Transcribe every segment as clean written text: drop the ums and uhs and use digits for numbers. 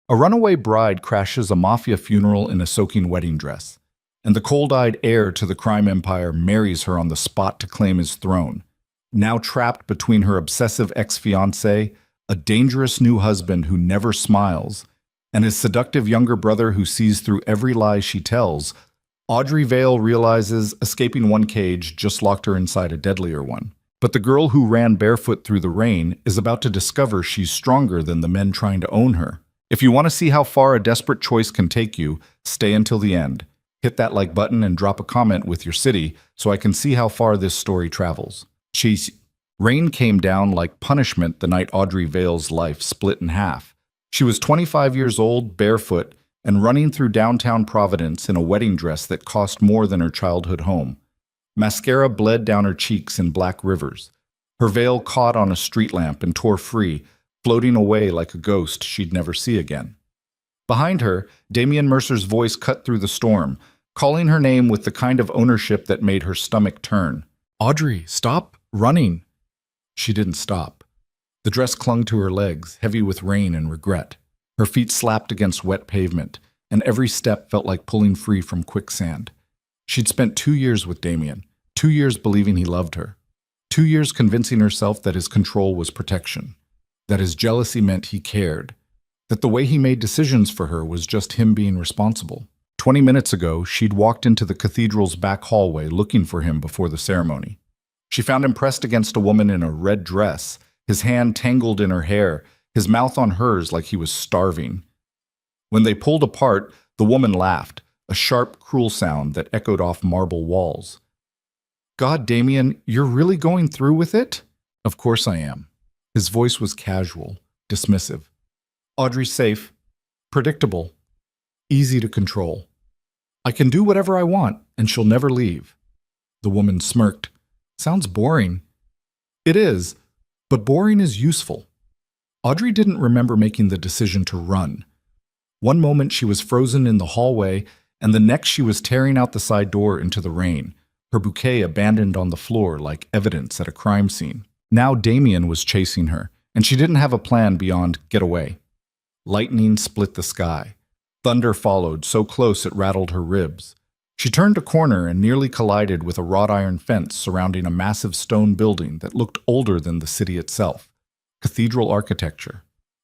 A runaway bride crashes a Mafia funeral in a soaking wedding dress, and the cold-eyed heir to the crime empire marries her on the spot to claim his throne. Now trapped between her obsessive ex-fiancé, a dangerous new husband who never smiles, and his seductive younger brother who sees through every lie she tells, Audrey Vale realizes escaping one cage just locked her inside a deadlier one. But the girl who ran barefoot through the rain is about to discover she's stronger than the men trying to own her. If you want to see how far a desperate choice can take you, stay until the end. Hit that like button and drop a comment with your city so I can see how far this story travels. Rain came down like punishment the night Audrey Vale's life split in half. She was 25 years old, barefoot, and running through downtown Providence in a wedding dress that cost more than her childhood home. Mascara bled down her cheeks in black rivers. Her veil caught on a street lamp and tore free, floating away like a ghost she'd never see again. Behind her, Damian Mercer's voice cut through the storm, calling her name with the kind of ownership that made her stomach turn. "Audrey, stop running!" She didn't stop. The dress clung to her legs, heavy with rain and regret. Her feet slapped against wet pavement, and every step felt like pulling free from quicksand. She'd spent 2 years with Damian, 2 years believing he loved her, 2 years convincing herself that his control was protection, that his jealousy meant he cared, that the way he made decisions for her was just him being responsible. 20 minutes ago, she'd walked into the cathedral's back hallway looking for him before the ceremony. She found him pressed against a woman in a red dress, his hand tangled in her hair, his mouth on hers like he was starving. When they pulled apart, the woman laughed, a sharp, cruel sound that echoed off marble walls. "God, Damian, you're really going through with it?" "Of course I am." His voice was casual, dismissive. "Audrey's safe, predictable, easy to control. I can do whatever I want, and she'll never leave." The woman smirked. "Sounds boring." "It is, but boring is useful." Audrey didn't remember making the decision to run. One moment she was frozen in the hallway, and the next she was tearing out the side door into the rain, her bouquet abandoned on the floor like evidence at a crime scene. Now Damian was chasing her, and she didn't have a plan beyond get away. Lightning split the sky. Thunder followed, so close it rattled her ribs. She turned a corner and nearly collided with a wrought iron fence surrounding a massive stone building that looked older than the city itself. Cathedral architecture,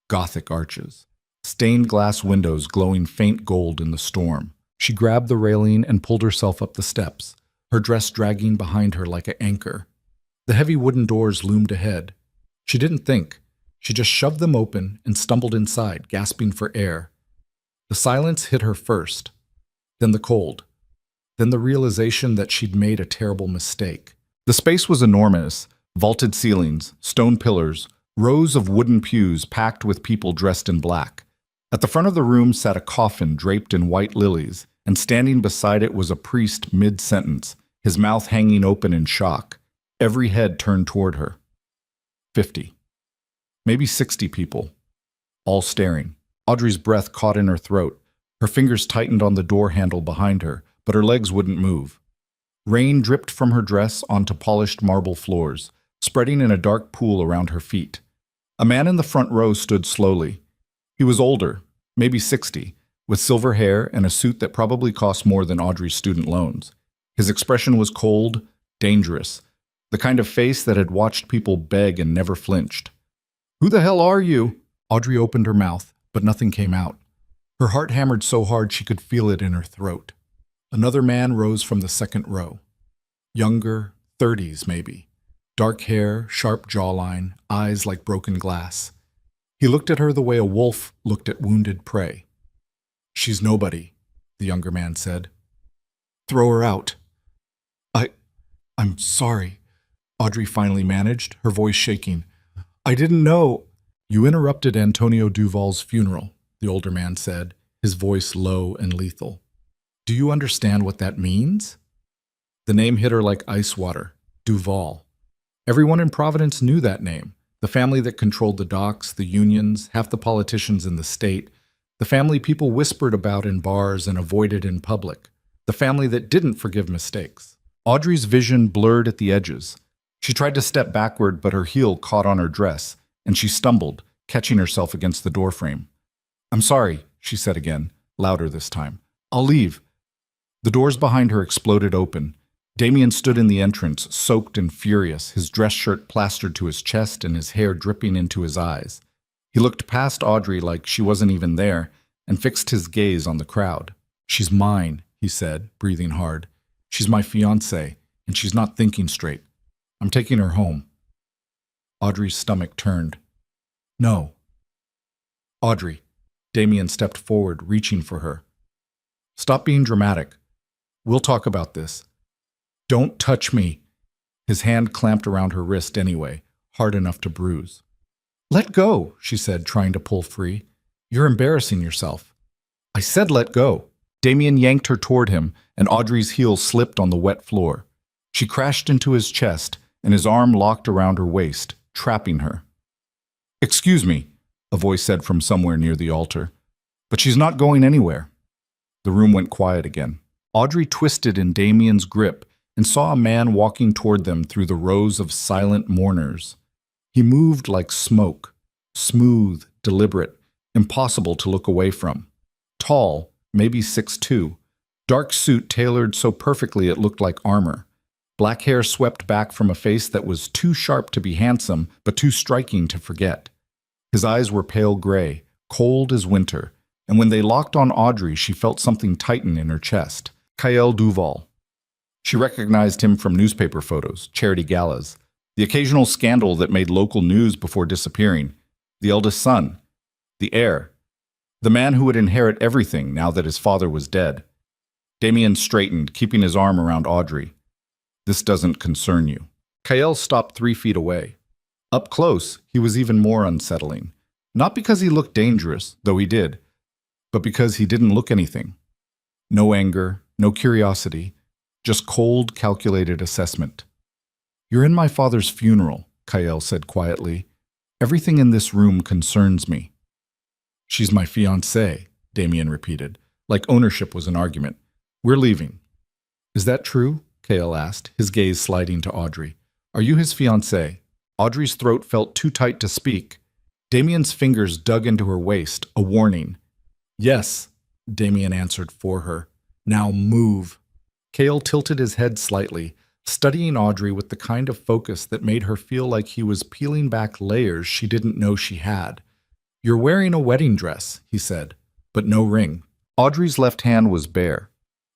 Gothic arches, stained glass windows glowing faint gold in the storm. She grabbed the railing and pulled herself up the steps, her dress dragging behind her like an anchor. The heavy wooden doors loomed ahead. She didn't think. She just shoved them open and stumbled inside, gasping for air. The silence hit her first, then the cold, then the realization that she'd made a terrible mistake. The space was enormous, vaulted ceilings, stone pillars, rows of wooden pews packed with people dressed in black. At the front of the room sat a coffin draped in white lilies, and standing beside it was a priest mid-sentence, his mouth hanging open in shock, every head turned toward her. 50, maybe 60 people, all staring. Audrey's breath caught in her throat. Her fingers tightened on the door handle behind her, but her legs wouldn't move. Rain dripped from her dress onto polished marble floors, spreading in a dark pool around her feet. A man in the front row stood slowly. He was older, maybe 60, with silver hair and a suit that probably cost more than Audrey's student loans. His expression was cold, dangerous, the kind of face that had watched people beg and never flinched. "Who the hell are you?" Audrey opened her mouth, but nothing came out. Her heart hammered so hard she could feel it in her throat. Another man rose from the second row. Younger, 30s maybe. Dark hair, sharp jawline, eyes like broken glass. He looked at her the way a wolf looked at wounded prey. "She's nobody," the younger man said. "Throw her out." I'm sorry," Audrey finally managed, her voice shaking. "I didn't know." "You interrupted Antonio Duval's funeral," the older man said, his voice low and lethal. "Do you understand what that means?" The name hit her like ice water. Duval. Everyone in Providence knew that name. The family that controlled the docks, the unions, half the politicians in the state. The family people whispered about in bars and avoided in public. The family that didn't forgive mistakes. Audrey's vision blurred at the edges. She tried to step backward, but her heel caught on her dress, and she stumbled, catching herself against the doorframe. I'm sorry, she said again, louder this time. I'll leave. The doors behind her exploded open. Damien stood in the entrance, soaked and furious, his dress shirt plastered to his chest and his hair dripping into his eyes. He looked past Audrey like she wasn't even there and fixed his gaze on the crowd. She's mine, he said, breathing hard. She's my fiancée, and she's not thinking straight. I'm taking her home. Audrey's stomach turned. No. Audrey. Damien stepped forward, reaching for her. Stop being dramatic. We'll talk about this. Don't touch me. His hand clamped around her wrist anyway, hard enough to bruise. Let go, she said, trying to pull free. You're embarrassing yourself. I said let go. Damien yanked her toward him, and Audrey's heel slipped on the wet floor. She crashed into his chest, and his arm locked around her waist, trapping her. Excuse me, a voice said from somewhere near the altar. But she's not going anywhere. The room went quiet again. Audrey twisted in Damien's grip and saw a man walking toward them through the rows of silent mourners. He moved like smoke, smooth, deliberate, impossible to look away from. Tall, maybe 6'2", dark suit tailored so perfectly it looked like armor. Black hair swept back from a face that was too sharp to be handsome, but too striking to forget. His eyes were pale gray, cold as winter, and when they locked on Audrey, she felt something tighten in her chest. Kael Duval. She recognized him from newspaper photos, charity galas, the occasional scandal that made local news before disappearing, the eldest son, the heir, the man who would inherit everything now that his father was dead. Damien straightened, keeping his arm around Audrey. This doesn't concern you. Kael stopped 3 feet away. Up close, he was even more unsettling. Not because he looked dangerous, though he did, but because he didn't look anything. No anger, no curiosity, just cold, calculated assessment. You're in my father's funeral, Kael said quietly. Everything in this room concerns me. She's my fiancée, Damien repeated, like ownership was an argument. We're leaving. Is that true? Kael asked, his gaze sliding to Audrey. Are you his fiancée? Audrey's throat felt too tight to speak. Damien's fingers dug into her waist, a warning. Yes, Damien answered for her. Now move. Kael tilted his head slightly, studying Audrey with the kind of focus that made her feel like he was peeling back layers she didn't know she had. You're wearing a wedding dress, he said, but no ring. Audrey's left hand was bare.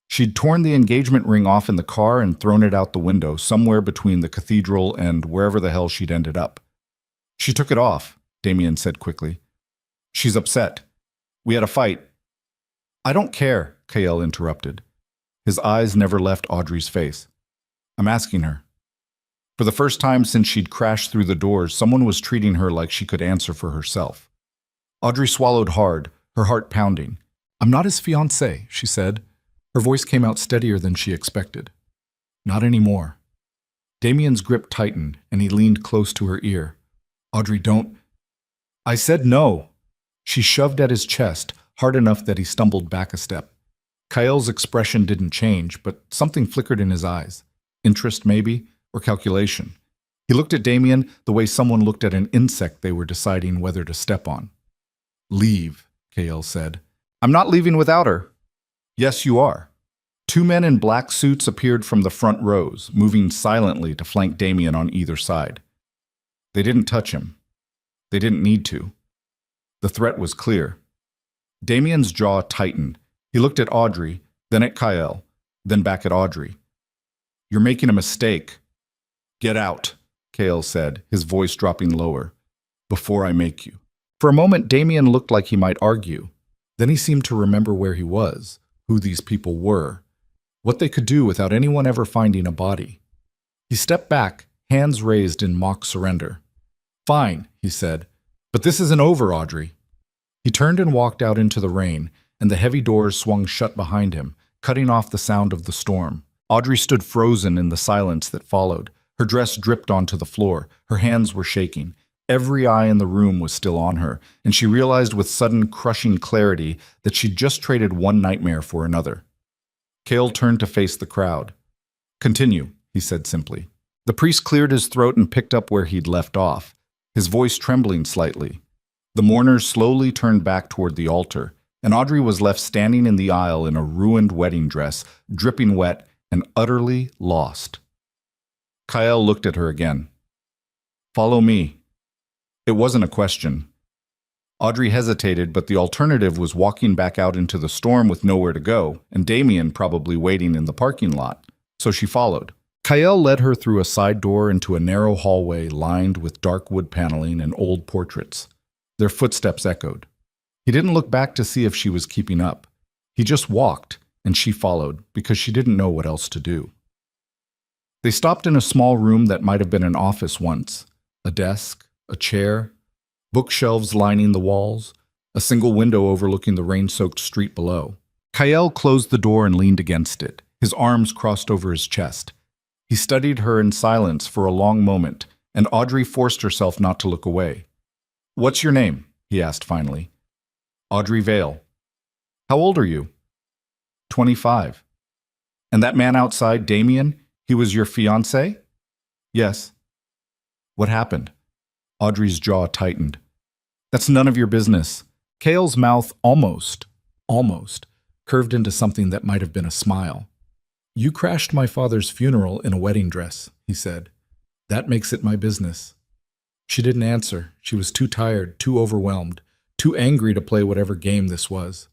She'd torn the engagement ring off in the car and thrown it out the window somewhere between the cathedral and wherever the hell she'd ended up. She took it off, Damien said quickly. She's upset. We had a fight. I don't care, Kael interrupted. His eyes never left Audrey's face. I'm asking her. For the first time since she'd crashed through the doors, someone was treating her like she could answer for herself. Audrey swallowed hard, her heart pounding. I'm not his fiancée, she said. Her voice came out steadier than she expected. Not anymore. Damien's grip tightened, and he leaned close to her ear. Audrey, don't. I said no. She shoved at his chest, hard enough that he stumbled back a step. Kael's expression didn't change, but something flickered in his eyes. Interest, maybe, or calculation. He looked at Damien the way someone looked at an insect they were deciding whether to step on. Leave, Kael said. I'm not leaving without her. Yes, you are. 2 men in black suits appeared from the front rows, moving silently to flank Damien on either side. They didn't touch him. They didn't need to. The threat was clear. Damien's jaw tightened. He looked at Audrey, then at Kael, then back at Audrey. You're making a mistake. Get out, Kael said, his voice dropping lower. Before I make you. For a moment, Damien looked like he might argue. Then he seemed to remember where he was, who these people were, what they could do without anyone ever finding a body. He stepped back, hands raised in mock surrender. Fine, he said, but this isn't over, Audrey. He turned and walked out into the rain, and the heavy doors swung shut behind him, cutting off the sound of the storm. Audrey stood frozen in the silence that followed. Her dress dripped onto the floor. Her hands were shaking. Every eye in the room was still on her, and she realized with sudden, crushing clarity that she'd just traded one nightmare for another. Kael turned to face the crowd. Continue, he said simply. The priest cleared his throat and picked up where he'd left off, his voice trembling slightly. The mourners slowly turned back toward the altar, and Audrey was left standing in the aisle in a ruined wedding dress, dripping wet and utterly lost. Kyle looked at her again. "Follow me." It wasn't a question. Audrey hesitated, but the alternative was walking back out into the storm with nowhere to go, and Damien probably waiting in the parking lot. So she followed. Kyle led her through a side door into a narrow hallway lined with dark wood paneling and old portraits. Their footsteps echoed. He didn't look back to see if she was keeping up. He just walked, and she followed, because she didn't know what else to do. They stopped in a small room that might have been an office once. A desk, a chair, bookshelves lining the walls, a single window overlooking the rain-soaked street below. Kyle closed the door and leaned against it, his arms crossed over his chest. He studied her in silence for a long moment, and Audrey forced herself not to look away. "What's your name?" he asked finally. "Audrey Vale." "How old are you?" 25. "And that man outside, Damien, he was your fiancé?" "Yes." "What happened?" Audrey's jaw tightened. "That's none of your business." Kyle's mouth almost, curved into something that might have been a smile. "You crashed my father's funeral in a wedding dress," he said. "That makes it my business." She didn't answer. She was too tired, too overwhelmed, too angry to play whatever game this was.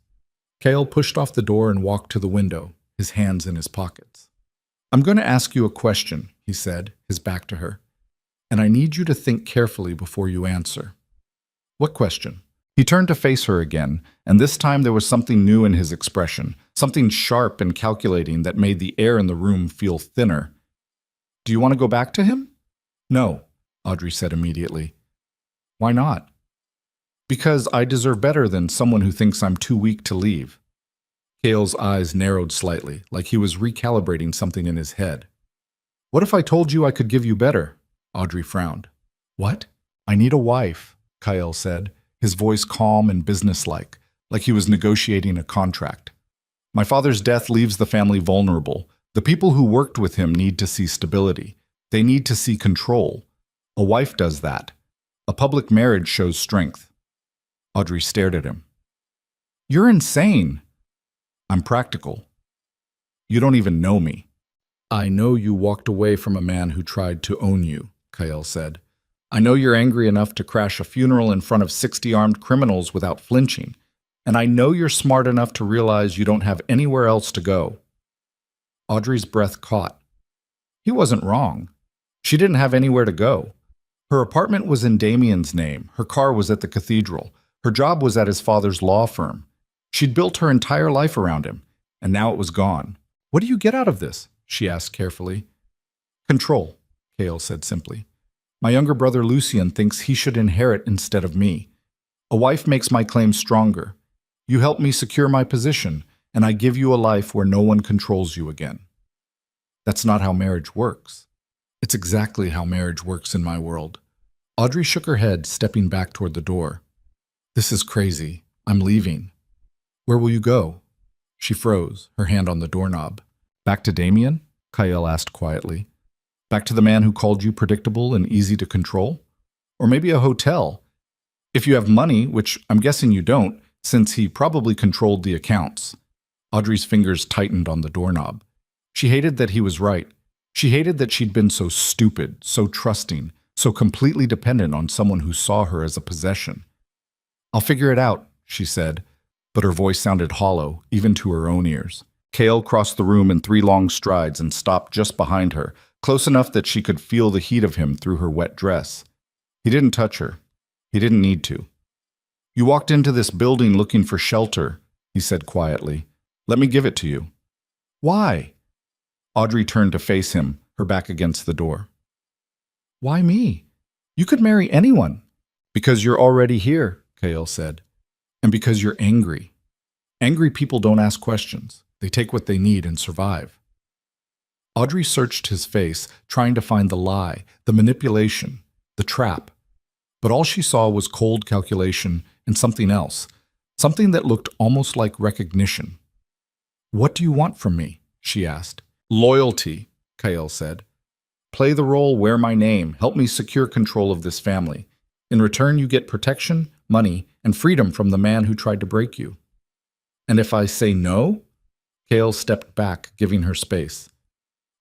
Kyle pushed off the door and walked to the window, his hands in his pockets. "I'm going to ask you a question," he said, his back to her. "And I need you to think carefully before you answer." "What question?" He turned to face her again, and this time there was something new in his expression, something sharp and calculating that made the air in the room feel thinner. "Do you want to go back to him?" "No," Audrey said immediately. "Why not?" "Because I deserve better than someone who thinks I'm too weak to leave." Kyle's eyes narrowed slightly, like he was recalibrating something in his head. "What if I told you I could give you better?" Audrey frowned. "What?" "I need a wife," Kyle said, his voice calm and businesslike, like he was negotiating a contract. "My father's death leaves the family vulnerable. The people who worked with him need to see stability. They need to see control. A wife does that. A public marriage shows strength." Audrey stared at him. "You're insane." "I'm practical." "You don't even know me." "I know you walked away from a man who tried to own you," Kyle said. "I know you're angry enough to crash a funeral in front of 60 armed criminals without flinching. And I know you're smart enough to realize you don't have anywhere else to go." Audrey's breath caught. He wasn't wrong. She didn't have anywhere to go. Her apartment was in Damien's name. Her car was at the cathedral. Her job was at his father's law firm. She'd built her entire life around him, and now it was gone. "What do you get out of this?" she asked carefully. "Control," Kale said simply. "My younger brother Lucien thinks he should inherit instead of me. A wife makes my claims stronger. You help me secure my position, and I give you a life where no one controls you again." "That's not how marriage works." "It's exactly how marriage works in my world." Audrey shook her head, stepping back toward the door. "This is crazy. I'm leaving." "Where will you go?" She froze, her hand on the doorknob. "Back to Damien?" Kyle asked quietly. "Back to the man who called you predictable and easy to control? Or maybe a hotel? If you have money, which I'm guessing you don't, since he probably controlled the accounts." Audrey's fingers tightened on the doorknob. She hated that he was right. She hated that she'd been so stupid, so trusting, so completely dependent on someone who saw her as a possession. "I'll figure it out," she said, but her voice sounded hollow, even to her own ears. Kale crossed the room in 3 long strides and stopped just behind her, close enough that she could feel the heat of him through her wet dress. He didn't touch her. He didn't need to. "You walked into this building looking for shelter," he said quietly. "Let me give it to you." "Why?" Audrey turned to face him, her back against the door. "Why me? You could marry anyone." "Because you're already here," Kale said. "And because you're angry. Angry people don't ask questions. They take what they need and survive." Audrey searched his face, trying to find the lie, the manipulation, the trap. But all she saw was cold calculation and something else, something that looked almost like recognition. "What do you want from me?" she asked. "Loyalty," Kyle said. "Play the role, wear my name, help me secure control of this family. In return, you get protection, money, and freedom from the man who tried to break you. And if I say no? Kale stepped back, giving her space.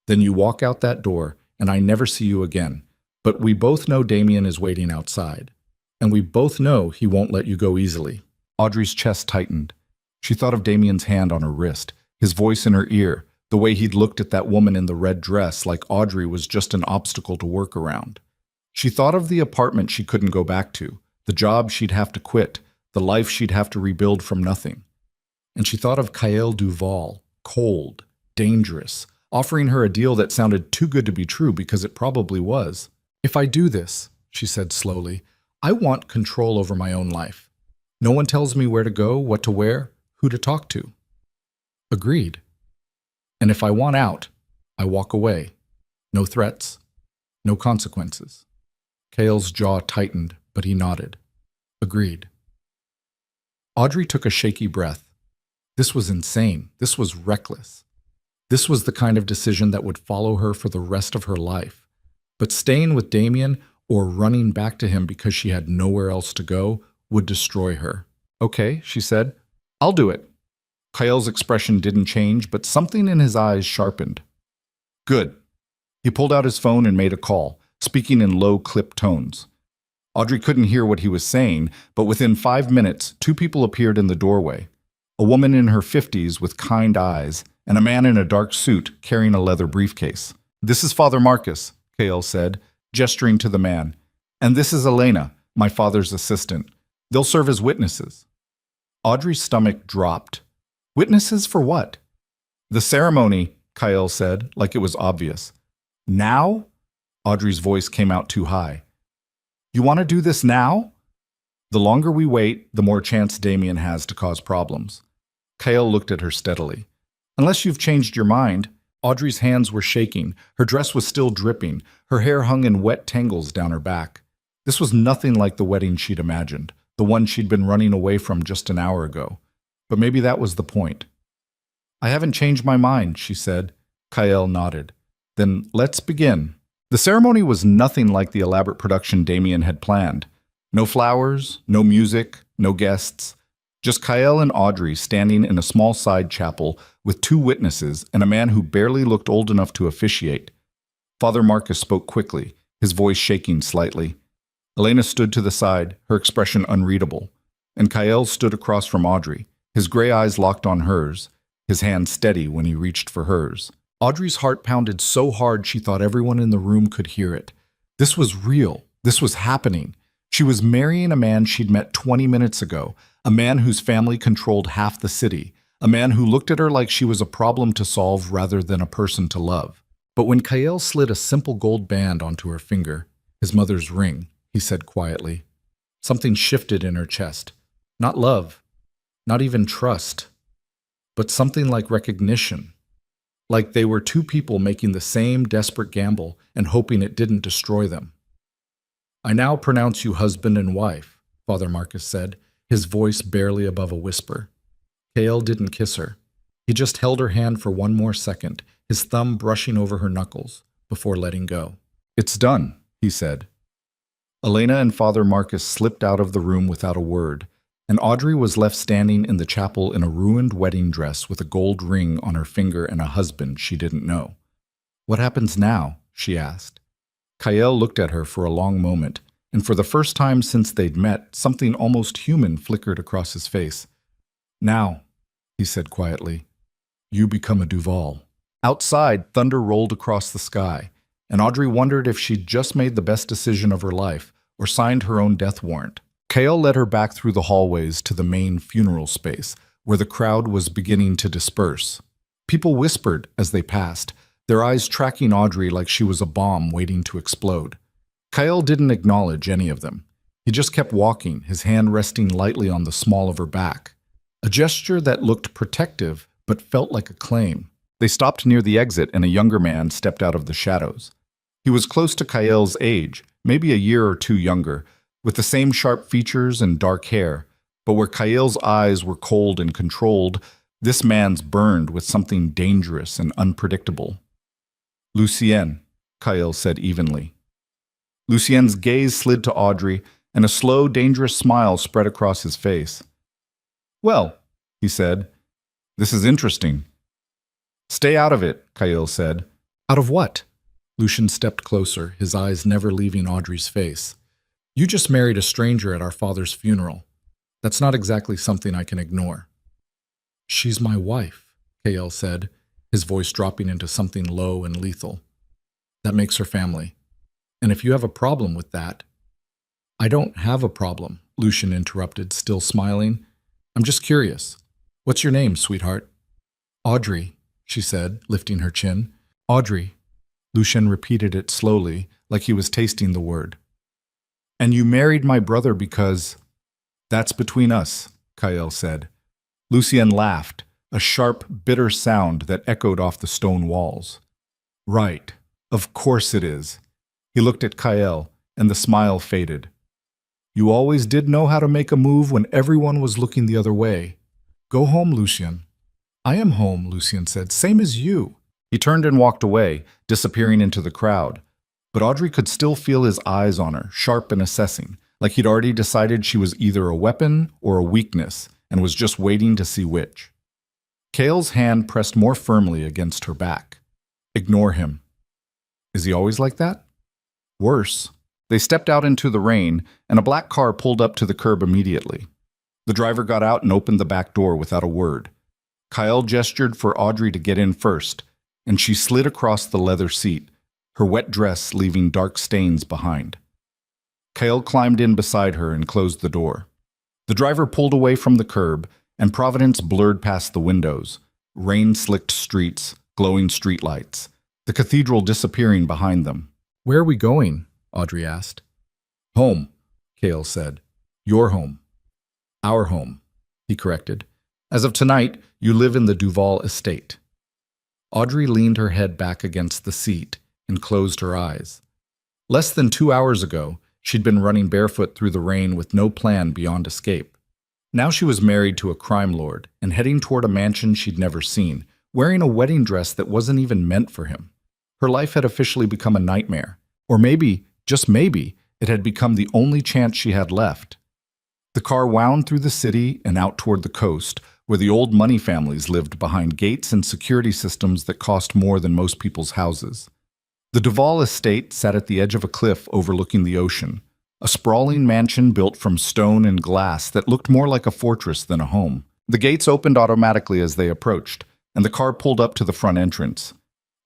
Then you walk out that door, and I never see you again. But we both know Damien is waiting outside. And we both know he won't let you go easily. Audrey's chest tightened. She thought of Damien's hand on her wrist, his voice in her ear, the way he'd looked at that woman in the red dress like Audrey was just an obstacle to work around. She thought of the apartment she couldn't go back to, the job she'd have to quit, the life she'd have to rebuild from nothing. And she thought of Kael Duval, cold, dangerous, offering her a deal that sounded too good to be true because it probably was. If I do this, she said slowly, I want control over my own life. No one tells me where to go, what to wear, who to talk to. Agreed. And if I want out, I walk away. No threats, no consequences. Kale's jaw tightened, but he nodded. Agreed. Audrey took a shaky breath. This was insane. This was reckless. This was the kind of decision that would follow her for the rest of her life. But staying with Damien or running back to him because she had nowhere else to go would destroy her. Okay, she said. I'll do it. Kael's expression didn't change, but something in his eyes sharpened. Good. He pulled out his phone and made a call, speaking in low, clipped tones. Audrey couldn't hear what he was saying, but within 5 minutes, 2 people appeared in the doorway. A woman in her 50s with kind eyes, and a man in a dark suit carrying a leather briefcase. This is Father Marcus, Kael said, gesturing to the man. And this is Elena, my father's assistant. They'll serve as witnesses. Audrey's stomach dropped. Witnesses for what? The ceremony, Kael said, like it was obvious. Now? Audrey's voice came out too high. You want to do this now? The longer we wait, the more chance Damien has to cause problems. Kael looked at her steadily. Unless you've changed your mind. Audrey's hands were shaking. Her dress was still dripping. Her hair hung in wet tangles down her back. This was nothing like the wedding she'd imagined, the one she'd been running away from just an hour ago. But maybe that was the point. I haven't changed my mind, she said. Kael nodded. Then let's begin. The ceremony was nothing like the elaborate production Damien had planned. No flowers, no music, no guests. Just Kael and Audrey standing in a small side chapel with 2 witnesses and a man who barely looked old enough to officiate. Father Marcus spoke quickly, his voice shaking slightly. Elena stood to the side, her expression unreadable, and Kael stood across from Audrey, his gray eyes locked on hers, his hand steady when he reached for hers. Audrey's heart pounded so hard she thought everyone in the room could hear it. This was real. This was happening. She was marrying a man she'd met 20 minutes ago, a man whose family controlled half the city, a man who looked at her like she was a problem to solve rather than a person to love. But when Kael slid a simple gold band onto her finger, his mother's ring, he said quietly, something shifted in her chest. Not love, not even trust, but something like recognition. Like they were 2 people making the same desperate gamble and hoping it didn't destroy them. I now pronounce you husband and wife, Father Marcus said, his voice barely above a whisper. Kael didn't kiss her. He just held her hand for 1 more second, his thumb brushing over her knuckles, before letting go. It's done, he said. Elena and Father Marcus slipped out of the room without a word, and Audrey was left standing in the chapel in a ruined wedding dress with a gold ring on her finger and a husband she didn't know. What happens now? She asked. Kael looked at her for a long moment, and for the first time since they'd met, something almost human flickered across his face. Now, he said quietly, you become a Duval. Outside, thunder rolled across the sky, and Audrey wondered if she'd just made the best decision of her life or signed her own death warrant. Kael led her back through the hallways to the main funeral space, where the crowd was beginning to disperse. People whispered as they passed, their eyes tracking Audrey like she was a bomb waiting to explode. Kael didn't acknowledge any of them. He just kept walking, his hand resting lightly on the small of her back. A gesture that looked protective but felt like a claim. They stopped near the exit and a younger man stepped out of the shadows. He was close to Kael's age, maybe a year or 2 younger, with the same sharp features and dark hair, but where Kael's eyes were cold and controlled, this man's burned with something dangerous and unpredictable. Lucien, Kael said evenly. Lucien's gaze slid to Audrey, and a slow, dangerous smile spread across his face. "Well," he said, "this is interesting." "Stay out of it," Kyle said. "Out of what?" Lucian stepped closer, his eyes never leaving Audrey's face. "You just married a stranger at our father's funeral. That's not exactly something I can ignore." "She's my wife," Kyle said, his voice dropping into something low and lethal. "That makes her family. And if you have a problem with that—" "I don't have a problem," Lucian interrupted, still smiling. "I'm just curious. What's your name, sweetheart?" "Audrey," she said, lifting her chin. "Audrey." Lucian repeated it slowly, like he was tasting the word. "And you married my brother because—" "That's between us," Kyle said. Lucien laughed, a sharp, bitter sound that echoed off the stone walls. "Right. Of course it is." He looked at Kyle, and the smile faded. "You always did know how to make a move when everyone was looking the other way. Go home, Lucien." "I am home," Lucien said. "Same as you." He turned and walked away, disappearing into the crowd. But Audrey could still feel his eyes on her, sharp and assessing, like he'd already decided she was either a weapon or a weakness, and was just waiting to see which. Kale's hand pressed more firmly against her back. "Ignore him." "Is he always like that?" "Worse." They stepped out into the rain, and a black car pulled up to the curb immediately. The driver got out and opened the back door without a word. Kyle gestured for Audrey to get in first, and she slid across the leather seat, her wet dress leaving dark stains behind. Kyle climbed in beside her and closed the door. The driver pulled away from the curb, and Providence blurred past the windows, rain-slicked streets, glowing streetlights, the cathedral disappearing behind them. "Where are we going?" Audrey asked. "Home," Kale said. "Your home." "Our home," he corrected. "As of tonight, you live in the Duval estate." Audrey leaned her head back against the seat and closed her eyes. Less than 2 hours ago, she'd been running barefoot through the rain with no plan beyond escape. Now she was married to a crime lord and heading toward a mansion she'd never seen, wearing a wedding dress that wasn't even meant for him. Her life had officially become a nightmare. Or maybe, just maybe, it had become the only chance she had left. The car wound through the city and out toward the coast, where the old money families lived behind gates and security systems that cost more than most people's houses. The Duval estate sat at the edge of a cliff overlooking the ocean, a sprawling mansion built from stone and glass that looked more like a fortress than a home. The gates opened automatically as they approached, and the car pulled up to the front entrance.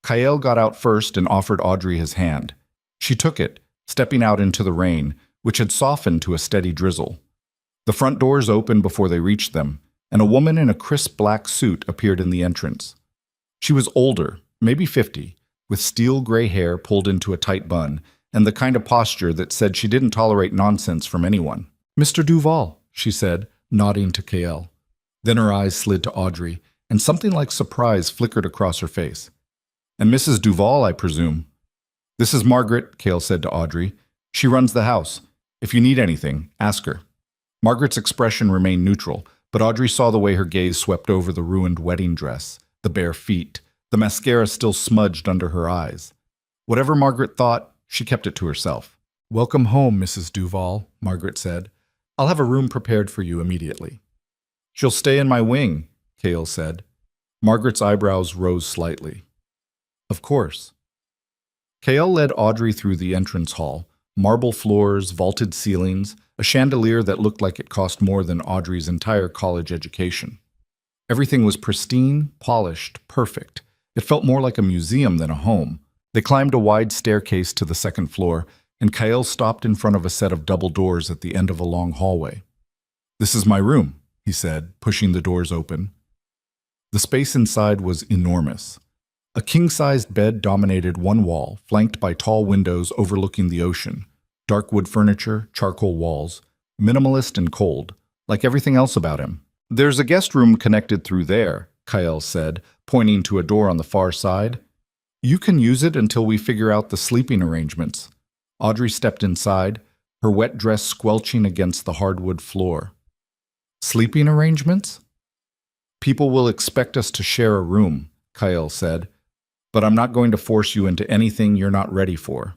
Kyle got out first and offered Audrey his hand. She took it, stepping out into the rain, which had softened to a steady drizzle. The front doors opened before they reached them, and a woman in a crisp black suit appeared in the entrance. She was older, maybe 50, with steel gray hair pulled into a tight bun, and the kind of posture that said she didn't tolerate nonsense from anyone. "Mr. Duval," she said, nodding to Kale. Then her eyes slid to Audrey, and something like surprise flickered across her face. "And Mrs. Duval, I presume?" "This is Margaret," Kale said to Audrey. "She runs the house. If you need anything, ask her." Margaret's expression remained neutral, but Audrey saw the way her gaze swept over the ruined wedding dress, the bare feet, the mascara still smudged under her eyes. Whatever Margaret thought, she kept it to herself. "Welcome home, Mrs. Duval," Margaret said. "I'll have a room prepared for you immediately." "She'll stay in my wing," Kale said. Margaret's eyebrows rose slightly. "Of course." Kale led Audrey through the entrance hall, marble floors, vaulted ceilings, a chandelier that looked like it cost more than Audrey's entire college education. Everything was pristine, polished, perfect. It felt more like a museum than a home. They climbed a wide staircase to the second floor, and Kyle stopped in front of a set of double doors at the end of a long hallway. "This is my room," he said, pushing the doors open. The space inside was enormous. A king-sized bed dominated one wall, flanked by tall windows overlooking the ocean. Dark wood furniture, charcoal walls, minimalist and cold, like everything else about him. "There's a guest room connected through there," Kyle said, pointing to a door on the far side. "You can use it until we figure out the sleeping arrangements." Audrey stepped inside, her wet dress squelching against the hardwood floor. "Sleeping arrangements?" "People will expect us to share a room," Kyle said, "but I'm not going to force you into anything you're not ready for."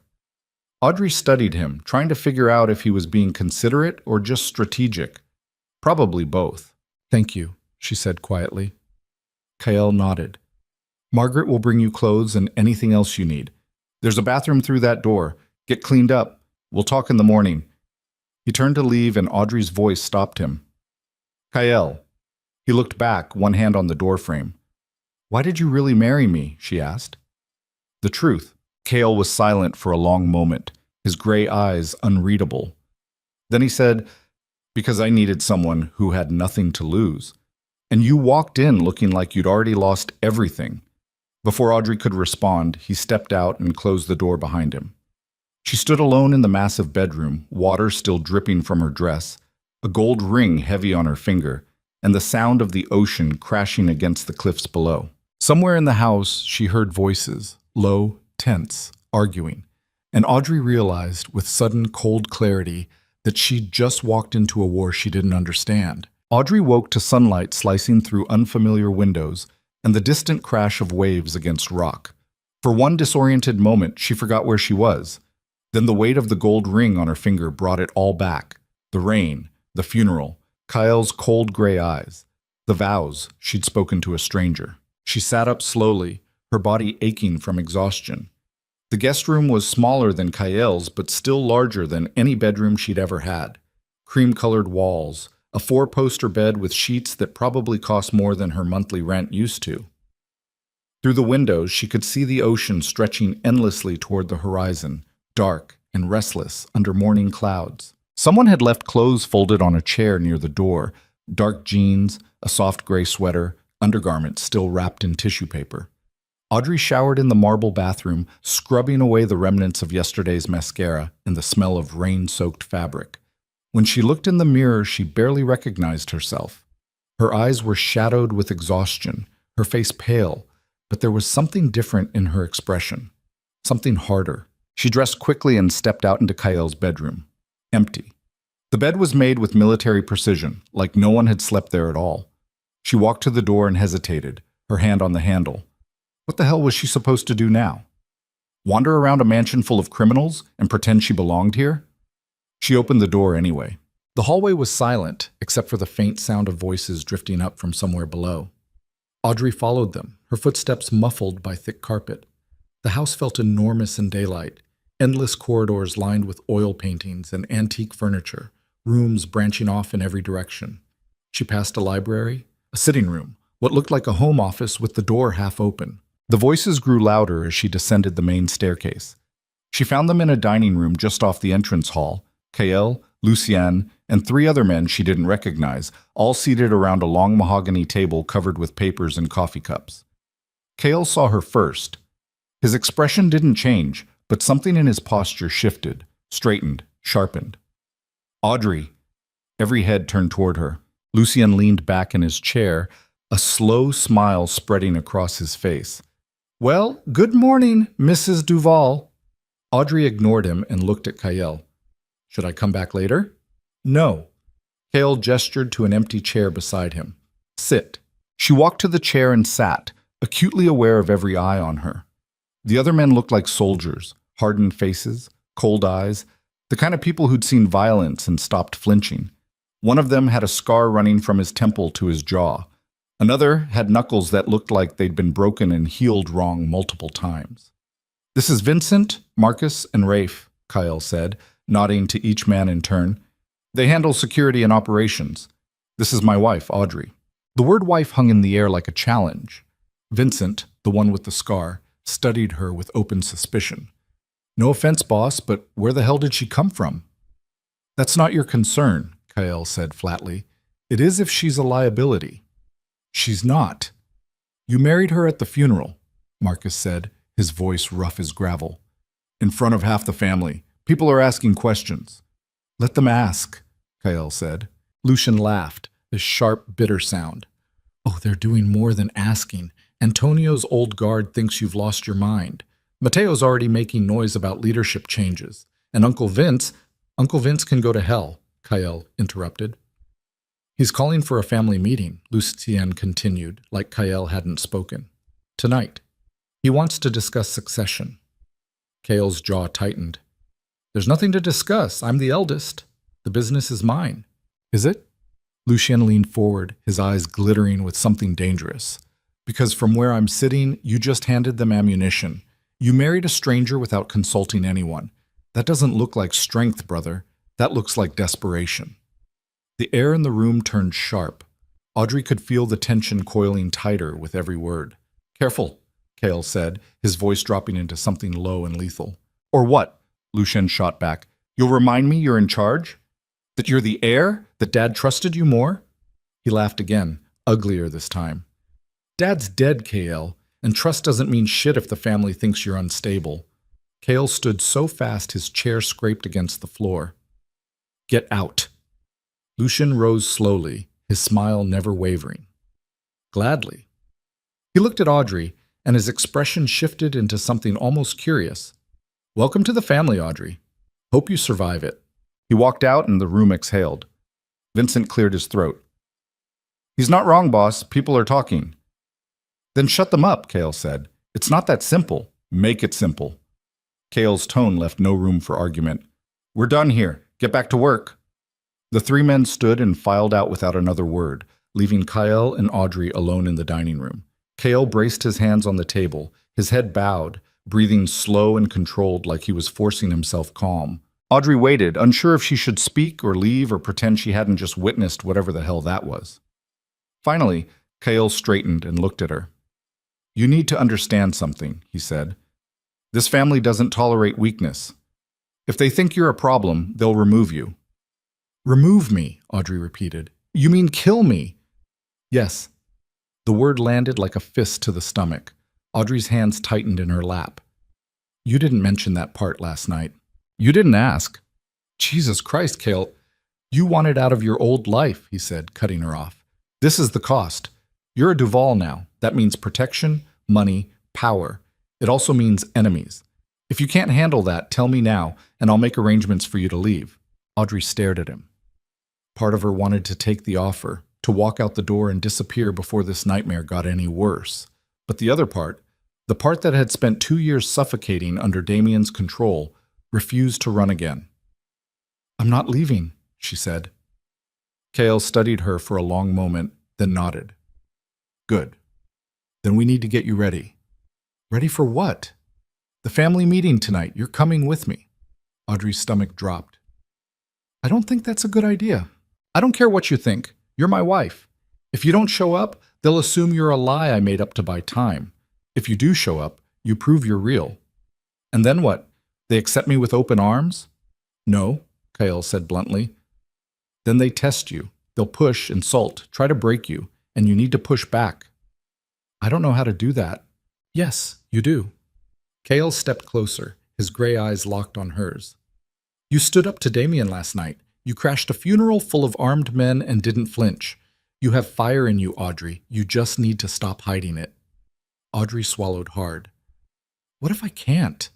Audrey studied him, trying to figure out if he was being considerate or just strategic. Probably both. "Thank you," she said quietly. Kael nodded. "Margaret will bring you clothes and anything else you need. There's a bathroom through that door. Get cleaned up. We'll talk in the morning." He turned to leave and Audrey's voice stopped him. "Kael." He looked back, one hand on the doorframe. "Why did you really marry me?" she asked. The truth. Kael was silent for a long moment, his gray eyes unreadable. Then he said, "Because I needed someone who had nothing to lose. And you walked in looking like you'd already lost everything." Before Audrey could respond, he stepped out and closed the door behind him. She stood alone in the massive bedroom, water still dripping from her dress, a gold ring heavy on her finger, and the sound of the ocean crashing against the cliffs below. Somewhere in the house, she heard voices, low, tense, arguing, and Audrey realized with sudden cold clarity that she'd just walked into a war she didn't understand. Audrey woke to sunlight slicing through unfamiliar windows and the distant crash of waves against rock. For one disoriented moment, she forgot where she was. Then the weight of the gold ring on her finger brought it all back. The rain, the funeral, Kael's cold gray eyes, the vows she'd spoken to a stranger. She sat up slowly, her body aching from exhaustion. The guest room was smaller than Kael's, but still larger than any bedroom she'd ever had. Cream-colored walls, a four-poster bed with sheets that probably cost more than her monthly rent used to. Through the windows, she could see the ocean stretching endlessly toward the horizon, dark and restless under morning clouds. Someone had left clothes folded on a chair near the door, dark jeans, a soft gray sweater, undergarments still wrapped in tissue paper. Audrey showered in the marble bathroom, scrubbing away the remnants of yesterday's mascara and the smell of rain-soaked fabric. When she looked in the mirror, she barely recognized herself. Her eyes were shadowed with exhaustion, her face pale, but there was something different in her expression, something harder. She dressed quickly and stepped out into Kael's bedroom. Empty. The bed was made with military precision, like no one had slept there at all. She walked to the door and hesitated, her hand on the handle. What the hell was she supposed to do now? Wander around a mansion full of criminals and pretend she belonged here? She opened the door anyway. The hallway was silent, except for the faint sound of voices drifting up from somewhere below. Audrey followed them, her footsteps muffled by thick carpet. The house felt enormous in daylight, endless corridors lined with oil paintings and antique furniture, rooms branching off in every direction. She passed a library, a sitting room, what looked like a home office with the door half open. The voices grew louder as she descended the main staircase. She found them in a dining room just off the entrance hall. Kael, Lucien, and three other men she didn't recognize, all seated around a long mahogany table covered with papers and coffee cups. Kael saw her first. His expression didn't change, but something in his posture shifted, straightened, sharpened. "Audrey." Every head turned toward her. Lucien leaned back in his chair, a slow smile spreading across his face. "Well, good morning, Mrs. Duval." Audrey ignored him and looked at Kael. "Should I come back later?" "No." Kael gestured to an empty chair beside him. "Sit." She walked to the chair and sat, acutely aware of every eye on her. The other men looked like soldiers, hardened faces, cold eyes, the kind of people who'd seen violence and stopped flinching. One of them had a scar running from his temple to his jaw. Another had knuckles that looked like they'd been broken and healed wrong multiple times. "This is Vincent, Marcus, and Rafe," Kael said, nodding to each man in turn. "They handle security and operations. This is my wife, Audrey." The word wife hung in the air like a challenge. Vincent, the one with the scar, studied her with open suspicion. "No offense, boss, but where the hell did she come from?" "That's not your concern," Kael said flatly. "It is if she's a liability." "She's not." "You married her at the funeral," Marcus said, his voice rough as gravel. "In front of half the family. People are asking questions." "Let them ask," Kael said. Lucien laughed, a sharp, bitter sound. "Oh, they're doing more than asking. Antonio's old guard thinks you've lost your mind. Mateo's already making noise about leadership changes. And Uncle Vince can go to hell," Kael interrupted. "He's calling for a family meeting," Lucien continued, like Kael hadn't spoken. "Tonight. He wants to discuss succession." Kael's jaw tightened. There's nothing to discuss. I'm the eldest. The business is mine. Is it? Lucien leaned forward, his eyes glittering with something dangerous. Because from where I'm sitting, you just handed them ammunition. You married a stranger without consulting anyone. That doesn't look like strength, brother. That looks like desperation. The air in the room turned sharp. Audrey could feel the tension coiling tighter with every word. Careful, Cale said, his voice dropping into something low and lethal. Or what? Lucien shot back. You'll remind me you're in charge? That you're the heir? That Dad trusted you more? He laughed again, uglier this time. Dad's dead, Cale, and trust doesn't mean shit if the family thinks you're unstable. Cale stood so fast his chair scraped against the floor. Get out. Lucien rose slowly, his smile never wavering. Gladly. He looked at Audrey, and his expression shifted into something almost curious. Welcome to the family, Audrey. Hope you survive it. He walked out and the room exhaled. Vincent cleared his throat. He's not wrong, boss. People are talking. Then shut them up, Cale said. It's not that simple. Make it simple. Cale's tone left no room for argument. We're done here. Get back to work. The three men stood and filed out without another word, leaving Kyle and Audrey alone in the dining room. Cale braced his hands on the table, his head bowed, breathing slow and controlled like he was forcing himself calm. Audrey waited, unsure if she should speak or leave or pretend she hadn't just witnessed whatever the hell that was. Finally, Cale straightened and looked at her. You need to understand something, he said. This family doesn't tolerate weakness. If they think you're a problem, they'll remove you. Remove me, Audrey repeated. You mean kill me? Yes. The word landed like a fist to the stomach. Audrey's hands tightened in her lap. You didn't mention that part last night. You didn't ask. Jesus Christ, Cale. You wanted out of your old life, he said, cutting her off. This is the cost. You're a Duval now. That means protection, money, power. It also means enemies. If you can't handle that, tell me now, and I'll make arrangements for you to leave. Audrey stared at him. Part of her wanted to take the offer, to walk out the door and disappear before this nightmare got any worse. But the other part, the part that had spent 2 years suffocating under Damien's control, refused to run again. I'm not leaving, she said. Cale studied her for a long moment, then nodded. Good. Then we need to get you ready. Ready for what? The family meeting tonight. You're coming with me. Audrey's stomach dropped. I don't think that's a good idea. I don't care what you think. You're my wife. If you don't show up, they'll assume you're a lie I made up to buy time. If you do show up, you prove you're real. And then what? They accept me with open arms? No, Cale said bluntly. Then they test you. They'll push, insult, try to break you, and you need to push back. I don't know how to do that. Yes, you do. Cale stepped closer, his gray eyes locked on hers. You stood up to Damien last night. You crashed a funeral full of armed men and didn't flinch. You have fire in you, Audrey. You just need to stop hiding it. Audrey swallowed hard. What if I can't?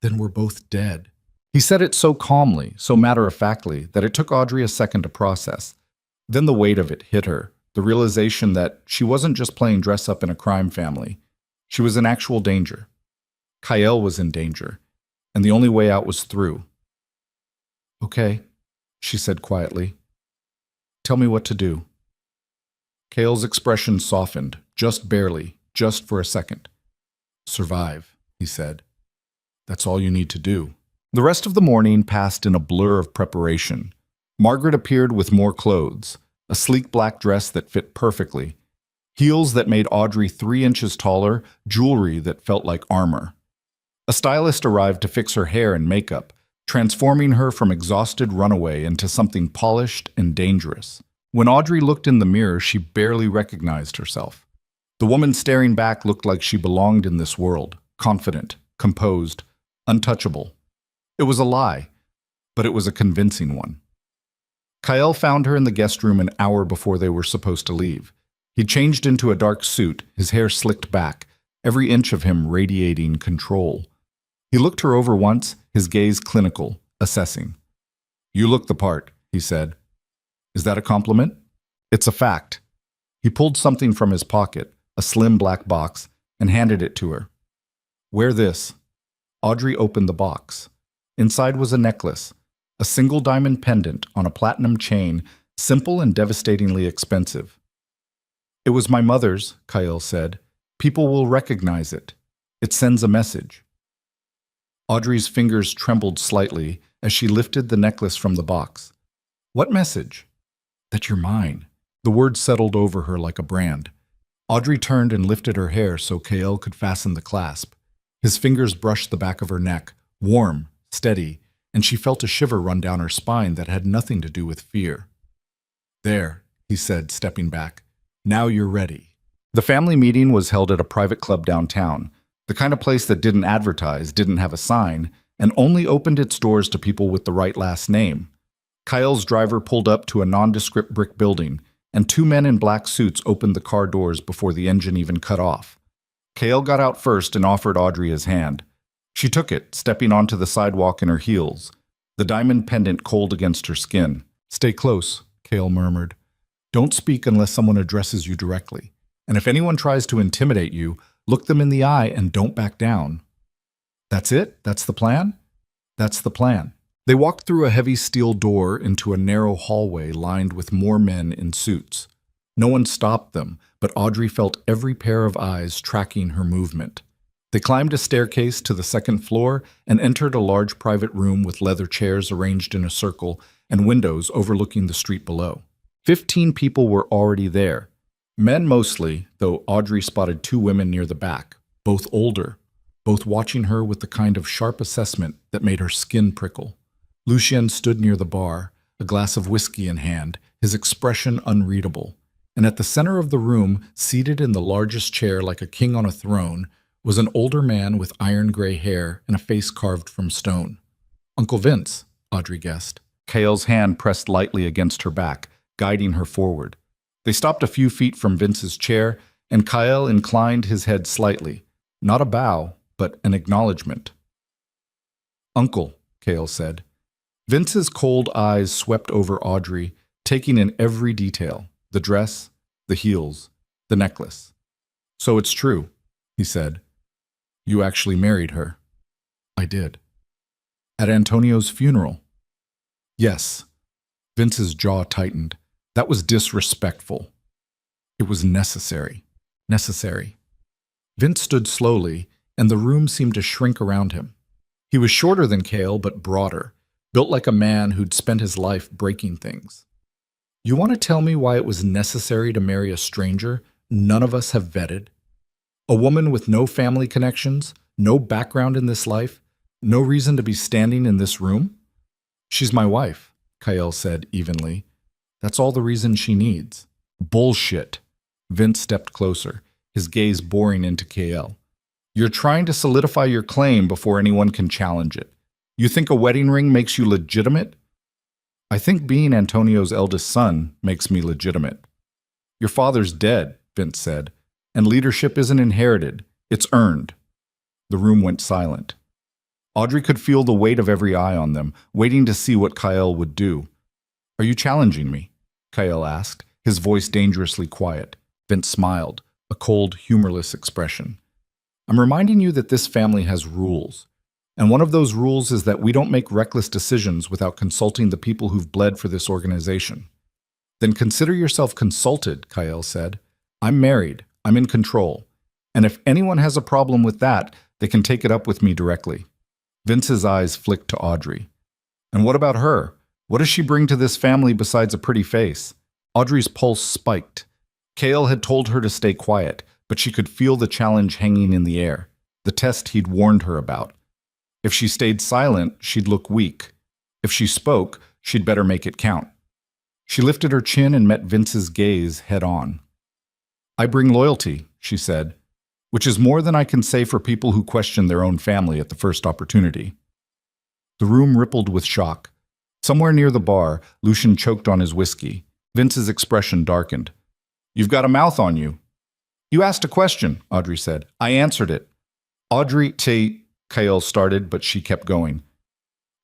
Then we're both dead. He said it so calmly, so matter-of-factly, that it took Audrey a second to process. Then the weight of it hit her, the realization that she wasn't just playing dress-up in a crime family. She was in actual danger. Kyle was in danger, and the only way out was through. Okay, she said quietly. Tell me what to do. Cale's expression softened, just barely, just for a second. Survive, he said. That's all you need to do. The rest of the morning passed in a blur of preparation. Margaret appeared with more clothes, a sleek black dress that fit perfectly, heels that made Audrey 3 inches taller, jewelry that felt like armor. A stylist arrived to fix her hair and makeup, transforming her from exhausted runaway into something polished and dangerous. When Audrey looked in the mirror, she barely recognized herself. The woman staring back looked like she belonged in this world, confident, composed, untouchable. It was a lie, but it was a convincing one. Kyle found her in the guest room an hour before they were supposed to leave. He changed into a dark suit, his hair slicked back, every inch of him radiating control. He looked her over once, his gaze clinical, assessing. You look the part, he said. Is that a compliment? It's a fact. He pulled something from his pocket, a slim black box, and handed it to her. Wear this. Audrey opened the box. Inside was a necklace, a single diamond pendant on a platinum chain, simple and devastatingly expensive. "It was my mother's," Kyle said. "People will recognize it. It sends a message." Audrey's fingers trembled slightly as she lifted the necklace from the box. "What message?" "That you're mine." The word settled over her like a brand. Audrey turned and lifted her hair so Kyle could fasten the clasp. His fingers brushed the back of her neck, warm, steady, and she felt a shiver run down her spine that had nothing to do with fear. "There," he said, stepping back. "Now you're ready." The family meeting was held at a private club downtown, the kind of place that didn't advertise, didn't have a sign, and only opened its doors to people with the right last name. Kyle's driver pulled up to a nondescript brick building, and two men in black suits opened the car doors before the engine even cut off. Kyle got out first and offered Audrey his hand. She took it, stepping onto the sidewalk in her heels, the diamond pendant cold against her skin. "Stay close," Kyle murmured. "Don't speak unless someone addresses you directly. And if anyone tries to intimidate you, look them in the eye and don't back down." "That's it? That's the plan?" "That's the plan." They walked through a heavy steel door into a narrow hallway lined with more men in suits. No one stopped them, but Audrey felt every pair of eyes tracking her movement. They climbed a staircase to the second floor and entered a large private room with leather chairs arranged in a circle and windows overlooking the street below. 15 people were already there. Men mostly, though Audrey spotted two women near the back, both older, both watching her with the kind of sharp assessment that made her skin prickle. Lucien stood near the bar, a glass of whiskey in hand, his expression unreadable. And at the center of the room, seated in the largest chair like a king on a throne, was an older man with iron gray hair and a face carved from stone. "Uncle Vince," Audrey guessed. Kyle's hand pressed lightly against her back, guiding her forward. They stopped a few feet from Vince's chair, and Kyle inclined his head slightly. Not a bow, but an acknowledgement. "Uncle," Kyle said. Vince's cold eyes swept over Audrey, taking in every detail, the dress, the heels, the necklace. "So it's true," he said. "You actually married her." "I did." "At Antonio's funeral?" "Yes." Vince's jaw tightened. "That was disrespectful." "It was necessary." "Necessary." Vince stood slowly, and the room seemed to shrink around him. He was shorter than Kale, but broader, built like a man who'd spent his life breaking things. "You want to tell me why it was necessary to marry a stranger none of us have vetted? A woman with no family connections, no background in this life, no reason to be standing in this room?" "She's my wife," Kyle said evenly. "That's all the reason she needs." "Bullshit." Vince stepped closer, his gaze boring into Kyle. "You're trying to solidify your claim before anyone can challenge it. You think a wedding ring makes you legitimate?" "I think being Antonio's eldest son makes me legitimate." "Your father's dead," Vince said, "and leadership isn't inherited, it's earned." The room went silent. Audrey could feel the weight of every eye on them, waiting to see what Kyle would do. "Are you challenging me?" Kyle asked, his voice dangerously quiet. Vince smiled, a cold, humorless expression. "I'm reminding you that this family has rules. And one of those rules is that we don't make reckless decisions without consulting the people who've bled for this organization." "Then consider yourself consulted," Kyle said. "I'm married. I'm in control. And if anyone has a problem with that, they can take it up with me directly." Vince's eyes flicked to Audrey. "And what about her? What does she bring to this family besides a pretty face?" Audrey's pulse spiked. Kale had told her to stay quiet, but she could feel the challenge hanging in the air, the test he'd warned her about. If she stayed silent, she'd look weak. If she spoke, she'd better make it count. She lifted her chin and met Vince's gaze head on. "I bring loyalty," she said, "which is more than I can say for people who question their own family at the first opportunity." The room rippled with shock. Somewhere near the bar, Lucien choked on his whiskey. Vince's expression darkened. "You've got a mouth on you." "You asked a question," Audrey said. "I answered it." "Audrey, Kyle started, but she kept going.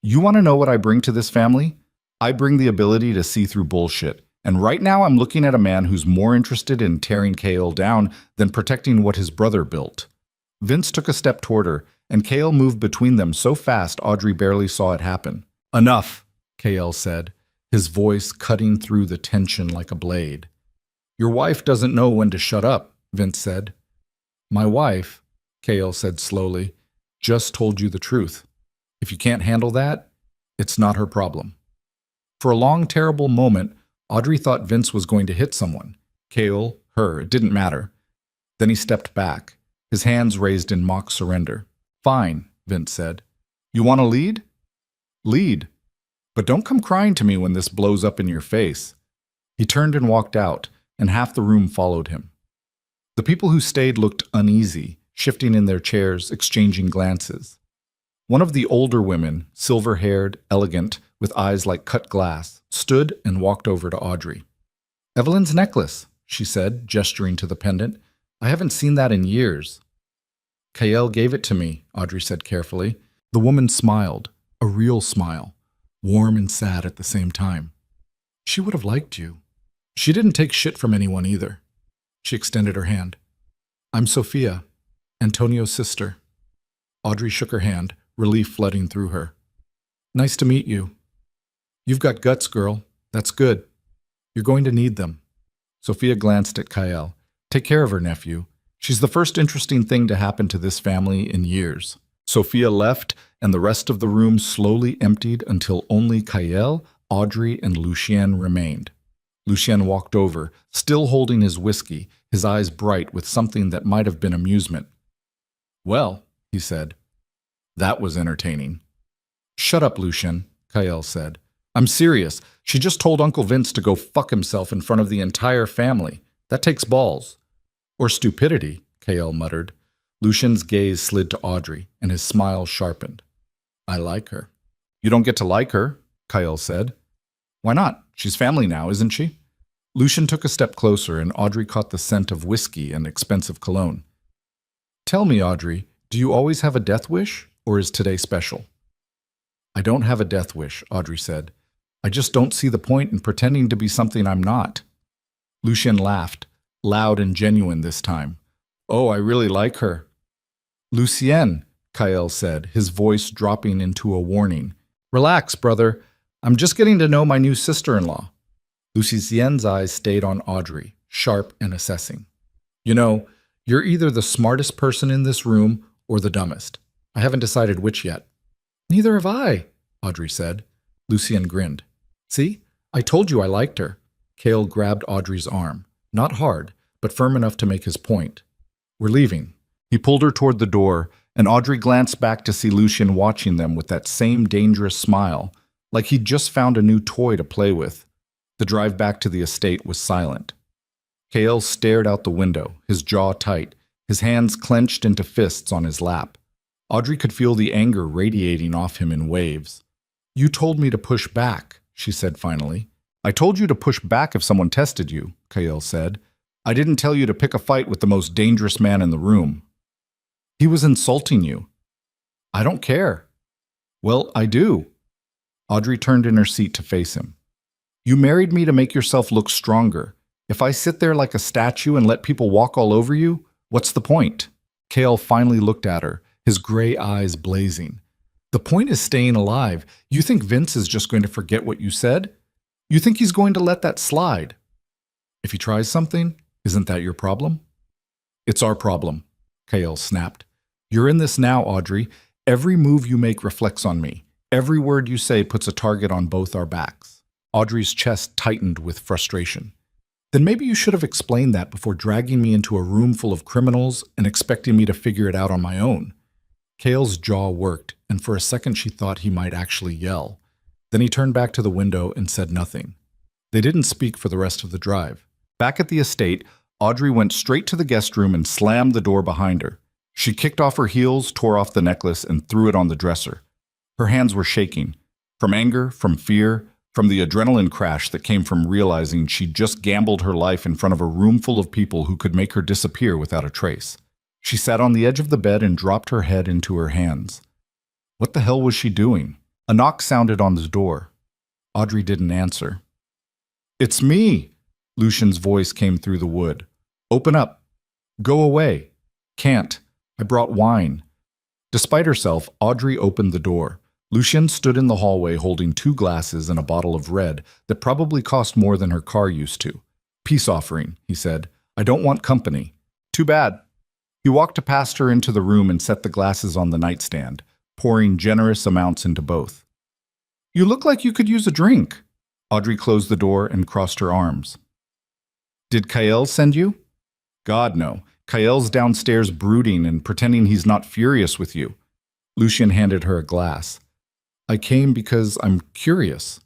"You want to know what I bring to this family? I bring the ability to see through bullshit. And right now I'm looking at a man who's more interested in tearing Kale down than protecting what his brother built." Vince took a step toward her, and Kale moved between them so fast Audrey barely saw it happen. "Enough," Kale said, his voice cutting through the tension like a blade. "Your wife doesn't know when to shut up," Vince said. "My wife," Kale said slowly, "just told you the truth. If you can't handle that, it's not her problem." For a long, terrible moment, Audrey thought Vince was going to hit someone. Kale, her, it didn't matter. Then he stepped back, his hands raised in mock surrender. "Fine," Vince said. "You want to lead? Lead. But don't come crying to me when this blows up in your face." He turned and walked out, and half the room followed him. The people who stayed looked uneasy, shifting in their chairs, exchanging glances. One of the older women, silver-haired, elegant, with eyes like cut glass, stood and walked over to Audrey. "Evelyn's necklace," she said, gesturing to the pendant. "I haven't seen that in years." "Kael gave it to me," Audrey said carefully. The woman smiled, a real smile, warm and sad at the same time. "She would have liked you. She didn't take shit from anyone either." She extended her hand. "I'm Sophia, Antonio's sister." Audrey shook her hand, relief flooding through her. "Nice to meet you. You've got guts, girl. That's good. You're going to need them." Sophia glanced at Kael. "Take care of her, nephew. She's the first interesting thing to happen to this family in years." Sophia left, and the rest of the room slowly emptied until only Kael, Audrey, and Lucien remained. Lucien walked over, still holding his whiskey, his eyes bright with something that might have been amusement. "Well," he said, "that was entertaining." "Shut up, Lucien," Kael said. "I'm serious. She just told Uncle Vince to go fuck himself in front of the entire family. That takes balls." "Or stupidity," Kael muttered. Lucien's gaze slid to Audrey, and his smile sharpened. "I like her." "You don't get to like her," Kael said. "Why not? She's family now, isn't she?" Lucien took a step closer, and Audrey caught the scent of whiskey and expensive cologne. "Tell me, Audrey, do you always have a death wish, or is today special?" "I don't have a death wish," Audrey said. "I just don't see the point in pretending to be something I'm not." Lucien laughed, loud and genuine this time. "Oh, I really like her." "Lucien," Kael said, his voice dropping into a warning. "Relax, brother. I'm just getting to know my new sister-in-law." Lucien's eyes stayed on Audrey, sharp and assessing. "You know, you're either the smartest person in this room or the dumbest. I haven't decided which yet." "Neither have I," Audrey said. Lucien grinned. "See? I told you I liked her." Kael grabbed Audrey's arm, not hard, but firm enough to make his point. "We're leaving." He pulled her toward the door, and Audrey glanced back to see Lucien watching them with that same dangerous smile, like he'd just found a new toy to play with. The drive back to the estate was silent. Kael stared out the window, his jaw tight, his hands clenched into fists on his lap. Audrey could feel the anger radiating off him in waves. "You told me to push back," she said finally. "I told you to push back if someone tested you," Kael said. "I didn't tell you to pick a fight with the most dangerous man in the room." "He was insulting you." "I don't care." "Well, I do." Audrey turned in her seat to face him. "You married me to make yourself look stronger. If I sit there like a statue and let people walk all over you, what's the point?" Kael finally looked at her, his gray eyes blazing. "The point is staying alive. You think Vince is just going to forget what you said? You think he's going to let that slide? If he tries something, isn't that your problem?" "It's our problem," Kael snapped. "You're in this now, Audrey. Every move you make reflects on me. Every word you say puts a target on both our backs." Audrey's chest tightened with frustration. "Then maybe you should have explained that before dragging me into a room full of criminals and expecting me to figure it out on my own." Kael's jaw worked, and for a second she thought he might actually yell. Then he turned back to the window and said nothing. They didn't speak for the rest of the drive. Back at the estate, Audrey went straight to the guest room and slammed the door behind her. She kicked off her heels, tore off the necklace, and threw it on the dresser. Her hands were shaking, from anger, from fear, from the adrenaline crash that came from realizing she'd just gambled her life in front of a room full of people who could make her disappear without a trace. She sat on the edge of the bed and dropped her head into her hands. What the hell was she doing? A knock sounded on the door. Audrey didn't answer. "It's me!" Lucien's voice came through the wood. "Open up. Go away." "Can't. I brought wine." Despite herself, Audrey opened the door. Lucien stood in the hallway holding 2 glasses and a bottle of red that probably cost more than her car used to. "Peace offering," he said. "I don't want company." "Too bad." He walked past her into the room and set the glasses on the nightstand, pouring generous amounts into both. "You look like you could use a drink." Audrey closed the door and crossed her arms. "Did Kael send you?" "God, no. Kael's downstairs brooding and pretending he's not furious with you." Lucien handed her a glass. "I came because I'm curious."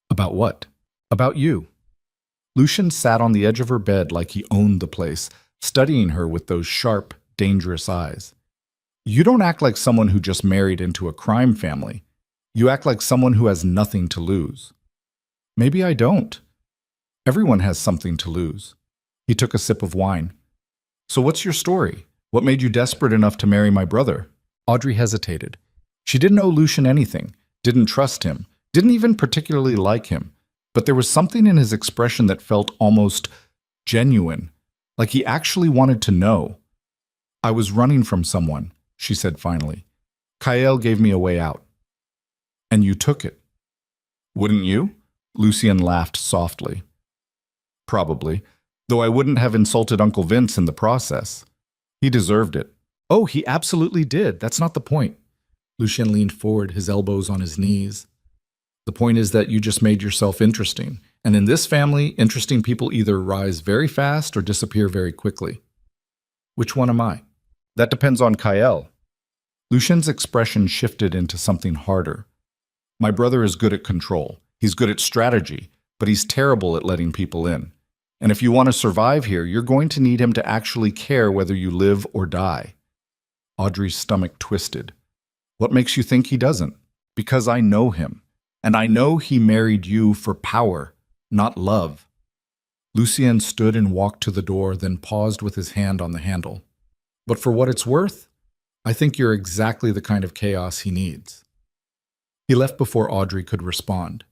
"About what?" "About you." Lucien sat on the edge of her bed like he owned the place, studying her with those sharp, dangerous eyes. "You don't act like someone who just married into a crime family. You act like someone who has nothing to lose." "Maybe I don't. Everyone has something to lose." He took a sip of wine. "So what's your story? What made you desperate enough to marry my brother?" Audrey hesitated. She didn't owe Lucien anything, didn't trust him, didn't even particularly like him, but there was something in his expression that felt almost genuine, like he actually wanted to know. "I was running from someone," she said finally. "Kael gave me a way out." "And you took it." "Wouldn't you?" Lucien laughed softly. "Probably, though I wouldn't have insulted Uncle Vince in the process. He deserved it." "Oh, he absolutely did. That's not the point." Lucien leaned forward, his elbows on his knees. "The point is that you just made yourself interesting. And in this family, interesting people either rise very fast or disappear very quickly." "Which one am I?" "That depends on Kael." Lucien's expression shifted into something harder. "My brother is good at control. He's good at strategy, but he's terrible at letting people in. And if you want to survive here, you're going to need him to actually care whether you live or die." Audrey's stomach twisted. "What makes you think he doesn't?" "Because I know him. And I know he married you for power, not love." Lucien stood and walked to the door, then paused with his hand on the handle. "But for what it's worth, I think you're exactly the kind of chaos he needs." He left before Audrey could respond.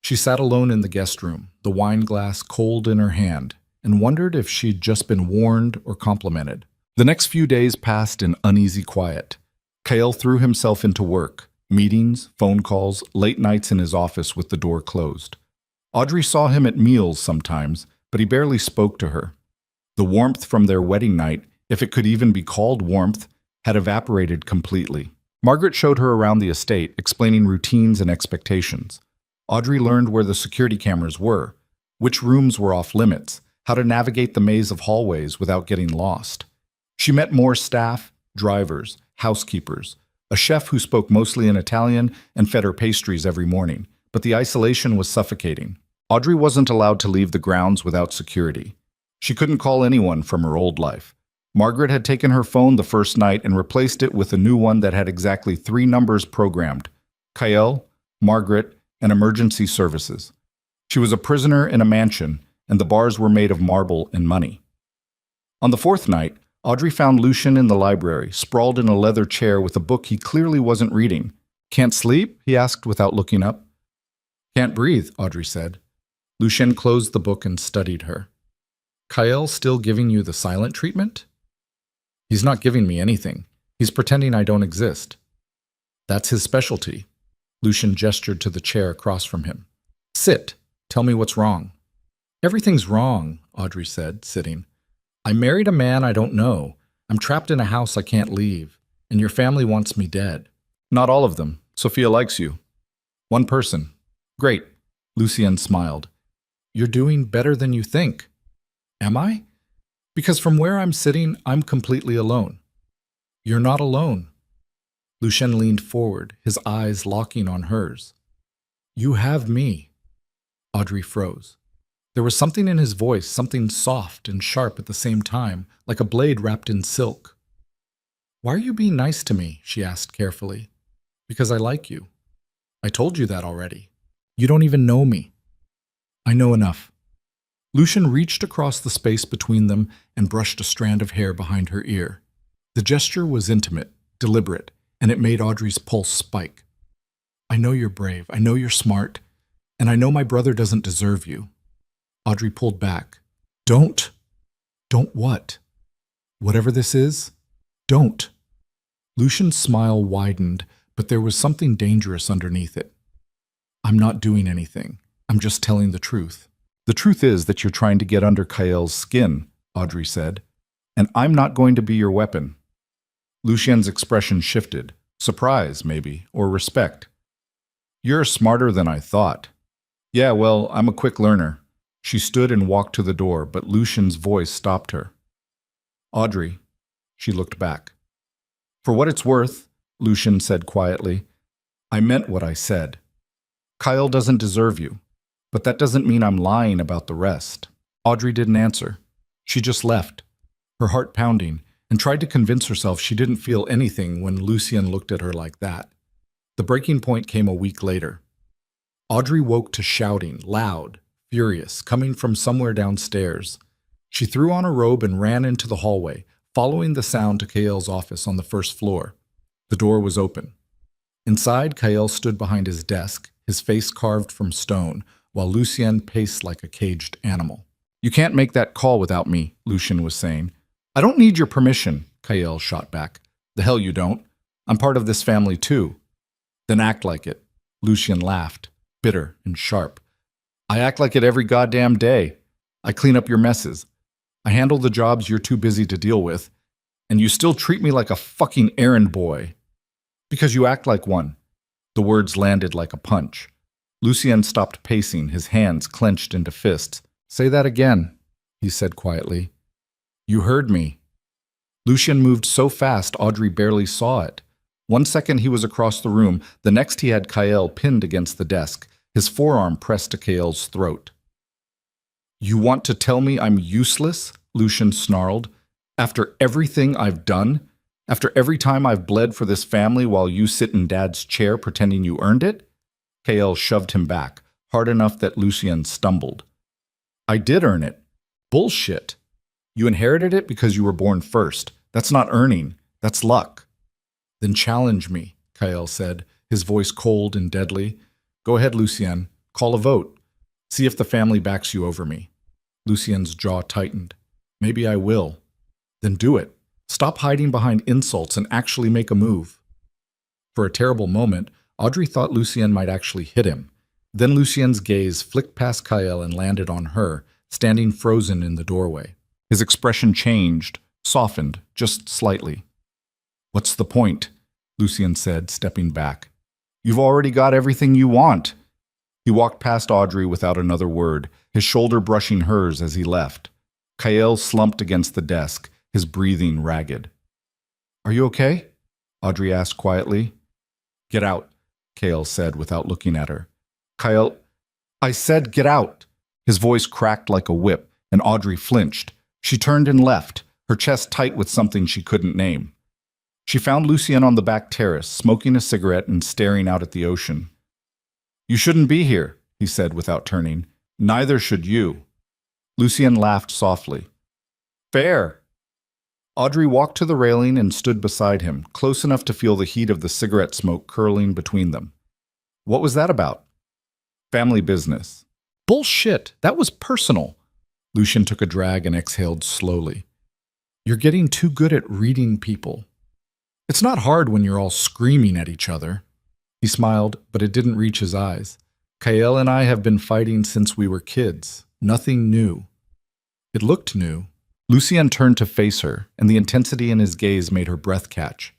She sat alone in the guest room, the wine glass cold in her hand, and wondered if she'd just been warned or complimented. The next few days passed in uneasy quiet. Kael threw himself into work, meetings, phone calls, late nights in his office with the door closed. Audrey saw him at meals sometimes, but he barely spoke to her. The warmth from their wedding night, if it could even be called warmth, had evaporated completely. Margaret showed her around the estate, explaining routines and expectations. Audrey learned where the security cameras were, which rooms were off limits, how to navigate the maze of hallways without getting lost. She met more staff, drivers, housekeepers, a chef who spoke mostly in Italian and fed her pastries every morning, but the isolation was suffocating. Audrey wasn't allowed to leave the grounds without security. She couldn't call anyone from her old life. Margaret had taken her phone the first night and replaced it with a new one that had exactly 3 numbers programmed: Kael, Margaret, and emergency services. She was a prisoner in a mansion, and the bars were made of marble and money. On the 4th night, Audrey found Lucien in the library, sprawled in a leather chair with a book he clearly wasn't reading. "Can't sleep?" he asked without looking up. "Can't breathe," Audrey said. Lucien closed the book and studied her. "Kael still giving you the silent treatment?" "He's not giving me anything. He's pretending I don't exist." "That's his specialty." Lucien gestured to the chair across from him. "Sit. Tell me what's wrong." "Everything's wrong," Audrey said, sitting. "I married a man I don't know. I'm trapped in a house I can't leave, and your family wants me dead." "Not all of them. Sophia likes you." "One person." "Great." Lucien smiled. "You're doing better than you think." "Am I?" "Because from where I'm sitting, I'm completely alone." "You're not alone." Lucien leaned forward, his eyes locking on hers. "You have me." Audrey froze. There was something in his voice, something soft and sharp at the same time, like a blade wrapped in silk. "Why are you being nice to me?" she asked carefully. "Because I like you." "I told you that already." "You don't even know me." "I know enough." Lucien reached across the space between them and brushed a strand of hair behind her ear. The gesture was intimate, deliberate, and it made Audrey's pulse spike. "I know you're brave, I know you're smart, and I know my brother doesn't deserve you." Audrey pulled back. "Don't." "Don't what?" "Whatever this is, don't." Lucian's smile widened, but there was something dangerous underneath it. I'm not doing anything. I'm just telling the truth. The truth is that you're trying to get under Kael's skin, Audrey said, and I'm not going to be your weapon. Lucian's expression shifted. Surprise, maybe, or respect. You're smarter than I thought. Yeah, well, I'm a quick learner. She stood and walked to the door, but Lucian's voice stopped her. Audrey. She looked back. For what it's worth, Lucian said quietly, I meant what I said. Kael doesn't deserve you, but that doesn't mean I'm lying about the rest. Audrey didn't answer. She just left, her heart pounding, and tried to convince herself she didn't feel anything when Lucian looked at her like that. The breaking point came a week later. Audrey woke to shouting, loud, furious, coming from somewhere downstairs. She threw on a robe and ran into the hallway, following the sound to Kael's office on the first floor. The door was open. Inside, Kael stood behind his desk, his face carved from stone, while Lucian paced like a caged animal. You can't make that call without me, Lucian was saying. I don't need your permission, Kael shot back. The hell you don't. I'm part of this family too. Then act like it. Lucian laughed, bitter and sharp. I act like it every goddamn day. I clean up your messes. I handle the jobs you're too busy to deal with, and you still treat me like a fucking errand boy. Because you act like one. The words landed like a punch. Lucian stopped pacing, his hands clenched into fists. Say that again, he said quietly. You heard me. Lucian moved so fast Audrey barely saw it. 1 second he was across the room, the next he had Kael pinned against the desk, his forearm pressed to Kael's throat. You want to tell me I'm useless? Lucian snarled. After everything I've done? After every time I've bled for this family while you sit in Dad's chair pretending you earned it? Kael shoved him back, hard enough that Lucian stumbled. I did earn it. Bullshit. You inherited it because you were born first. That's not earning. That's luck. Then challenge me, Kael said, his voice cold and deadly. Go ahead, Lucian. Call a vote. See if the family backs you over me. Lucian's jaw tightened. Maybe I will. Then do it. Stop hiding behind insults and actually make a move. For a terrible moment, Audrey thought Lucian might actually hit him. Then Lucian's gaze flicked past Kael and landed on her, standing frozen in the doorway. His expression changed, softened, just slightly. What's the point? Lucian said, stepping back. You've already got everything you want. He walked past Audrey without another word, his shoulder brushing hers as he left. Kael slumped against the desk, his breathing ragged. Are you okay? Audrey asked quietly. Get out, Kael said without looking at her. Kael, I said get out. His voice cracked like a whip, and Audrey flinched. She turned and left, her chest tight with something she couldn't name. She found Lucian on the back terrace, smoking a cigarette and staring out at the ocean. You shouldn't be here, he said without turning. Neither should you. Lucian laughed softly. Fair. Audrey walked to the railing and stood beside him, close enough to feel the heat of the cigarette smoke curling between them. What was that about? Family business. Bullshit, that was personal. Lucian took a drag and exhaled slowly. You're getting too good at reading people. It's not hard when you're all screaming at each other. He smiled, but it didn't reach his eyes. Kael and I have been fighting since we were kids. Nothing new. It looked new. Lucian turned to face her, and the intensity in his gaze made her breath catch.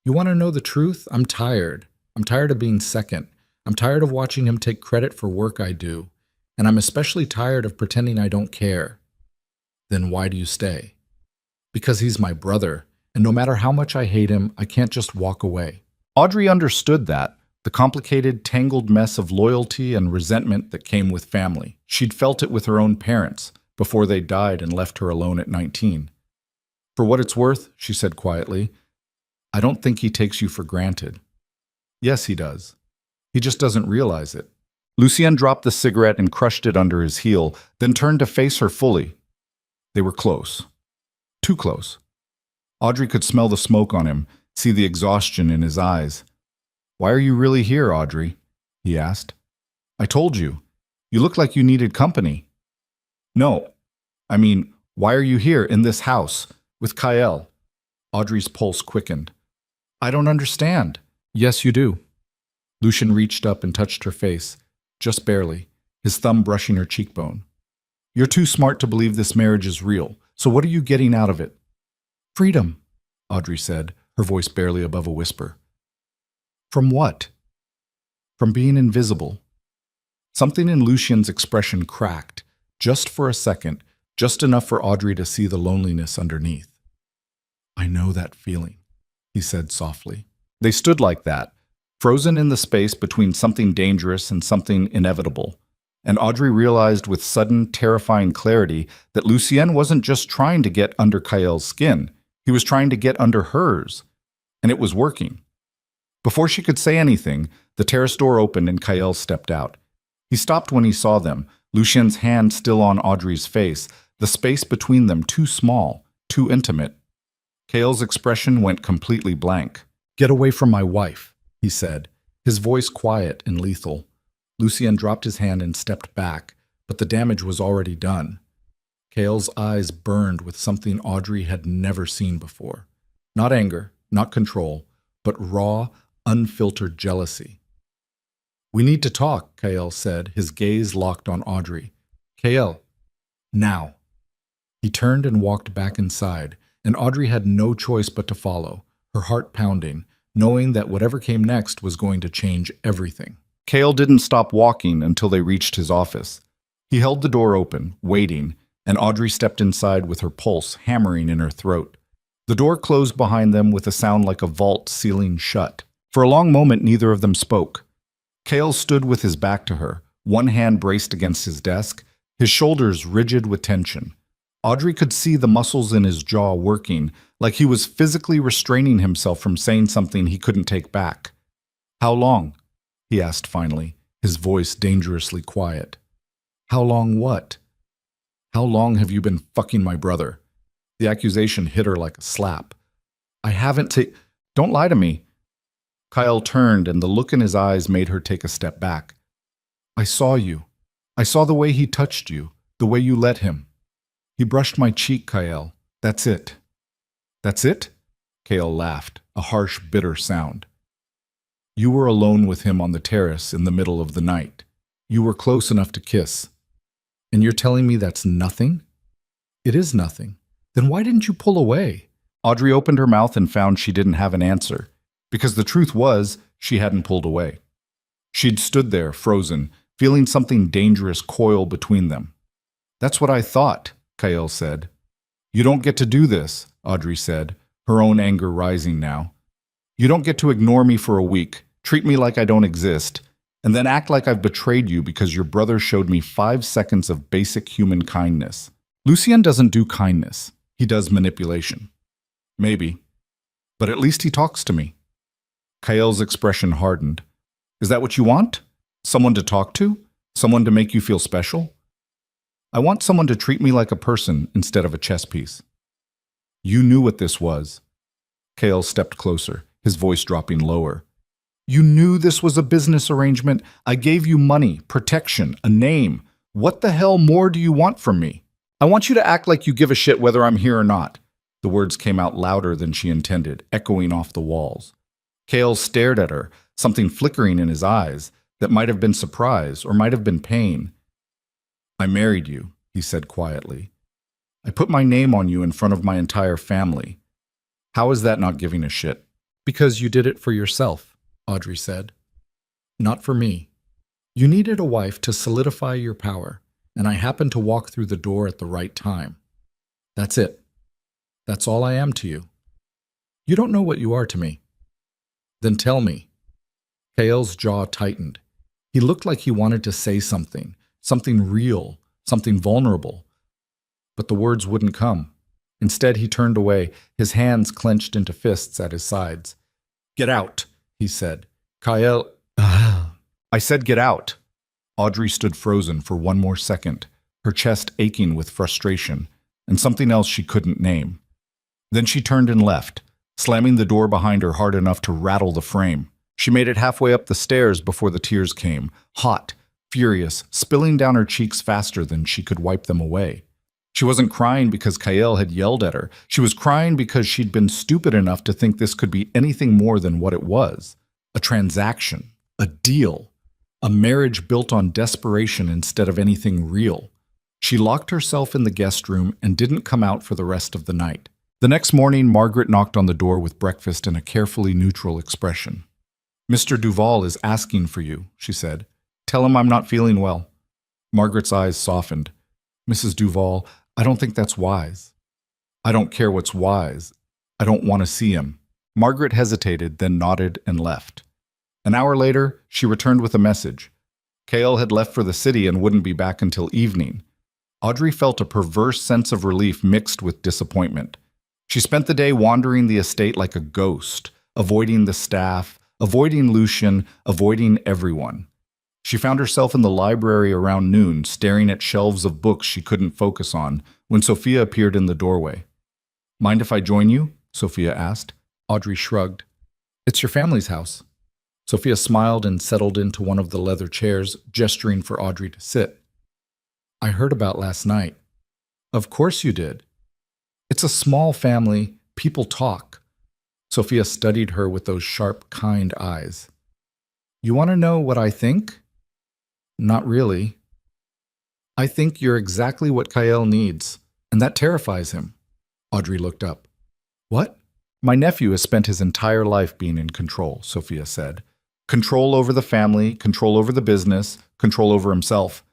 You want to know the truth? I'm tired. I'm tired of being second. I'm tired of watching him take credit for work I do. And I'm especially tired of pretending I don't care. Then why do you stay? Because he's my brother, and no matter how much I hate him, I can't just walk away. Audrey understood that, the complicated, tangled mess of loyalty and resentment that came with family. She'd felt it with her own parents, before they died and left her alone at 19. For what it's worth, she said quietly, I don't think he takes you for granted. Yes, he does. He just doesn't realize it. Lucian dropped the cigarette and crushed it under his heel, then turned to face her fully. They were close. Too close. Audrey could smell the smoke on him, see the exhaustion in his eyes. Why are you really here, Audrey? He asked. I told you. You look like you needed company. No. I mean, why are you here in this house with Kael? Audrey's pulse quickened. I don't understand. Yes, you do. Lucian reached up and touched her face, just barely, his thumb brushing her cheekbone. You're too smart to believe this marriage is real, so what are you getting out of it? Freedom, Audrey said, her voice barely above a whisper. From what? From being invisible. Something in Lucian's expression cracked, just for a second, just enough for Audrey to see the loneliness underneath. I know that feeling, he said softly. They stood like that, frozen in the space between something dangerous and something inevitable. And Audrey realized with sudden, terrifying clarity that Lucien wasn't just trying to get under Kael's skin. He was trying to get under hers. And it was working. Before she could say anything, the terrace door opened and Kael stepped out. He stopped when he saw them, Lucien's hand still on Audrey's face, the space between them too small, too intimate. Kael's expression went completely blank. Get away from my wife, he said, his voice quiet and lethal. Lucien dropped his hand and stepped back, but the damage was already done. Kael's eyes burned with something Audrey had never seen before. Not anger, not control, but raw, unfiltered jealousy. We need to talk, Kael said, his gaze locked on Audrey. Kael, now. He turned and walked back inside, and Audrey had no choice but to follow, her heart pounding, knowing that whatever came next was going to change everything. Kael didn't stop walking until they reached his office. He held the door open, waiting, and Audrey stepped inside with her pulse hammering in her throat. The door closed behind them with a sound like a vault sealing shut. For a long moment, neither of them spoke. Kael stood with his back to her, one hand braced against his desk, his shoulders rigid with tension. Audrey could see the muscles in his jaw working, like he was physically restraining himself from saying something he couldn't take back. How long? He asked finally, his voice dangerously quiet. How long what? How long have you been fucking my brother? The accusation hit her like a slap. I haven't Don't lie to me. Kael turned, and the look in his eyes made her take a step back. I saw you. I saw the way he touched you, the way you let him. He brushed my cheek, Kael. That's it. That's it? Kael laughed, a harsh, bitter sound. You were alone with him on the terrace in the middle of the night. You were close enough to kiss. And you're telling me that's nothing? It is nothing. Then why didn't you pull away? Audrey opened her mouth and found she didn't have an answer, because the truth was she hadn't pulled away. She'd stood there, frozen, feeling something dangerous coil between them. That's what I thought, Kael said. You don't get to do this, Audrey said, her own anger rising now. You don't get to ignore me for a week, treat me like I don't exist, and then act like I've betrayed you because your brother showed me 5 seconds of basic human kindness. Lucien doesn't do kindness. He does manipulation. Maybe. But at least he talks to me. Kael's expression hardened. Is that what you want? Someone to talk to? Someone to make you feel special? I want someone to treat me like a person instead of a chess piece. You knew what this was. Kael stepped closer, his voice dropping lower. You knew this was a business arrangement. I gave you money, protection, a name. What the hell more do you want from me? I want you to act like you give a shit whether I'm here or not. The words came out louder than she intended, echoing off the walls. Kael stared at her, something flickering in his eyes that might have been surprise or might have been pain. I married you, he said quietly. I put my name on you in front of my entire family. How is that not giving a shit? Because you did it for yourself, Audrey said. Not for me. You needed a wife to solidify your power, and I happened to walk through the door at the right time. That's it. That's all I am to you. You don't know what you are to me. Then tell me. Kael's jaw tightened. He looked like he wanted to say something real, something vulnerable. But the words wouldn't come. Instead, he turned away, his hands clenched into fists at his sides. Get out, he said. Kael, I said get out. Audrey stood frozen for one more second, her chest aching with frustration and something else she couldn't name. Then she turned and left, slamming the door behind her hard enough to rattle the frame. She made it halfway up the stairs before the tears came, hot, furious, spilling down her cheeks faster than she could wipe them away. She wasn't crying because Kyle had yelled at her. She was crying because she'd been stupid enough to think this could be anything more than what it was. A transaction, a deal, a marriage built on desperation instead of anything real. She locked herself in the guest room and didn't come out for the rest of the night. The next morning, Margaret knocked on the door with breakfast and a carefully neutral expression. "Mr. Duval is asking for you," she said. "Tell him I'm not feeling well." Margaret's eyes softened. "Mrs. Duval, I don't think that's wise." "I don't care what's wise. I don't want to see him." Margaret hesitated, then nodded and left. An hour later, she returned with a message. Kale had left for the city and wouldn't be back until evening. Audrey felt a perverse sense of relief mixed with disappointment. She spent the day wandering the estate like a ghost, avoiding the staff, avoiding Lucien, avoiding everyone. She found herself in the library around noon, staring at shelves of books she couldn't focus on, when Sophia appeared in the doorway. "Mind if I join you?" Sophia asked. Audrey shrugged. "It's your family's house." Sophia smiled and settled into one of the leather chairs, gesturing for Audrey to sit. "I heard about last night." "Of course you did. It's a small family. People talk." Sophia studied her with those sharp, kind eyes. "You want to know what I think?" "Not really." "I think you're exactly what Kyle needs, and that terrifies him." Audrey looked up. "What?" "My nephew has spent his entire life being in control," Sophia said. "Control over the family, control over the business, control over himself.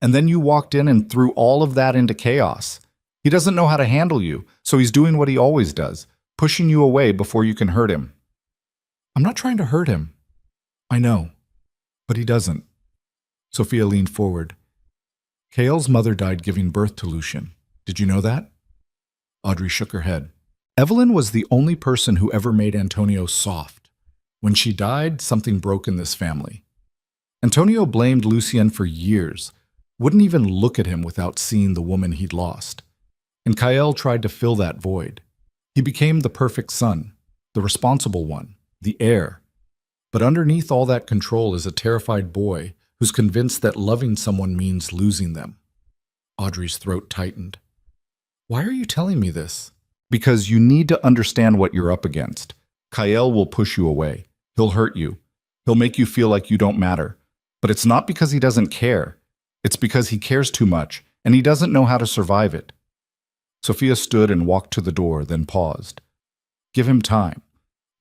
And then you walked in and threw all of that into chaos. He doesn't know how to handle you, so he's doing what he always does, pushing you away before you can hurt him." "I'm not trying to hurt him." "I know, but he doesn't." Sophia leaned forward. "Kale's mother died giving birth to Lucien. Did you know that?" Audrey shook her head. "Evelyn was the only person who ever made Antonio soft. When she died, something broke in this family. Antonio blamed Lucien for years, wouldn't even look at him without seeing the woman he'd lost. And Kyle tried to fill that void. He became the perfect son, the responsible one, the heir. But underneath all that control is a terrified boy who's convinced that loving someone means losing them." Audrey's throat tightened. "Why are you telling me this?" "Because you need to understand what you're up against. Kyle will push you away. He'll hurt you. He'll make you feel like you don't matter. But it's not because he doesn't care. It's because he cares too much, and he doesn't know how to survive it." Sophia stood and walked to the door, then paused. "Give him time.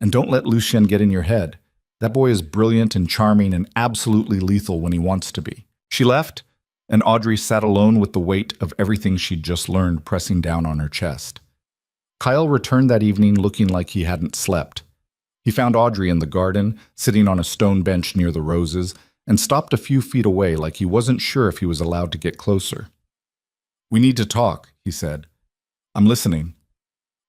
And don't let Lucien get in your head. That boy is brilliant and charming and absolutely lethal when he wants to be." She left, and Audrey sat alone with the weight of everything she'd just learned pressing down on her chest. Kyle returned that evening looking like he hadn't slept. He found Audrey in the garden, sitting on a stone bench near the roses, and stopped a few feet away like he wasn't sure if he was allowed to get closer. "We need to talk," he said. "I'm listening."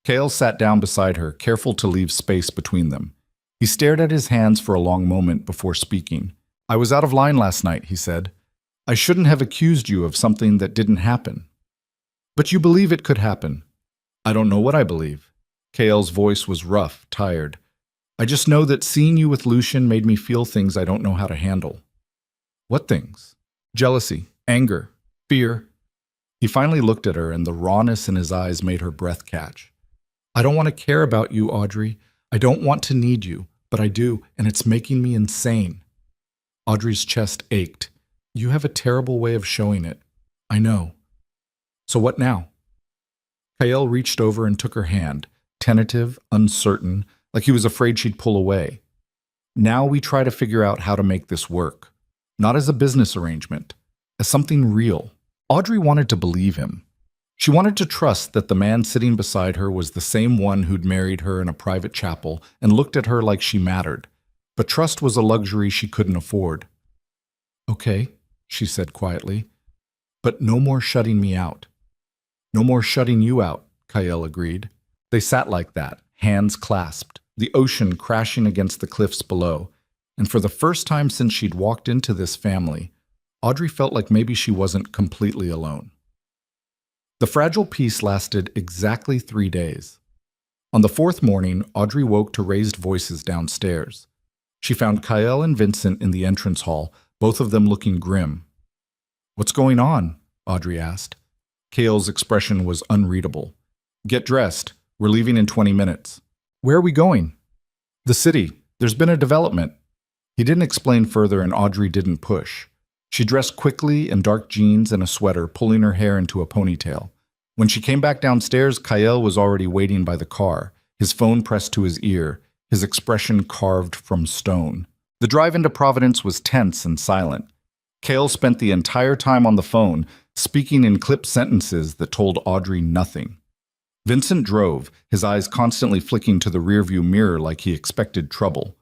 Kale sat down beside her, careful to leave space between them. He stared at his hands for a long moment before speaking. "I was out of line last night," he said. "I shouldn't have accused you of something that didn't happen." "But you believe it could happen." "I don't know what I believe." Kale's voice was rough, tired. "I just know that seeing you with Lucien made me feel things I don't know how to handle." "What things?" "Jealousy, anger, fear." He finally looked at her, and the rawness in his eyes made her breath catch. "I don't want to care about you, Audrey. I don't want to need you, but I do, and it's making me insane." Audrey's chest ached. "You have a terrible way of showing it." "I know." "So what now?" Kyle reached over and took her hand, tentative, uncertain, like he was afraid she'd pull away. "Now we try to figure out how to make this work. Not as a business arrangement, as something real." Audrey wanted to believe him. She wanted to trust that the man sitting beside her was the same one who'd married her in a private chapel and looked at her like she mattered. But trust was a luxury she couldn't afford. "Okay," she said quietly, "but no more shutting me out." "No more shutting you out," Kyle agreed. They sat like that, hands clasped, the ocean crashing against the cliffs below, and for the first time since she'd walked into this family, Audrey felt like maybe she wasn't completely alone. The fragile peace lasted exactly 3 days. On the 4th morning, Audrey woke to raised voices downstairs. She found Kyle and Vincent in the entrance hall, both of them looking grim. "What's going on?" Audrey asked. Kale's expression was unreadable. Get dressed. We're leaving in 20 minutes. Where are we going? The city. There's been a development. He didn't explain further and Audrey didn't push. She dressed quickly in dark jeans and a sweater, pulling her hair into a ponytail. When she came back downstairs, Kyle was already waiting by the car, his phone pressed to his ear, his expression carved from stone. The drive into Providence was tense and silent. Kale spent the entire time on the phone, speaking in clipped sentences that told Audrey nothing. Vincent drove, his eyes constantly flicking to the rearview mirror like he expected trouble.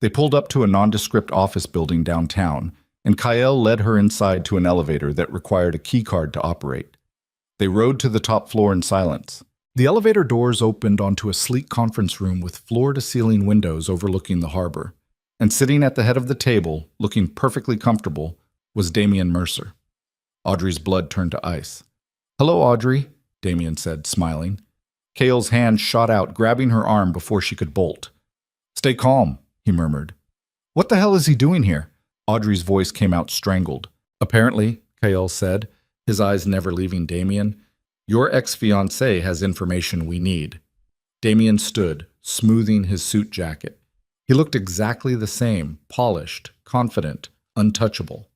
They pulled up to a nondescript office building downtown, and Kyle led her inside to an elevator that required a keycard to operate. They rode to the top floor in silence. The elevator doors opened onto a sleek conference room with floor-to-ceiling windows overlooking the harbor. And sitting at the head of the table, looking perfectly comfortable, was Damian Mercer. Audrey's blood turned to ice. "Hello, Audrey," Damian said, smiling. Kale's hand shot out, grabbing her arm before she could bolt. "Stay calm," he murmured. "What the hell is he doing here?" Audrey's voice came out strangled. "Apparently," Kale said, his eyes never leaving Damian, "your ex-fiancé has information we need." Damian stood, smoothing his suit jacket. He looked exactly the same, polished, confident, untouchable.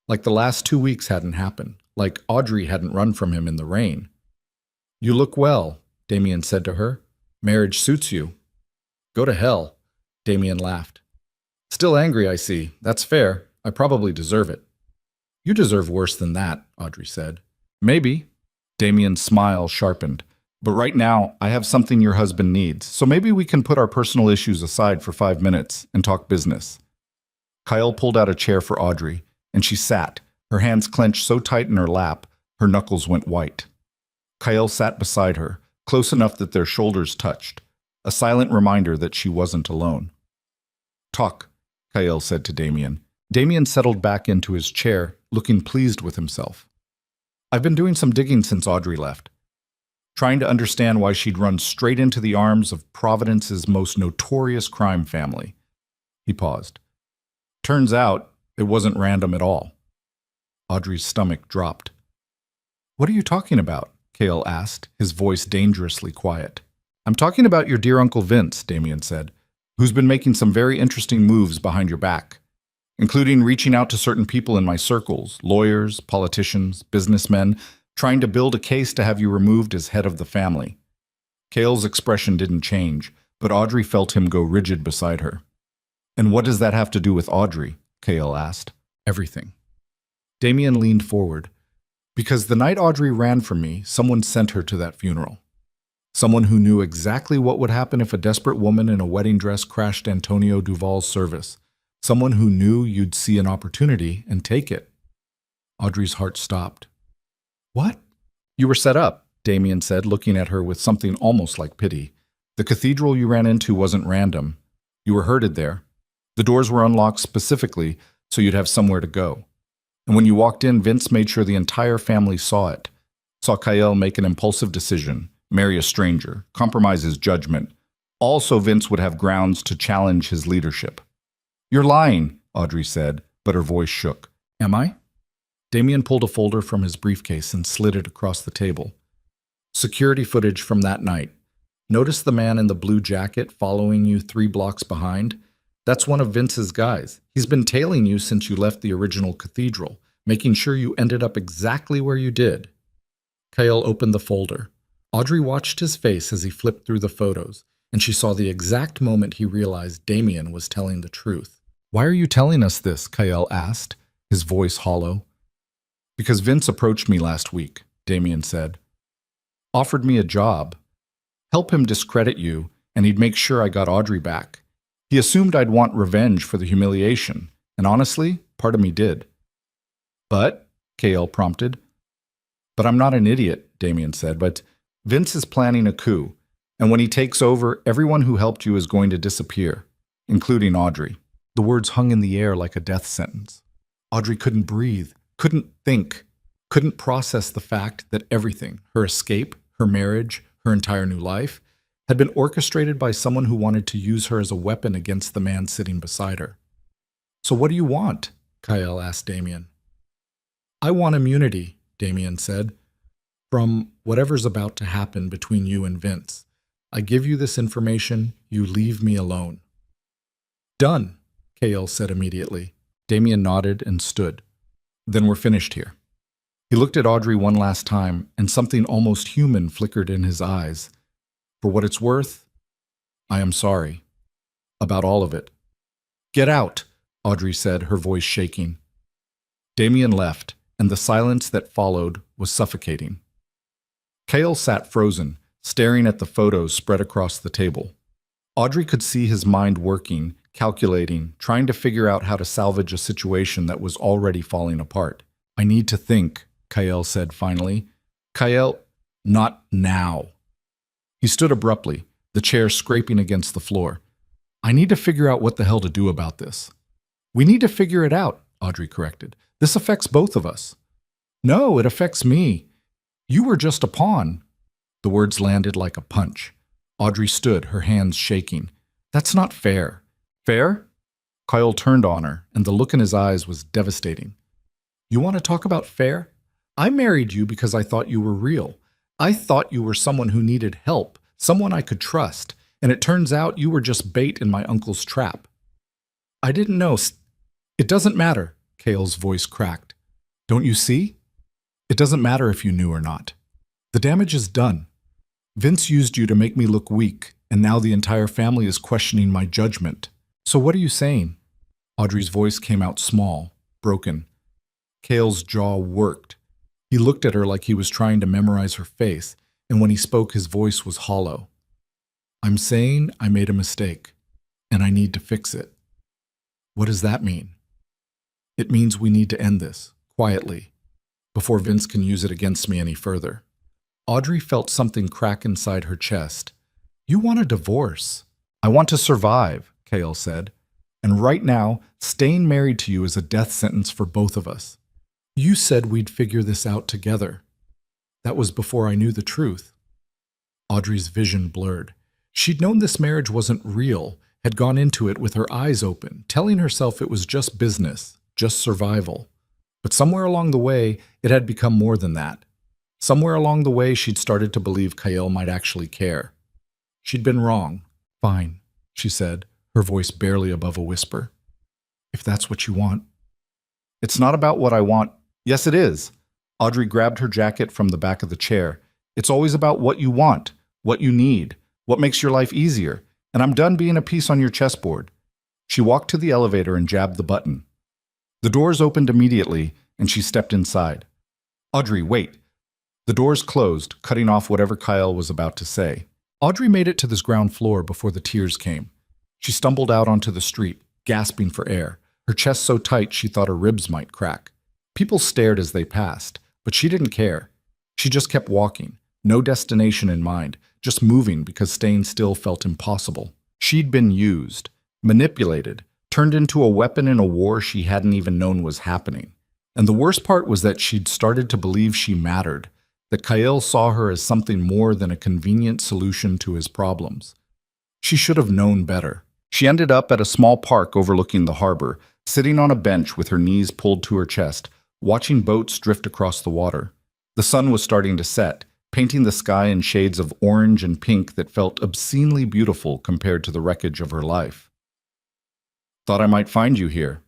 Like the last 2 weeks hadn't happened, like Audrey hadn't run from him in the rain. "You look well," Damian said to her. "Marriage suits you." "Go to hell," Damian laughed. "Still angry, I see. That's fair. I probably deserve it." "You deserve worse than that," Audrey said. "Maybe." Damian's smile sharpened. "But right now, I have something your husband needs, so maybe we can put our personal issues aside for 5 minutes and talk business." Kyle pulled out a chair for Audrey, and she sat, her hands clenched so tight in her lap, her knuckles went white. Kyle sat beside her, close enough that their shoulders touched, a silent reminder that she wasn't alone. "Talk," Kyle said to Damian. Damian settled back into his chair, looking pleased with himself. "I've been doing some digging since Audrey left, trying to understand why she'd run straight into the arms of Providence's most notorious crime family." He paused. "Turns out, it wasn't random at all." Audrey's stomach dropped. "What are you talking about?" Kale asked, his voice dangerously quiet. "I'm talking about your dear Uncle Vince," Damian said, "who's been making some very interesting moves behind your back, including reaching out to certain people in my circles, lawyers, politicians, businessmen, trying to build a case to have you removed as head of the family." Kale's expression didn't change, but Audrey felt him go rigid beside her. "And what does that have to do with Audrey?" Kale asked. "Everything." Damian leaned forward. "Because the night Audrey ran from me, someone sent her to that funeral. Someone who knew exactly what would happen if a desperate woman in a wedding dress crashed Antonio Duval's service. Someone who knew you'd see an opportunity and take it." Audrey's heart stopped. "What?" "You were set up," Damian said, looking at her with something almost like pity. "The cathedral you ran into wasn't random. You were herded there. The doors were unlocked specifically so you'd have somewhere to go. And when you walked in, Vince made sure the entire family saw it. Saw Kyle make an impulsive decision, marry a stranger, compromise his judgment. Also, Vince would have grounds to challenge his leadership." "You're lying," Audrey said, but her voice shook. "Am I?" Damian pulled a folder from his briefcase and slid it across the table. "Security footage from that night. Notice the man in the blue jacket following you 3 blocks behind? That's one of Vince's guys. He's been tailing you since you left the original cathedral, making sure you ended up exactly where you did." Kyle opened the folder. Audrey watched his face as he flipped through the photos, and she saw the exact moment he realized Damian was telling the truth. "Why are you telling us this?" Kyle asked, his voice hollow. "Because Vince approached me last week," Damian said. "Offered me a job. Help him discredit you, and he'd make sure I got Audrey back. He assumed I'd want revenge for the humiliation, and honestly, part of me did." "But," Kale prompted. "But I'm not an idiot," Damian said, "but Vince is planning a coup, and when he takes over, everyone who helped you is going to disappear, including Audrey." The words hung in the air like a death sentence. Audrey couldn't breathe, couldn't think, couldn't process the fact that everything, her escape, her marriage, her entire new life, had been orchestrated by someone who wanted to use her as a weapon against the man sitting beside her. "So what do you want?" Kyle asked Damian. "I want immunity," Damian said. from whatever's about to happen between you and Vince. I give you this information, you leave me alone. Done, Kale said immediately. Damien nodded and stood. Then we're finished here. He looked at Audrey one last time, and something almost human flickered in his eyes. For what it's worth, I am sorry. About all of it. Get out, Audrey said, her voice shaking. Damien left, and the silence that followed was suffocating. Kale sat frozen, staring at the photos spread across the table. Audrey could see his mind working, calculating, trying to figure out how to salvage a situation that was already falling apart. I need to think, Kyle said finally. Kyle, not now. He stood abruptly, the chair scraping against the floor. I need to figure out what the hell to do about this. We need to figure it out, Audrey corrected. This affects both of us. No, it affects me. You were just a pawn. The words landed like a punch. Audrey stood, her hands shaking. That's not fair. Fair? Kyle turned on her, and the look in his eyes was devastating. You want to talk about fair? I married you because I thought you were real. I thought you were someone who needed help, someone I could trust, and it turns out you were just bait in my uncle's trap. I didn't know. It doesn't matter, Kale's voice cracked. Don't you see? It doesn't matter if you knew or not. The damage is done. Vince used you to make me look weak, and now the entire family is questioning my judgment. So what are you saying? Audrey's voice came out small, broken. Kale's jaw worked. He looked at her like he was trying to memorize her face, and when he spoke, his voice was hollow. I'm saying I made a mistake, and I need to fix it. What does that mean? It means we need to end this, quietly, before Vince can use it against me any further. Audrey felt something crack inside her chest. You want a divorce. I want to survive, Kale said. And right now, staying married to you is a death sentence for both of us. You said we'd figure this out together. That was before I knew the truth. Audrey's vision blurred. She'd known this marriage wasn't real, had gone into it with her eyes open, telling herself it was just business, just survival. But somewhere along the way, it had become more than that. Somewhere along the way, she'd started to believe Kyle might actually care. She'd been wrong. Fine, she said, her voice barely above a whisper. If that's what you want. It's not about what I want. Yes, it is. Audrey grabbed her jacket from the back of the chair. It's always about what you want, what you need, what makes your life easier, and I'm done being a piece on your chessboard. She walked to the elevator and jabbed the button. The doors opened immediately, and she stepped inside. Audrey, wait. The doors closed, cutting off whatever Kyle was about to say. Audrey made it to this ground floor before the tears came. She stumbled out onto the street, gasping for air, her chest so tight she thought her ribs might crack. People stared as they passed, but she didn't care. She just kept walking, no destination in mind, just moving because staying still felt impossible. She'd been used, manipulated, turned into a weapon in a war she hadn't even known was happening. And the worst part was that she'd started to believe she mattered, that Kyle saw her as something more than a convenient solution to his problems. She should have known better. She ended up at a small park overlooking the harbor, sitting on a bench with her knees pulled to her chest, watching boats drift across the water. The sun was starting to set, painting the sky in shades of orange and pink that felt obscenely beautiful compared to the wreckage of her life. Thought I might find you here.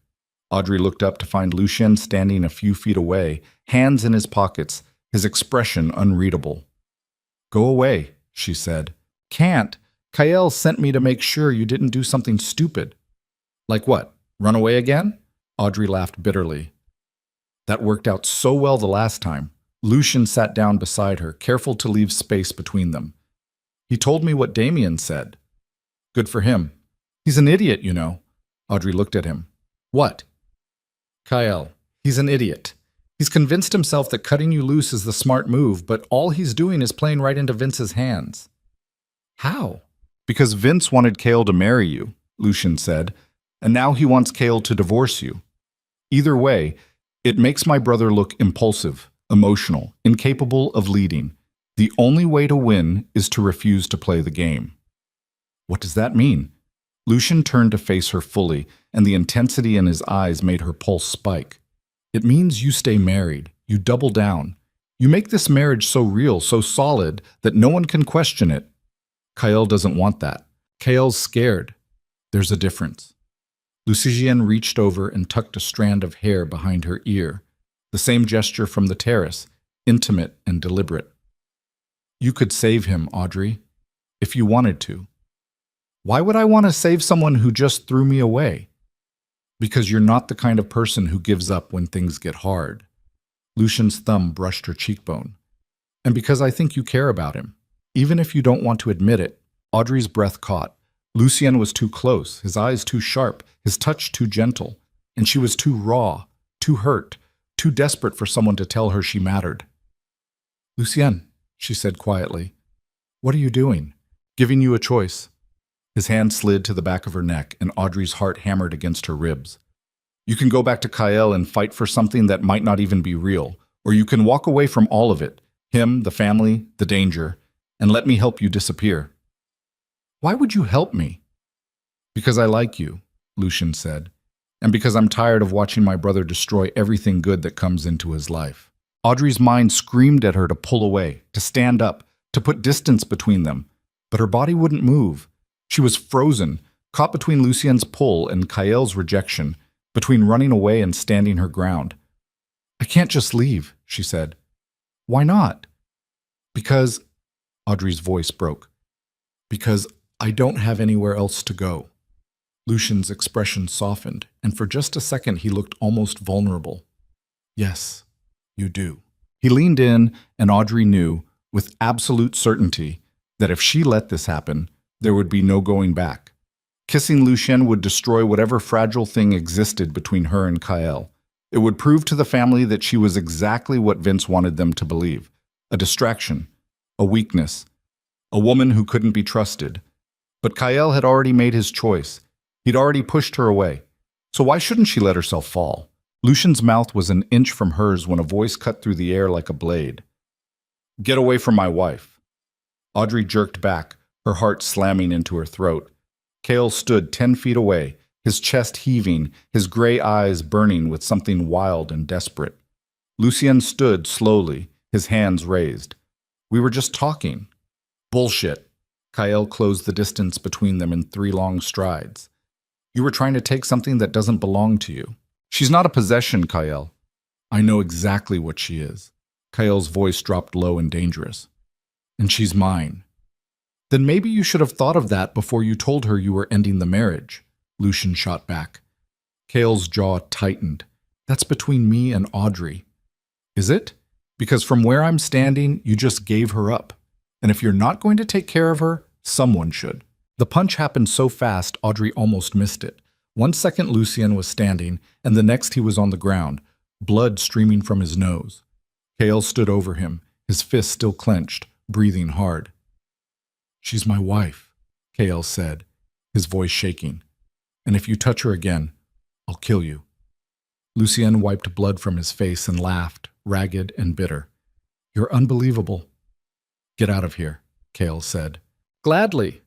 Audrey looked up to find Lucien standing a few feet away, hands in his pockets, his expression unreadable. Go away, she said. Can't. Kyle sent me to make sure you didn't do something stupid. Like what? Run away again? Audrey laughed bitterly. That worked out so well the last time. Lucien sat down beside her, careful to leave space between them. He told me what Damien said. Good for him. He's an idiot, you know. Audrey looked at him. What? Kyle. He's an idiot. He's convinced himself that cutting you loose is the smart move, but all he's doing is playing right into Vince's hands. How? Because Vince wanted Kale to marry you, Lucien said, and now he wants Kale to divorce you. Either way, it makes my brother look impulsive, emotional, incapable of leading. The only way to win is to refuse to play the game. What does that mean? Lucien turned to face her fully, and the intensity in his eyes made her pulse spike. It means you stay married, you double down. You make this marriage so real, so solid, that no one can question it. Kael doesn't want that. Kael's scared. There's a difference. Lucien reached over and tucked a strand of hair behind her ear. The same gesture from the terrace, intimate and deliberate. You could save him, Audrey, if you wanted to. Why would I want to save someone who just threw me away? Because you're not the kind of person who gives up when things get hard. Lucian's thumb brushed her cheekbone. And because I think you care about him, even if you don't want to admit it. Audrey's breath caught. Lucien was too close, his eyes too sharp, his touch too gentle, and she was too raw, too hurt, too desperate for someone to tell her she mattered. Lucien, she said quietly, what are you doing? Giving you a choice. His hand slid to the back of her neck, and Audrey's heart hammered against her ribs. You can go back to Kael and fight for something that might not even be real, or you can walk away from all of it, him, the family, the danger, and let me help you disappear. Why would you help me? Because I like you, Lucien said, and because I'm tired of watching my brother destroy everything good that comes into his life. Audrey's mind screamed at her to pull away, to stand up, to put distance between them, but her body wouldn't move. She was frozen, caught between Lucien's pull and Kael's rejection, between running away and standing her ground. I can't just leave, she said. Why not? Because, Audrey's voice broke, because I don't have anywhere else to go. Lucian's expression softened, and for just a second he looked almost vulnerable. Yes, you do. He leaned in, and Audrey knew, with absolute certainty, that if she let this happen, there would be no going back. Kissing Lucien would destroy whatever fragile thing existed between her and Kael. It would prove to the family that she was exactly what Vince wanted them to believe. A distraction, a weakness, a woman who couldn't be trusted. But Kael had already made his choice. He'd already pushed her away. So why shouldn't she let herself fall? Lucian's mouth was an inch from hers when a voice cut through the air like a blade. Get away from my wife. Audrey jerked back, her heart slamming into her throat. Kael stood 10 feet away, his chest heaving, his gray eyes burning with something wild and desperate. Lucien stood slowly, his hands raised. We were just talking. Bullshit. Kael closed the distance between them in 3 long strides. You were trying to take something that doesn't belong to you. She's not a possession, Kael. I know exactly what she is. Kael's voice dropped low and dangerous. And she's mine. Then maybe you should have thought of that before you told her you were ending the marriage, Lucien shot back. Kael's jaw tightened. That's between me and Audrey. Is it? Because from where I'm standing, you just gave her up. And if you're not going to take care of her, someone should. The punch happened so fast, Audrey almost missed it. 1 second Lucien was standing, and the next he was on the ground, blood streaming from his nose. Kael stood over him, his fist still clenched, breathing hard. She's my wife, Kael said, his voice shaking. And if you touch her again, I'll kill you. Lucien wiped blood from his face and laughed, ragged and bitter. You're unbelievable. Get out of here, Kael said. Gladly.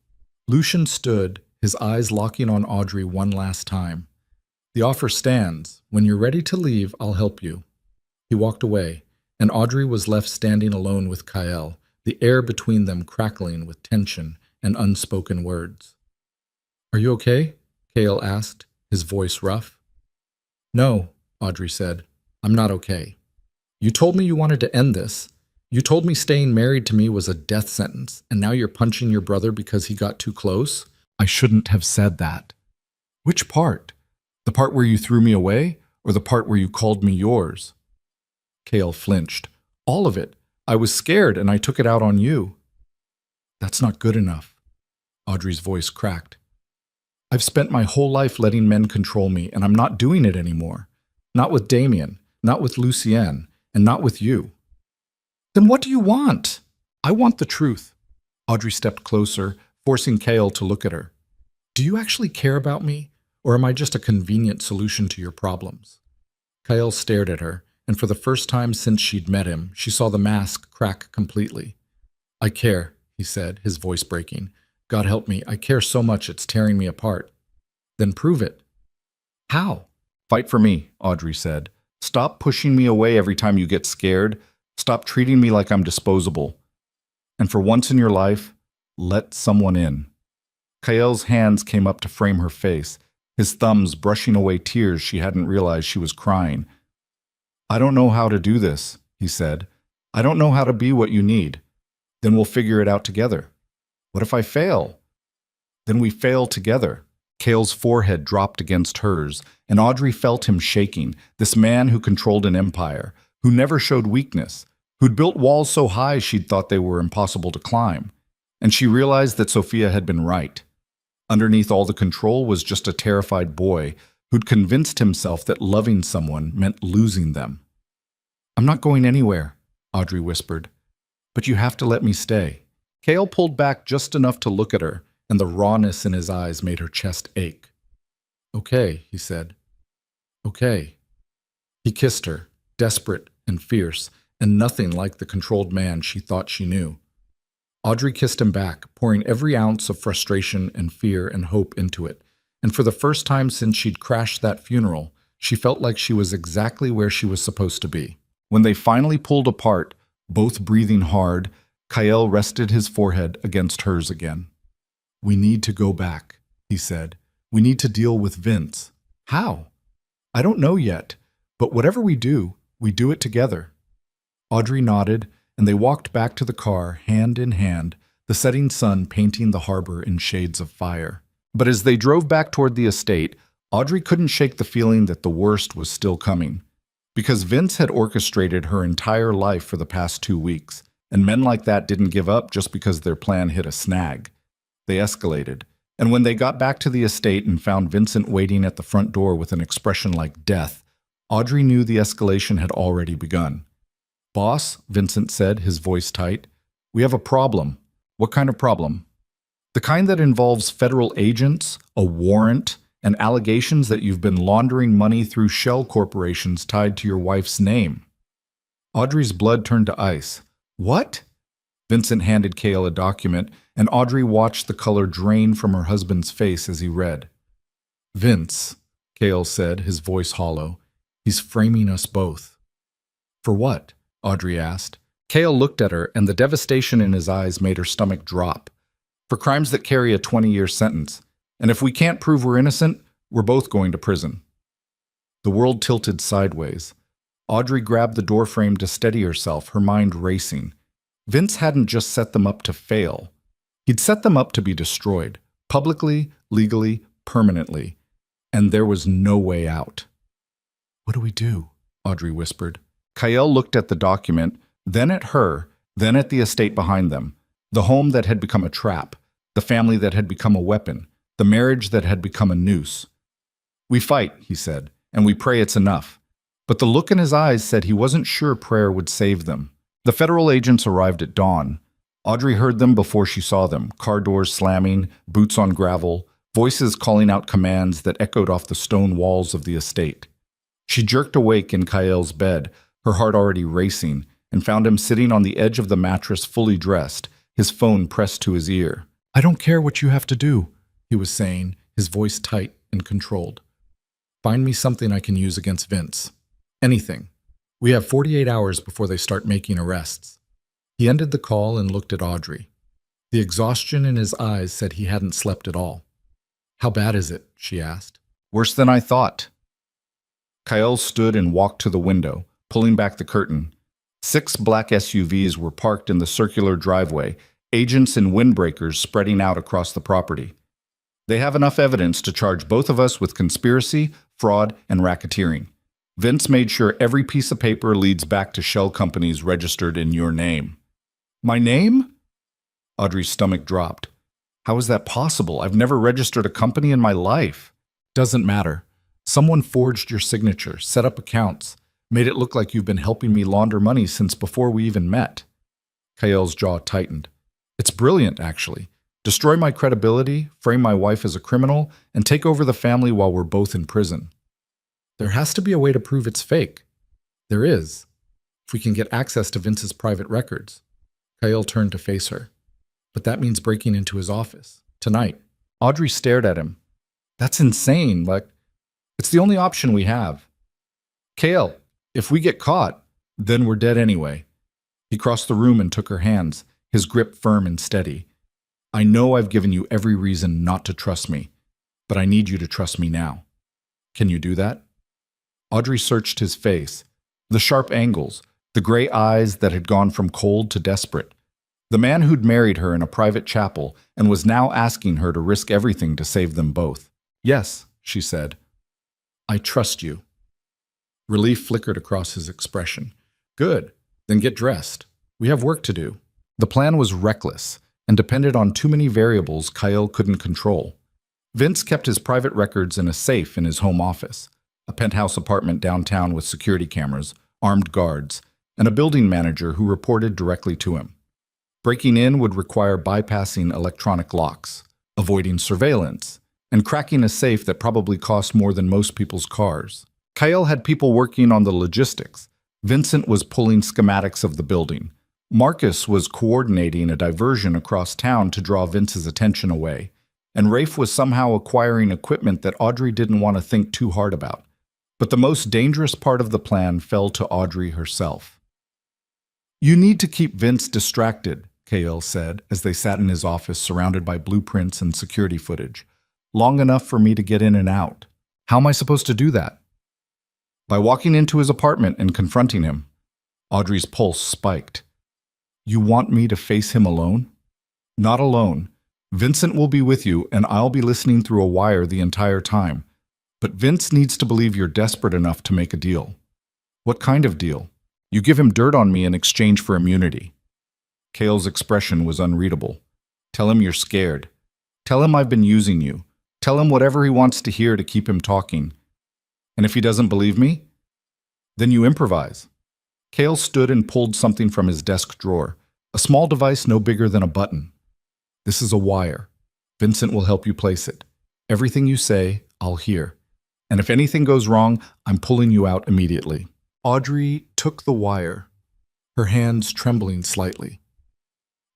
Lucien stood, his eyes locking on Audrey one last time. The offer stands. When you're ready to leave, I'll help you. He walked away, and Audrey was left standing alone with Kael, the air between them crackling with tension and unspoken words. Are you okay? Kael asked, his voice rough. No, Audrey said. I'm not okay. You told me you wanted to end this. You told me staying married to me was a death sentence, and now you're punching your brother because he got too close? I shouldn't have said that. Which part? The part where you threw me away, or the part where you called me yours? Kael flinched. All of it. I was scared, and I took it out on you. That's not good enough. Audrey's voice cracked. I've spent my whole life letting men control me, and I'm not doing it anymore. Not with Damien, not with Lucien, and not with you. Then what do you want? I want the truth. Audrey stepped closer, forcing Kael to look at her. Do you actually care about me, or am I just a convenient solution to your problems? Kael stared at her, and for the first time since she'd met him, she saw the mask crack completely. I care, he said, his voice breaking. God help me, I care so much it's tearing me apart. Then prove it. How? Fight for me, Audrey said. Stop pushing me away every time you get scared. Stop treating me like I'm disposable. And for once in your life, let someone in." Kael's hands came up to frame her face, his thumbs brushing away tears she hadn't realized she was crying. "I don't know how to do this," he said. "I don't know how to be what you need. Then we'll figure it out together." "What if I fail?" "Then we fail together." Kael's forehead dropped against hers, and Audrey felt him shaking, this man who controlled an empire, who never showed weakness, who'd built walls so high she'd thought they were impossible to climb. And she realized that Sophia had been right. Underneath all the control was just a terrified boy who'd convinced himself that loving someone meant losing them. "I'm not going anywhere," Audrey whispered. "But you have to let me stay." Kael pulled back just enough to look at her, and the rawness in his eyes made her chest ache. "Okay," he said. "Okay." He kissed her, desperate and fierce, and nothing like the controlled man she thought she knew. Audrey kissed him back, pouring every ounce of frustration and fear and hope into it, and for the first time since she'd crashed that funeral, she felt like she was exactly where she was supposed to be. When they finally pulled apart, both breathing hard, Kael rested his forehead against hers again. "We need to go back," he said. "We need to deal with Vince." "How?" "I don't know yet, but whatever we do it together." Audrey nodded, and they walked back to the car, hand in hand, the setting sun painting the harbor in shades of fire. But as they drove back toward the estate, Audrey couldn't shake the feeling that the worst was still coming. Because Vince had orchestrated her entire life for the past 2 weeks, and men like that didn't give up just because their plan hit a snag. They escalated, and when they got back to the estate and found Vincent waiting at the front door with an expression like death, Audrey knew the escalation had already begun. "Boss," Vincent said, his voice tight, "we have a problem." "What kind of problem?" "The kind that involves federal agents, a warrant, and allegations that you've been laundering money through shell corporations tied to your wife's name." Audrey's blood turned to ice. "What?" Vincent handed Kael a document, and Audrey watched the color drain from her husband's face as he read. "Vince," Kael said, his voice hollow, "he's framing us both." "For what?" Audrey asked. Kael looked at her, and the devastation in his eyes made her stomach drop. "For crimes that carry a 20-year sentence. And if we can't prove we're innocent, we're both going to prison." The world tilted sideways. Audrey grabbed the doorframe to steady herself, her mind racing. Vince hadn't just set them up to fail. He'd set them up to be destroyed, publicly, legally, permanently. And there was no way out. "What do we do?" Audrey whispered. Kael looked at the document, then at her, then at the estate behind them, the home that had become a trap, the family that had become a weapon, the marriage that had become a noose. "We fight," he said, "and we pray it's enough." But the look in his eyes said he wasn't sure prayer would save them. The federal agents arrived at dawn. Audrey heard them before she saw them, car doors slamming, boots on gravel, voices calling out commands that echoed off the stone walls of the estate. She jerked awake in Kael's bed, her heart already racing, and found him sitting on the edge of the mattress fully dressed, his phone pressed to his ear. "I don't care what you have to do," he was saying, his voice tight and controlled. "Find me something I can use against Vince. Anything. We have 48 hours before they start making arrests." He ended the call and looked at Audrey. The exhaustion in his eyes said he hadn't slept at all. "How bad is it?" she asked. "Worse than I thought." Kael stood and walked to the window, pulling back the curtain. 6 black SUVs were parked in the circular driveway, agents in windbreakers spreading out across the property. "They have enough evidence to charge both of us with conspiracy, fraud, and racketeering. Vince made sure every piece of paper leads back to shell companies registered in your name." "My name?" Audrey's stomach dropped. "How is that possible? I've never registered a company in my life." "Doesn't matter. Someone forged your signature, set up accounts, made it look like you've been helping me launder money since before we even met." Kael's jaw tightened. "It's brilliant, actually. Destroy my credibility, frame my wife as a criminal, and take over the family while we're both in prison." "There has to be a way to prove it's fake." "There is. If we can get access to Vince's private records." Kael turned to face her. "But that means breaking into his office. Tonight." Audrey stared at him. "That's insane. It's the only option we have." "Kael, if we get caught, then we're dead anyway. He crossed the room and took her hands, his grip firm and steady. I know I've given you every reason not to trust me, but I need you to trust me now. Can you do that? Audrey searched his face, the sharp angles, the gray eyes that had gone from cold to desperate. The man who'd married her in a private chapel and was now asking her to risk everything to save them both. Yes, she said. I trust you. Relief flickered across his expression. Good, then get dressed. We have work to do. The plan was reckless and depended on too many variables Kyle couldn't control. Vince kept his private records in a safe in his home office, a penthouse apartment downtown with security cameras, armed guards, and a building manager who reported directly to him. Breaking in would require bypassing electronic locks, avoiding surveillance, and cracking a safe that probably cost more than most people's cars. Kyle had people working on the logistics. Vincent was pulling schematics of the building. Marcus was coordinating a diversion across town to draw Vince's attention away. And Rafe was somehow acquiring equipment that Audrey didn't want to think too hard about. But the most dangerous part of the plan fell to Audrey herself. You need to keep Vince distracted, Kyle said, as they sat in his office surrounded by blueprints and security footage. Long enough for me to get in and out. How am I supposed to do that? By walking into his apartment and confronting him. Audrey's pulse spiked. You want me to face him alone? Not alone. Vincent will be with you, and I'll be listening through a wire the entire time. But Vince needs to believe you're desperate enough to make a deal. What kind of deal? You give him dirt on me in exchange for immunity. Kyle's expression was unreadable. Tell him you're scared. Tell him I've been using you. Tell him whatever he wants to hear to keep him talking. And if he doesn't believe me, then you improvise. Kyle stood and pulled something from his desk drawer, a small device no bigger than a button. This is a wire. Vincent will help you place it. Everything you say, I'll hear. And if anything goes wrong, I'm pulling you out immediately. Audrey took the wire, her hands trembling slightly.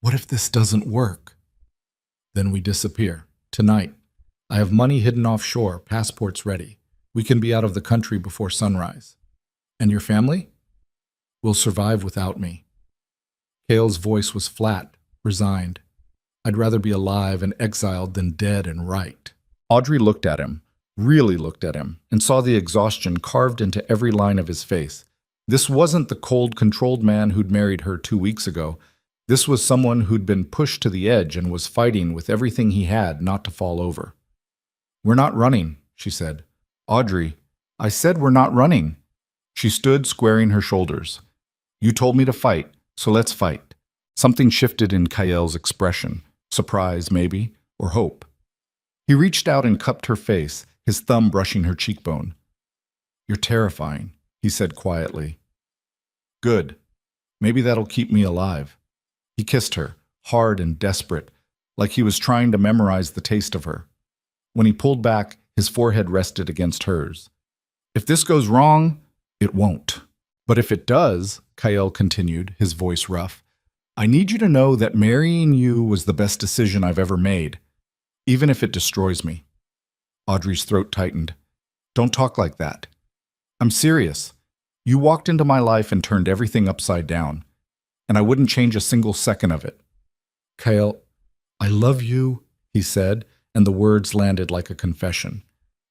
What if this doesn't work? Then we disappear. Tonight. I have money hidden offshore, passports ready. We can be out of the country before sunrise. And your family? Will survive without me. Kyle's voice was flat, resigned. I'd rather be alive and exiled than dead and right. Audrey looked at him, really looked at him, and saw the exhaustion carved into every line of his face. This wasn't the cold, controlled man who'd married her 2 weeks ago. This was someone who'd been pushed to the edge and was fighting with everything he had not to fall over. We're not running, she said. Audrey, I said we're not running. She stood, squaring her shoulders. You told me to fight, so let's fight. Something shifted in Kyle's expression. Surprise, maybe, or hope. He reached out and cupped her face, his thumb brushing her cheekbone. You're terrifying, he said quietly. Good. Maybe that'll keep me alive. He kissed her, hard and desperate, like he was trying to memorize the taste of her. When he pulled back, his forehead rested against hers. If this goes wrong, it won't. But if it does, Kyle continued, his voice rough, I need you to know that marrying you was the best decision I've ever made, even if it destroys me. Audrey's throat tightened. Don't talk like that. I'm serious. You walked into my life and turned everything upside down, and I wouldn't change a single second of it. Kyle, I love you, he said, and the words landed like a confession.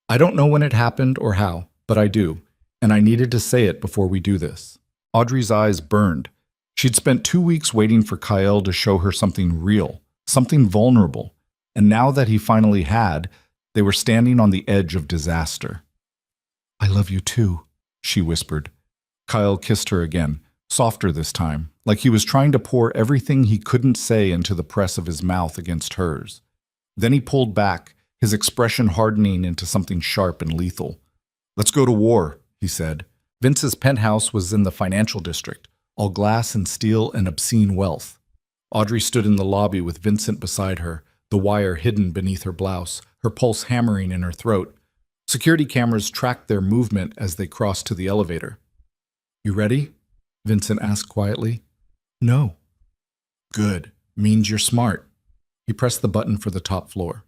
I don't know when it happened or how, but I do, and I needed to say it before we do this. Audrey's eyes burned. She'd spent 2 weeks waiting for Kyle to show her something real, something vulnerable, and now that he finally had, they were standing on the edge of disaster. I love you too, she whispered. Kyle kissed her again, softer this time, like he was trying to pour everything he couldn't say into the press of his mouth against hers. Then he pulled back, his expression hardening into something sharp and lethal. Let's go to war, he said. Vince's penthouse was in the financial district, all glass and steel and obscene wealth. Audrey stood in the lobby with Vincent beside her, the wire hidden beneath her blouse, her pulse hammering in her throat. Security cameras tracked their movement as they crossed to the elevator. You ready? Vincent asked quietly. No. Good. Means you're smart. He pressed the button for the top floor.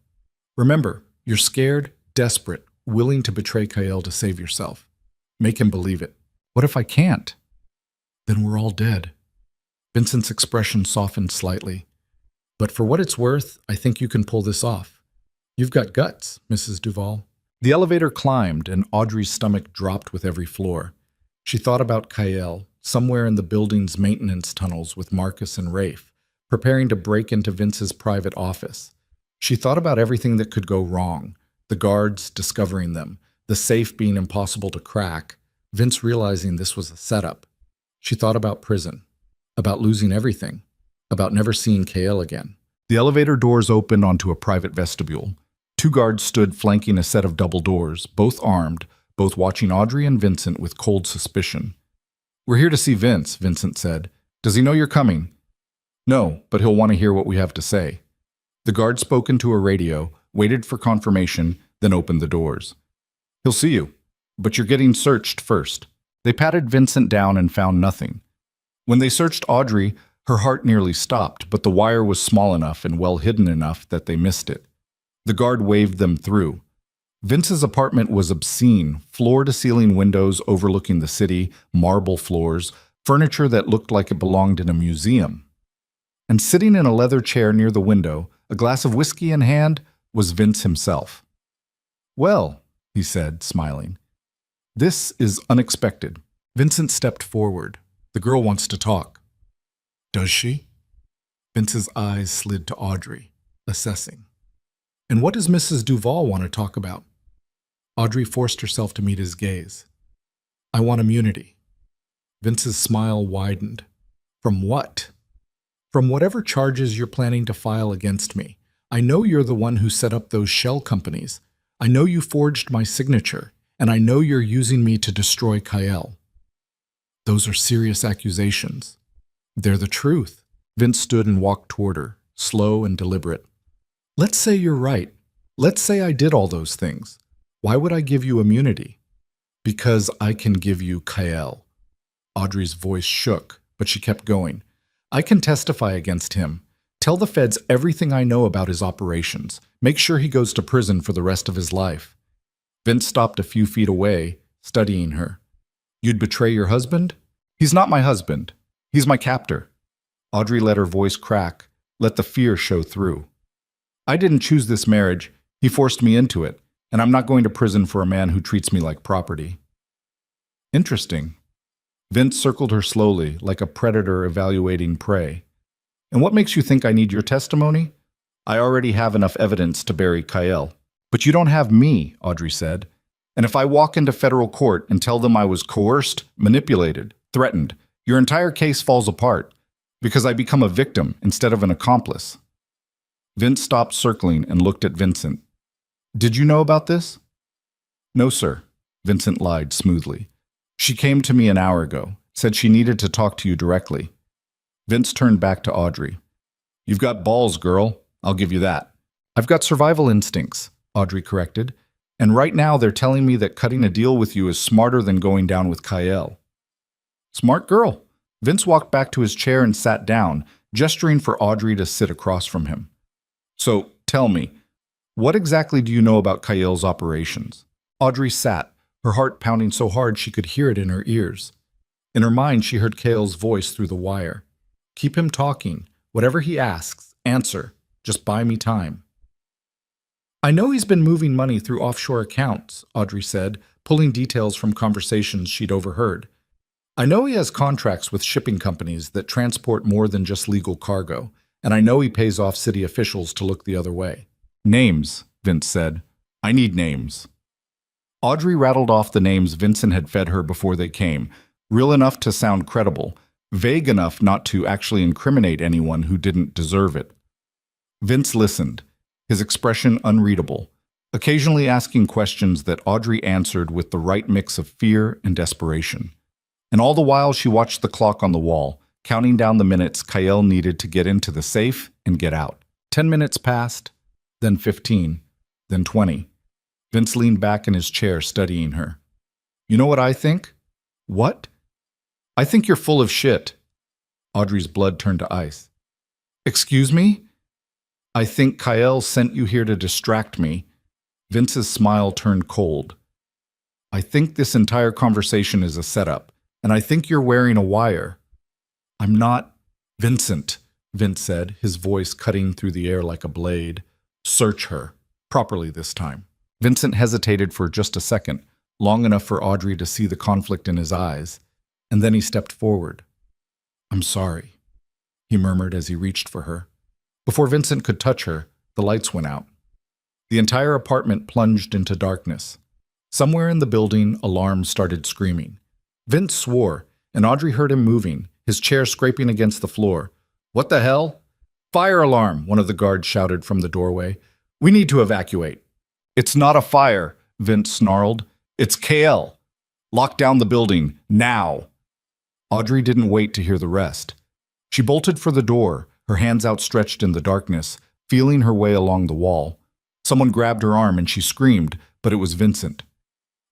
Remember, you're scared, desperate, willing to betray Kyle to save yourself. Make him believe it. What if I can't? Then we're all dead. Vincent's expression softened slightly. But for what it's worth, I think you can pull this off. You've got guts, Mrs. Duval. The elevator climbed, and Audrey's stomach dropped with every floor. She thought about Kyle, somewhere in the building's maintenance tunnels with Marcus and Rafe, preparing to break into Vince's private office. She thought about everything that could go wrong, the guards discovering them, the safe being impossible to crack, Vince realizing this was a setup. She thought about prison, about losing everything, about never seeing Kyle again. The elevator doors opened onto a private vestibule. Two guards stood flanking a set of double doors, both armed, both watching Audrey and Vincent with cold suspicion. "We're here to see Vince," Vincent said. "Does he know you're coming?" "No, but he'll want to hear what we have to say." The guard spoke into a radio, waited for confirmation, then opened the doors. "He'll see you, but you're getting searched first." They patted Vincent down and found nothing. When they searched Audrey, her heart nearly stopped, but the wire was small enough and well hidden enough that they missed it. The guard waved them through. Vince's apartment was obscene, floor-to-ceiling windows overlooking the city, marble floors, furniture that looked like it belonged in a museum. And sitting in a leather chair near the window, a glass of whiskey in hand, was Vince himself. "Well," he said, smiling. "This is unexpected." Vincent stepped forward. "The girl wants to talk." "Does she?" Vince's eyes slid to Audrey, assessing. "And what does Mrs. Duval want to talk about?" Audrey forced herself to meet his gaze. "I want immunity." Vince's smile widened. "From what?" "From whatever charges you're planning to file against me. I know you're the one who set up those shell companies. I know you forged my signature, and I know you're using me to destroy Kyle." "Those are serious accusations." "They're the truth." Vince stood and walked toward her, slow and deliberate. "Let's say you're right. Let's say I did all those things. Why would I give you immunity?" "Because I can give you Kyle." Audrey's voice shook, but she kept going. "I can testify against him. Tell the feds everything I know about his operations. Make sure he goes to prison for the rest of his life." Vince stopped a few feet away, studying her. "You'd betray your husband?" "He's not my husband. He's my captor." Audrey let her voice crack, let the fear show through. "I didn't choose this marriage. He forced me into it, and I'm not going to prison for a man who treats me like property." "Interesting." Vince circled her slowly, like a predator evaluating prey. "And what makes you think I need your testimony?" "I already have enough evidence to bury Kyle." "But you don't have me," Audrey said. "And if I walk into federal court and tell them I was coerced, manipulated, threatened, your entire case falls apart, because I become a victim instead of an accomplice." Vince stopped circling and looked at Vincent. "Did you know about this?" "No, sir," Vincent lied smoothly. "She came to me an hour ago, said she needed to talk to you directly." Vince turned back to Audrey. "You've got balls, girl. I'll give you that." "I've got survival instincts," Audrey corrected. "And right now they're telling me that cutting a deal with you is smarter than going down with Kyle." "Smart girl." Vince walked back to his chair and sat down, gesturing for Audrey to sit across from him. "So, tell me, what exactly do you know about Kyle's operations?" Audrey sat, her heart pounding so hard she could hear it in her ears. In her mind, she heard Kyle's voice through the wire. "Keep him talking. Whatever he asks, answer. Just buy me time." "I know he's been moving money through offshore accounts," Audrey said, pulling details from conversations she'd overheard. "I know he has contracts with shipping companies that transport more than just legal cargo, and I know he pays off city officials to look the other way." "Names," Vince said. "I need names." Audrey rattled off the names Vincent had fed her before they came, real enough to sound credible, vague enough not to actually incriminate anyone who didn't deserve it. Vince listened, his expression unreadable, occasionally asking questions that Audrey answered with the right mix of fear and desperation. And all the while she watched the clock on the wall, counting down the minutes Kyle needed to get into the safe and get out. 10 minutes passed, then 15, then 20. Vince leaned back in his chair, studying her. "You know what I think?" "What?" "I think you're full of shit." Audrey's blood turned to ice. "Excuse me?" "I think Kyle sent you here to distract me." Vince's smile turned cold. "I think this entire conversation is a setup, and I think you're wearing a wire." "I'm not." Vincent, Vince said, his voice cutting through the air like a blade. Search her. Properly this time. Vincent hesitated for just a second, long enough for Audrey to see the conflict in his eyes, and then he stepped forward. I'm sorry, he murmured as he reached for her. Before Vincent could touch her, the lights went out. The entire apartment plunged into darkness. Somewhere in the building, alarms started screaming. Vince swore, and Audrey heard him moving, his chair scraping against the floor. What the hell? Fire alarm, one of the guards shouted from the doorway. We need to evacuate. It's not a fire, Vince snarled. It's KL. Lock down the building, now. Audrey didn't wait to hear the rest. She bolted for the door, her hands outstretched in the darkness, feeling her way along the wall. Someone grabbed her arm and she screamed, but it was Vincent.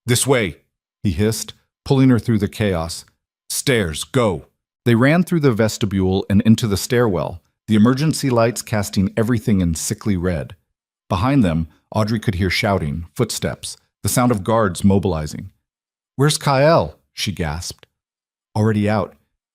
This way, he hissed, pulling her through the chaos. Stairs, go. They ran through the vestibule and into the stairwell, the emergency lights casting everything in sickly red. Behind them, Audrey could hear shouting, footsteps, the sound of guards mobilizing. Where's Kyle? She gasped. Already out.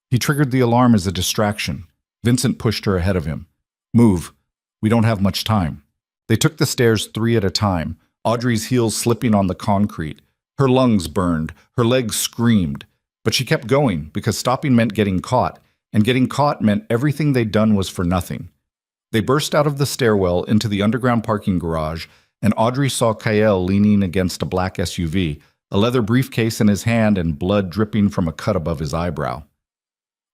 He triggered the alarm as a distraction. Vincent pushed her ahead of him. Move. We don't have much time. They took the stairs 3 at a time, Audrey's heels slipping on the concrete. Her lungs burned, her legs screamed. But she kept going because stopping meant getting caught, and getting caught meant everything they'd done was for nothing. They burst out of the stairwell into the underground parking garage, and Audrey saw Kyle leaning against a black SUV, a leather briefcase in his hand and blood dripping from a cut above his eyebrow.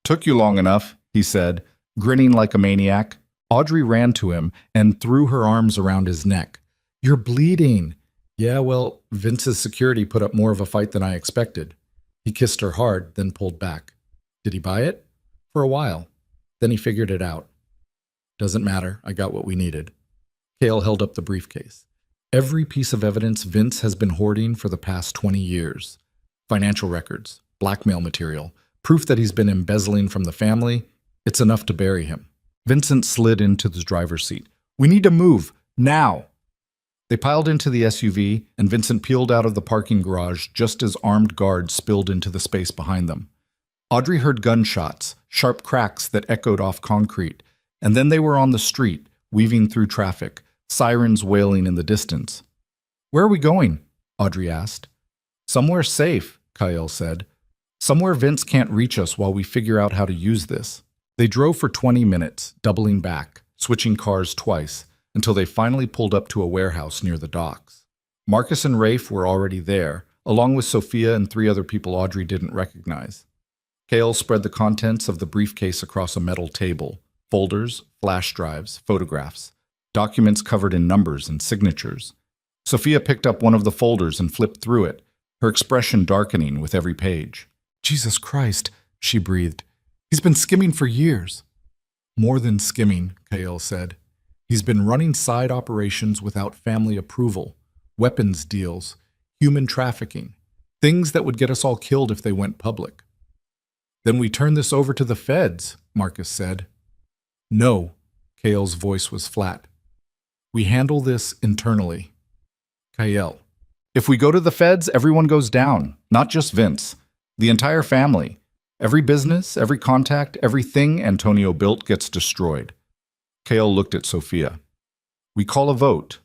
Took you long enough, he said, grinning like a maniac. Audrey ran to him and threw her arms around his neck. You're bleeding. Yeah, well, Vince's security put up more of a fight than I expected. He kissed her hard, then pulled back. Did he buy it? For a while. Then he figured it out. Doesn't matter, I got what we needed. Cale held up the briefcase. Every piece of evidence Vince has been hoarding for the past 20 years. Financial records, blackmail material, proof that he's been embezzling from the family. It's enough to bury him. Vincent slid into the driver's seat. We need to move, now. They piled into the SUV, and Vincent peeled out of the parking garage just as armed guards spilled into the space behind them. Audrey heard gunshots, sharp cracks that echoed off concrete, and then they were on the street, weaving through traffic, sirens wailing in the distance. Where are we going? Audrey asked. Somewhere safe, Kyle said. Somewhere Vince can't reach us while we figure out how to use this. They drove for 20 minutes, doubling back, switching cars twice, until they finally pulled up to a warehouse near the docks. Marcus and Rafe were already there, along with Sophia and 3 other people Audrey didn't recognize. Cale spread the contents of the briefcase across a metal table, folders, flash drives, photographs, documents covered in numbers and signatures. Sophia picked up one of the folders and flipped through it, her expression darkening with every page. Jesus Christ, she breathed. He's been skimming for years. More than skimming, Cale said. He's been running side operations without family approval, weapons deals, human trafficking, things that would get us all killed if they went public. Then we turn this over to the feds, Marcus said. No, Cale's voice was flat. We handle this internally. Kyle, if we go to the feds, everyone goes down, not just Vince. The entire family. Every business, every contact, everything Antonio built gets destroyed. Cale looked at Sophia. We call a vote.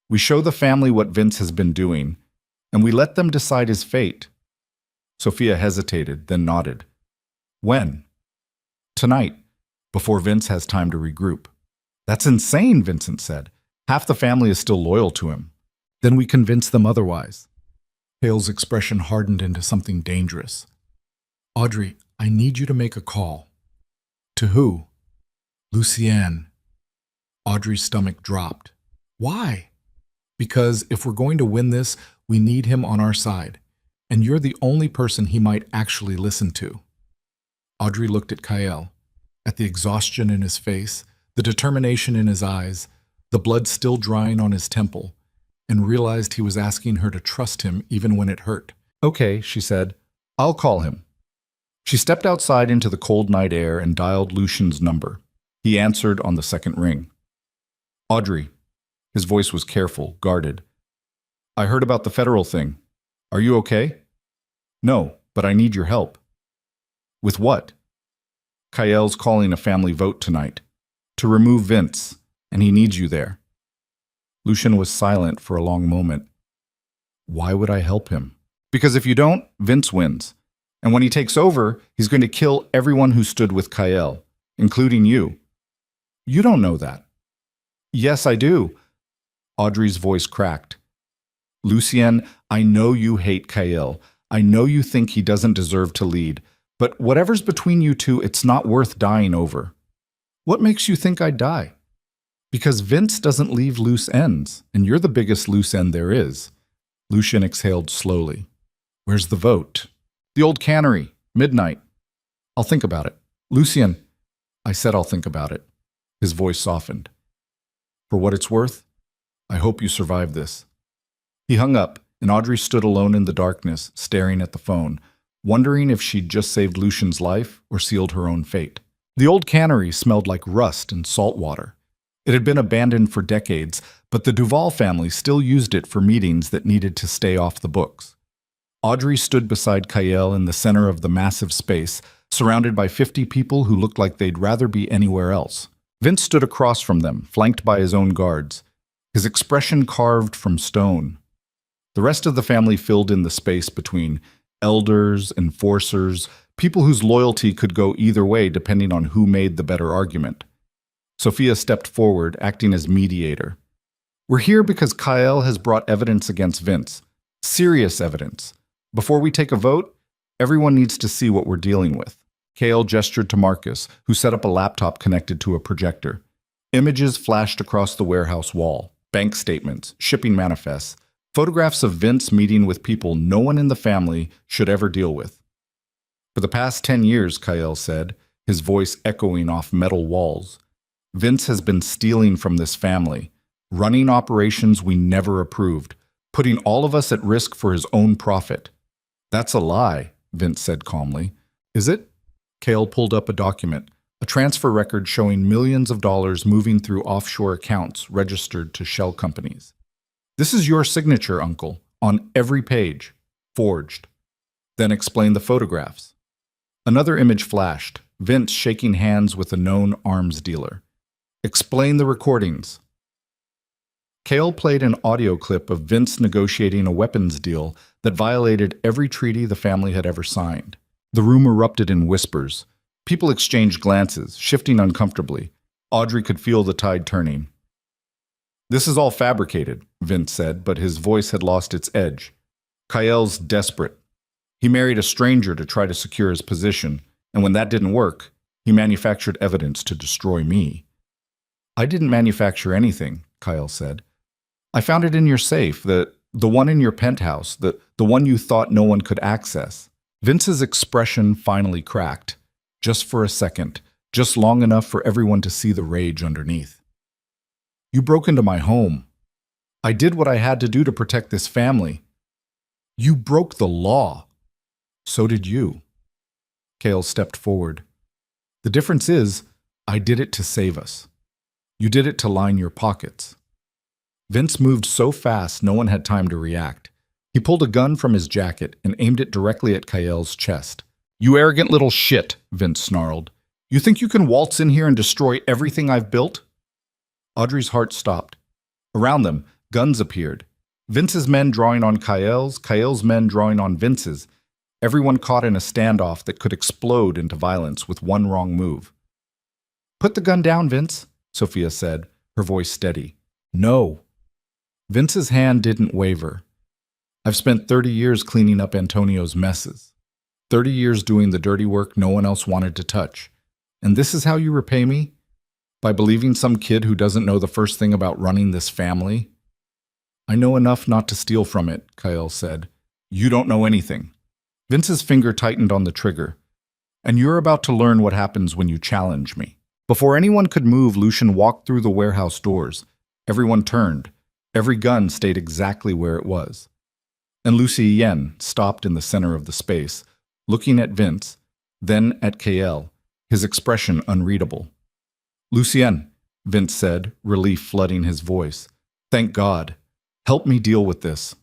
We show the family what Vince has been doing, and we let them decide his fate. Sophia hesitated, then nodded. When? Tonight, before Vince has time to regroup. That's insane, Vincent said. Half the family is still loyal to him. Then we convince them otherwise. Cale's expression hardened into something dangerous. Audrey, I need you to make a call. To who? Lucienne. Audrey's stomach dropped. Why? Because if we're going to win this, we need him on our side, and you're the only person he might actually listen to. Audrey looked at Kyle, at the exhaustion in his face, the determination in his eyes, the blood still drying on his temple, and realized he was asking her to trust him even when it hurt. Okay, she said. I'll call him. She stepped outside into the cold night air and dialed Lucien's number. He answered on the second ring. Audrey. His voice was careful, guarded. I heard about the federal thing. Are you okay? No, but I need your help. With what? Kael's calling a family vote tonight. To remove Vince, and he needs you there. Lucien was silent for a long moment. Why would I help him? Because if you don't, Vince wins. And when he takes over, he's going to kill everyone who stood with Kael, including you. You don't know that. Yes, I do. Audrey's voice cracked. Lucien, I know you hate Kael. I know you think he doesn't deserve to lead. But whatever's between you two, it's not worth dying over. What makes you think I'd die? Because Vince doesn't leave loose ends, and you're the biggest loose end there is. Lucien exhaled slowly. Where's the vote? The old cannery, midnight. I'll think about it. Lucien, I said I'll think about it. His voice softened. For what it's worth, I hope you survive this. He hung up, and Audrey stood alone in the darkness, staring at the phone, wondering if she'd just saved Lucien's life or sealed her own fate. The old cannery smelled like rust and salt water. It had been abandoned for decades, but the Duval family still used it for meetings that needed to stay off the books. Audrey stood beside Kael in the center of the massive space, surrounded by 50 people who looked like they'd rather be anywhere else. Vince stood across from them, flanked by his own guards, his expression carved from stone. The rest of the family filled in the space between elders, enforcers, people whose loyalty could go either way depending on who made the better argument. Sophia stepped forward, acting as mediator. We're here because Kael has brought evidence against Vince. Serious evidence. Before we take a vote, everyone needs to see what we're dealing with. Kael gestured to Marcus, who set up a laptop connected to a projector. Images flashed across the warehouse wall. Bank statements, shipping manifests, photographs of Vince meeting with people no one in the family should ever deal with. For the past 10 years, Kael said, his voice echoing off metal walls, Vince has been stealing from this family, running operations we never approved, putting all of us at risk for his own profit. That's a lie, Vince said calmly. Is it? Kael pulled up a document, a transfer record showing millions of dollars moving through offshore accounts registered to shell companies. This is your signature, Uncle, on every page, forged. Then explain the photographs. Another image flashed, Vince shaking hands with a known arms dealer. Explain the recordings. Kael played an audio clip of Vince negotiating a weapons deal that violated every treaty the family had ever signed. The room erupted in whispers. People exchanged glances, shifting uncomfortably. Audrey could feel the tide turning. This is all fabricated, Vince said, but his voice had lost its edge. Kael's desperate. He married a stranger to try to secure his position, and when that didn't work, he manufactured evidence to destroy me. I didn't manufacture anything, Kael said. I found it in your safe, the one in your penthouse, the one you thought no one could access. Vince's expression finally cracked, just for a second, just long enough for everyone to see the rage underneath. You broke into my home. I did what I had to do to protect this family. You broke the law. So did you. Kael stepped forward. The difference is, I did it to save us. You did it to line your pockets. Vince moved so fast no one had time to react. He pulled a gun from his jacket and aimed it directly at Kael's chest. You arrogant little shit, Vince snarled. You think you can waltz in here and destroy everything I've built? Audrey's heart stopped. Around them, guns appeared. Vince's men drawing on Kael's men drawing on Vince's. Everyone caught in a standoff that could explode into violence with one wrong move. Put the gun down, Vince, Sophia said, her voice steady. No. Vince's hand didn't waver. I've spent 30 years cleaning up Antonio's messes. 30 years doing the dirty work no one else wanted to touch. And this is how you repay me? By believing some kid who doesn't know the first thing about running this family? I know enough not to steal from it, Kael said. You don't know anything. Vince's finger tightened on the trigger. And you're about to learn what happens when you challenge me. Before anyone could move, Lucien walked through the warehouse doors. Everyone turned. Every gun stayed exactly where it was. And Lucien stopped in the center of the space, looking at Vince, then at Kael, his expression unreadable. Lucien, Vince said, relief flooding his voice. Thank God. Help me deal with this.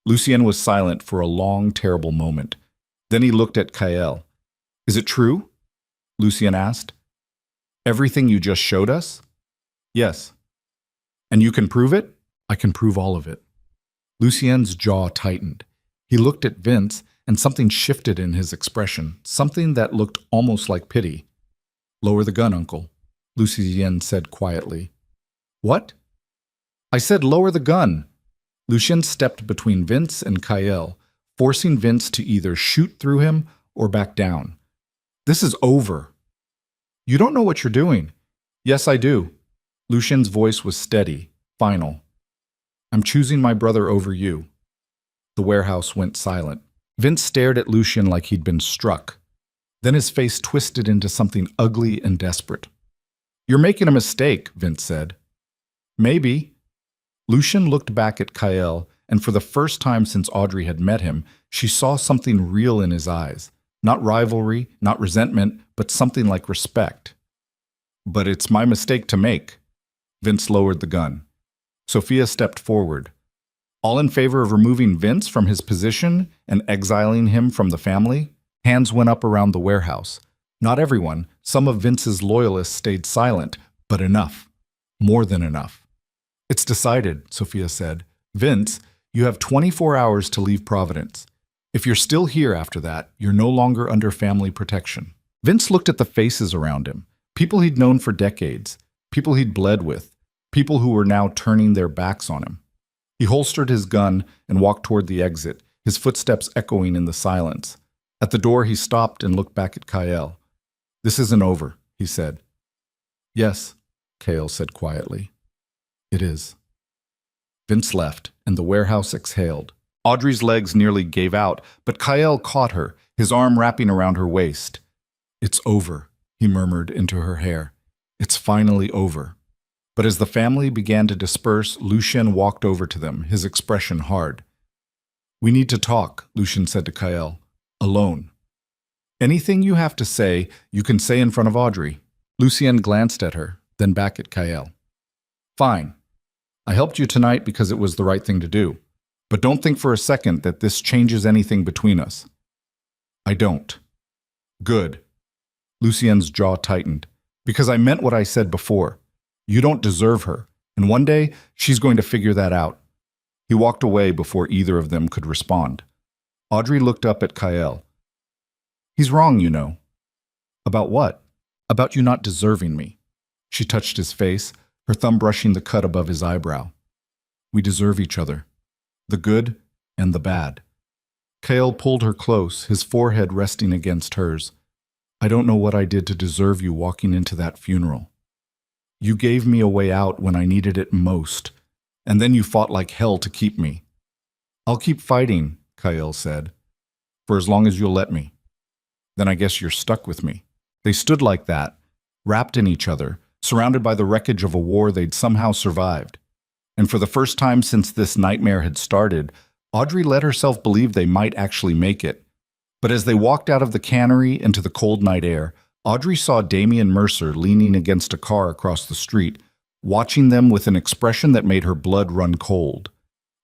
Lucien was silent for a long, terrible moment. Then he looked at Kael. Is it true? Lucien asked. Everything you just showed us? Yes. And you can prove it? I can prove all of it. Lucien's jaw tightened. He looked at Vince, and something shifted in his expression, something that looked almost like pity. Lower the gun, Uncle, Lucien said quietly. What? I said lower the gun. Lucien stepped between Vince and Kael, forcing Vince to either shoot through him or back down. This is over. You don't know what you're doing. Yes, I do. Lucien's voice was steady, final. I'm choosing my brother over you. The warehouse went silent. Vince stared at Lucien like he'd been struck. Then his face twisted into something ugly and desperate. You're making a mistake, Vince said. Maybe. Lucien looked back at Kael, and for the first time since Audrey had met him, she saw something real in his eyes. Not rivalry, not resentment, but something like respect. But it's my mistake to make. Vince lowered the gun. Sophia stepped forward. All in favor of removing Vince from his position and exiling him from the family? Hands went up around the warehouse. Not everyone. Some of Vince's loyalists stayed silent, but enough. More than enough. It's decided, Sophia said. Vince, you have 24 hours to leave Providence. If you're still here after that, you're no longer under family protection. Vince looked at the faces around him. People he'd known for decades. People he'd bled with. People who were now turning their backs on him. He holstered his gun and walked toward the exit, his footsteps echoing in the silence. At the door, he stopped and looked back at Kael. This isn't over, he said. Yes, Kael said quietly. It is. Vince left, and the warehouse exhaled. Audrey's legs nearly gave out, but Kael caught her, his arm wrapping around her waist. It's over, he murmured into her hair. It's finally over. But as the family began to disperse, Lucien walked over to them, his expression hard. We need to talk, Lucien said to Kael. Alone. Anything you have to say, you can say in front of Audrey. Lucien glanced at her, then back at Kael. Fine. I helped you tonight because it was the right thing to do. But don't think for a second that this changes anything between us. I don't. Good. Lucien's jaw tightened. Because I meant what I said before. You don't deserve her, and one day she's going to figure that out. He walked away before either of them could respond. Audrey looked up at Kael. He's wrong, you know. About what? About you not deserving me. She touched his face, her thumb brushing the cut above his eyebrow. We deserve each other. The good and the bad. Kael pulled her close, his forehead resting against hers. I don't know what I did to deserve you walking into that funeral. You gave me a way out when I needed it most, and then you fought like hell to keep me. I'll keep fighting, Kael said, for as long as you'll let me. Then I guess you're stuck with me. They stood like that, wrapped in each other, surrounded by the wreckage of a war they'd somehow survived. And for the first time since this nightmare had started, Audrey let herself believe they might actually make it. But as they walked out of the cannery into the cold night air, Audrey saw Damian Mercer leaning against a car across the street, watching them with an expression that made her blood run cold.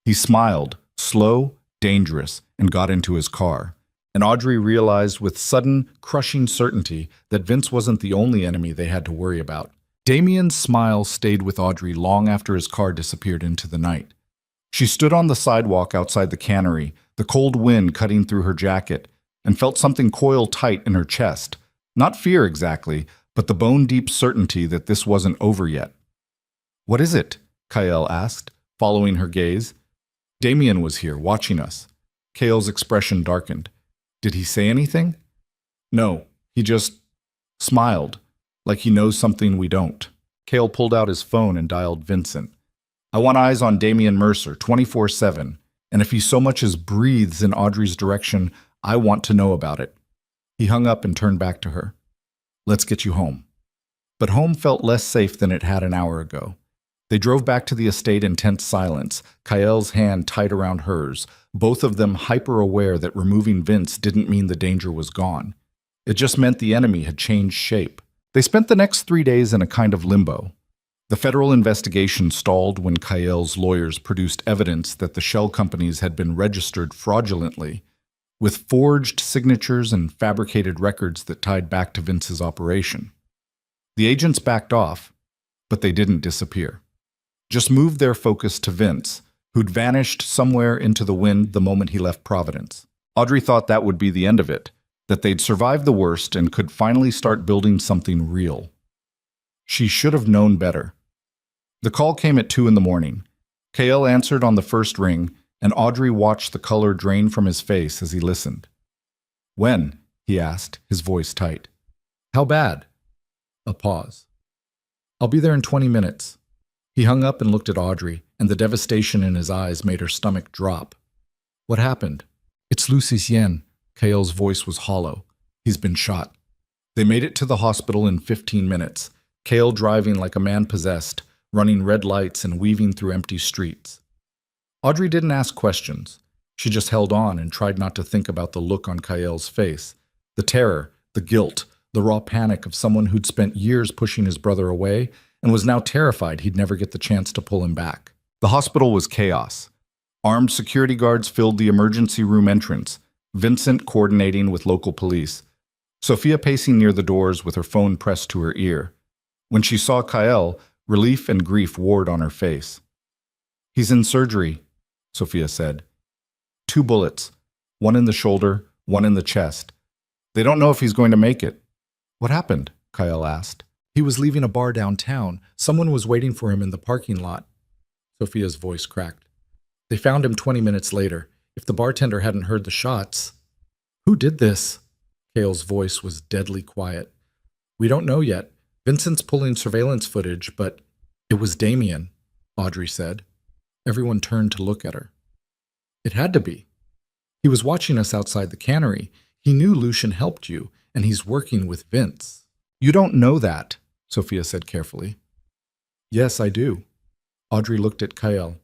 He smiled, slow, dangerous, and got into his car. And Audrey realized with sudden, crushing certainty that Vince wasn't the only enemy they had to worry about. Damian's smile stayed with Audrey long after his car disappeared into the night. She stood on the sidewalk outside the cannery, the cold wind cutting through her jacket, and felt something coil tight in her chest. Not fear exactly, but the bone-deep certainty that this wasn't over yet. What is it? Kael asked, following her gaze. Damian was here, watching us. Kael's expression darkened. Did he say anything? No, he just smiled, like he knows something we don't. Kael pulled out his phone and dialed Vincent. I want eyes on Damian Mercer, 24/7, and if he so much as breathes in Audrey's direction, I want to know about it. He hung up and turned back to her. Let's get you home. But home felt less safe than it had an hour ago. They drove back to the estate in tense silence, Kael's hand tight around hers, both of them hyper-aware that removing Vince didn't mean the danger was gone. It just meant the enemy had changed shape. They spent the next 3 days in a kind of limbo. The federal investigation stalled when Kael's lawyers produced evidence that the shell companies had been registered fraudulently. with forged signatures and fabricated records that tied back to Vince's operation. The agents backed off, but they didn't disappear. Just moved their focus to Vince, who'd vanished somewhere into the wind the moment he left Providence. Audrey thought that would be the end of it, that they'd survived the worst and could finally start building something real. She should have known better. The call came at 2 in the morning. KL answered on the first ring, and Audrey watched the color drain from his face as he listened. "When?" he asked, his voice tight. "How bad?" A pause. "I'll be there in 20 minutes. He hung up and looked at Audrey, and the devastation in his eyes made her stomach drop. "What happened?" "It's Lucien." KL's voice was hollow. "He's been shot." They made it to the hospital in 15 minutes, KL driving like a man possessed, running red lights and weaving through empty streets. Audrey didn't ask questions. She just held on and tried not to think about the look on KL's face, the terror, the guilt, the raw panic of someone who'd spent years pushing his brother away and was now terrified he'd never get the chance to pull him back. The hospital was chaos. Armed security guards filled the emergency room entrance, Vincent coordinating with local police, Sophia pacing near the doors with her phone pressed to her ear. When she saw Kael, relief and grief warred on her face. "He's in surgery," Sophia said. 2 bullets, one in the shoulder, one in the chest. They don't know if he's going to make it. "What happened?" Kael asked. "He was leaving a bar downtown. Someone was waiting for him in the parking lot." Sophia's voice cracked. "They found him 20 minutes later. If the bartender hadn't heard the shots..." "Who did this?" Kael's voice was deadly quiet. "We don't know yet. Vincent's pulling surveillance footage, but..." "It was Damien," Audrey said. Everyone turned to look at her. "It had to be. He was watching us outside the cannery. He knew Lucien helped you, and he's working with Vince." "You don't know that," Sophia said carefully. "Yes, I do." Audrey looked at Kael.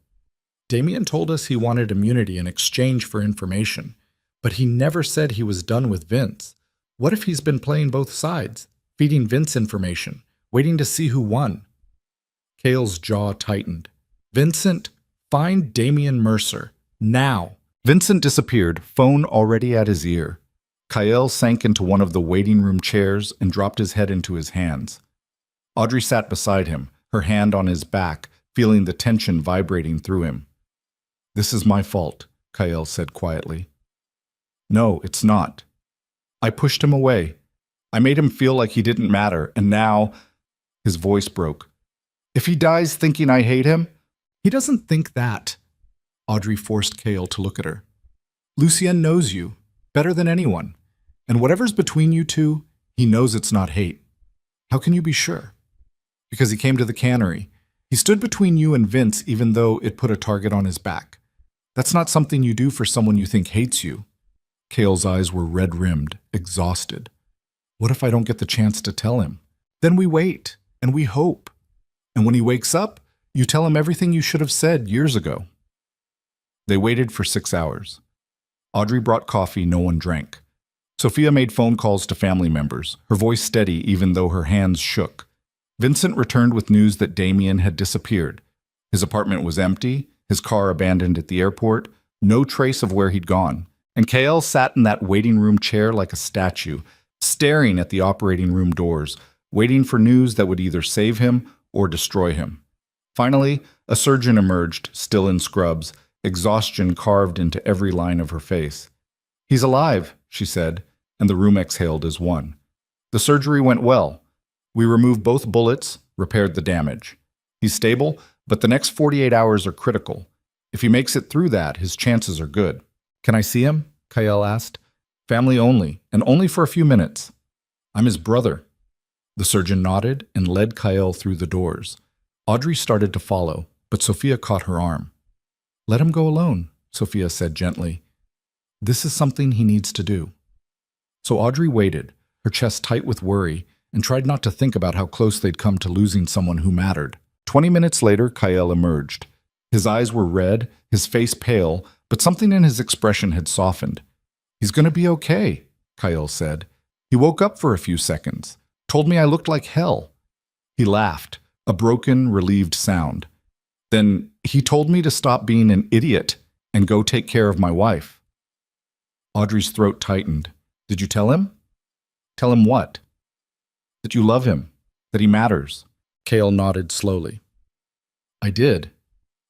"Damien told us he wanted immunity in exchange for information, but he never said he was done with Vince. What if he's been playing both sides, feeding Vince information, waiting to see who won?" Kael's jaw tightened. "Vincent, find Damien Mercer. Now." Vincent disappeared, phone already at his ear. Kael sank into one of the waiting room chairs and dropped his head into his hands. Audrey sat beside him, her hand on his back, feeling the tension vibrating through him. "This is my fault," Kael said quietly. "No, it's not. I pushed him away. I made him feel like he didn't matter, and now..." His voice broke. "If he dies thinking I hate him..." "He doesn't think that." Audrey forced Kael to look at her. "Lucien knows you, better than anyone. And whatever's between you two, he knows it's not hate. How can you be sure?" "Because he came to the cannery. He stood between you and Vince even though it put a target on his back. That's not something you do for someone you think hates you." Kael's eyes were red-rimmed, exhausted. "What if I don't get the chance to tell him? Then we wait, and we hope. And when he wakes up, you tell him everything you should have said years ago." They waited for 6 hours. Audrey brought coffee no one drank. Sophia made phone calls to family members, her voice steady even though her hands shook. Vincent returned with news that Damien had disappeared. His apartment was empty, his car abandoned at the airport, no trace of where he'd gone. And Kael sat in that waiting room chair like a statue, staring at the operating room doors, waiting for news that would either save him or destroy him. Finally, a surgeon emerged, still in scrubs, exhaustion carved into every line of her face. "He's alive," she said, and the room exhaled as one. "The surgery went well. We removed both bullets, repaired the damage. He's stable, but the next 48 hours are critical. If he makes it through that, his chances are good." "Can I see him?" Kael asked. "Family only, and only for a few minutes." "I'm his brother." The surgeon nodded and led Kael through the doors. Audrey started to follow, but Sophia caught her arm. "Let him go alone," Sophia said gently. "This is something he needs to do." So Audrey waited, her chest tight with worry, and tried not to think about how close they'd come to losing someone who mattered. 20 minutes later, Kael emerged. His eyes were red, his face pale, but something in his expression had softened. "He's going to be okay," Kael said. "He woke up for a few seconds, told me I looked like hell." He laughed, a broken, relieved sound. "Then he told me to stop being an idiot and go take care of my wife." Audrey's throat tightened. Did you tell him? Tell him what? That you love him, that he matters. Cale nodded slowly. I did.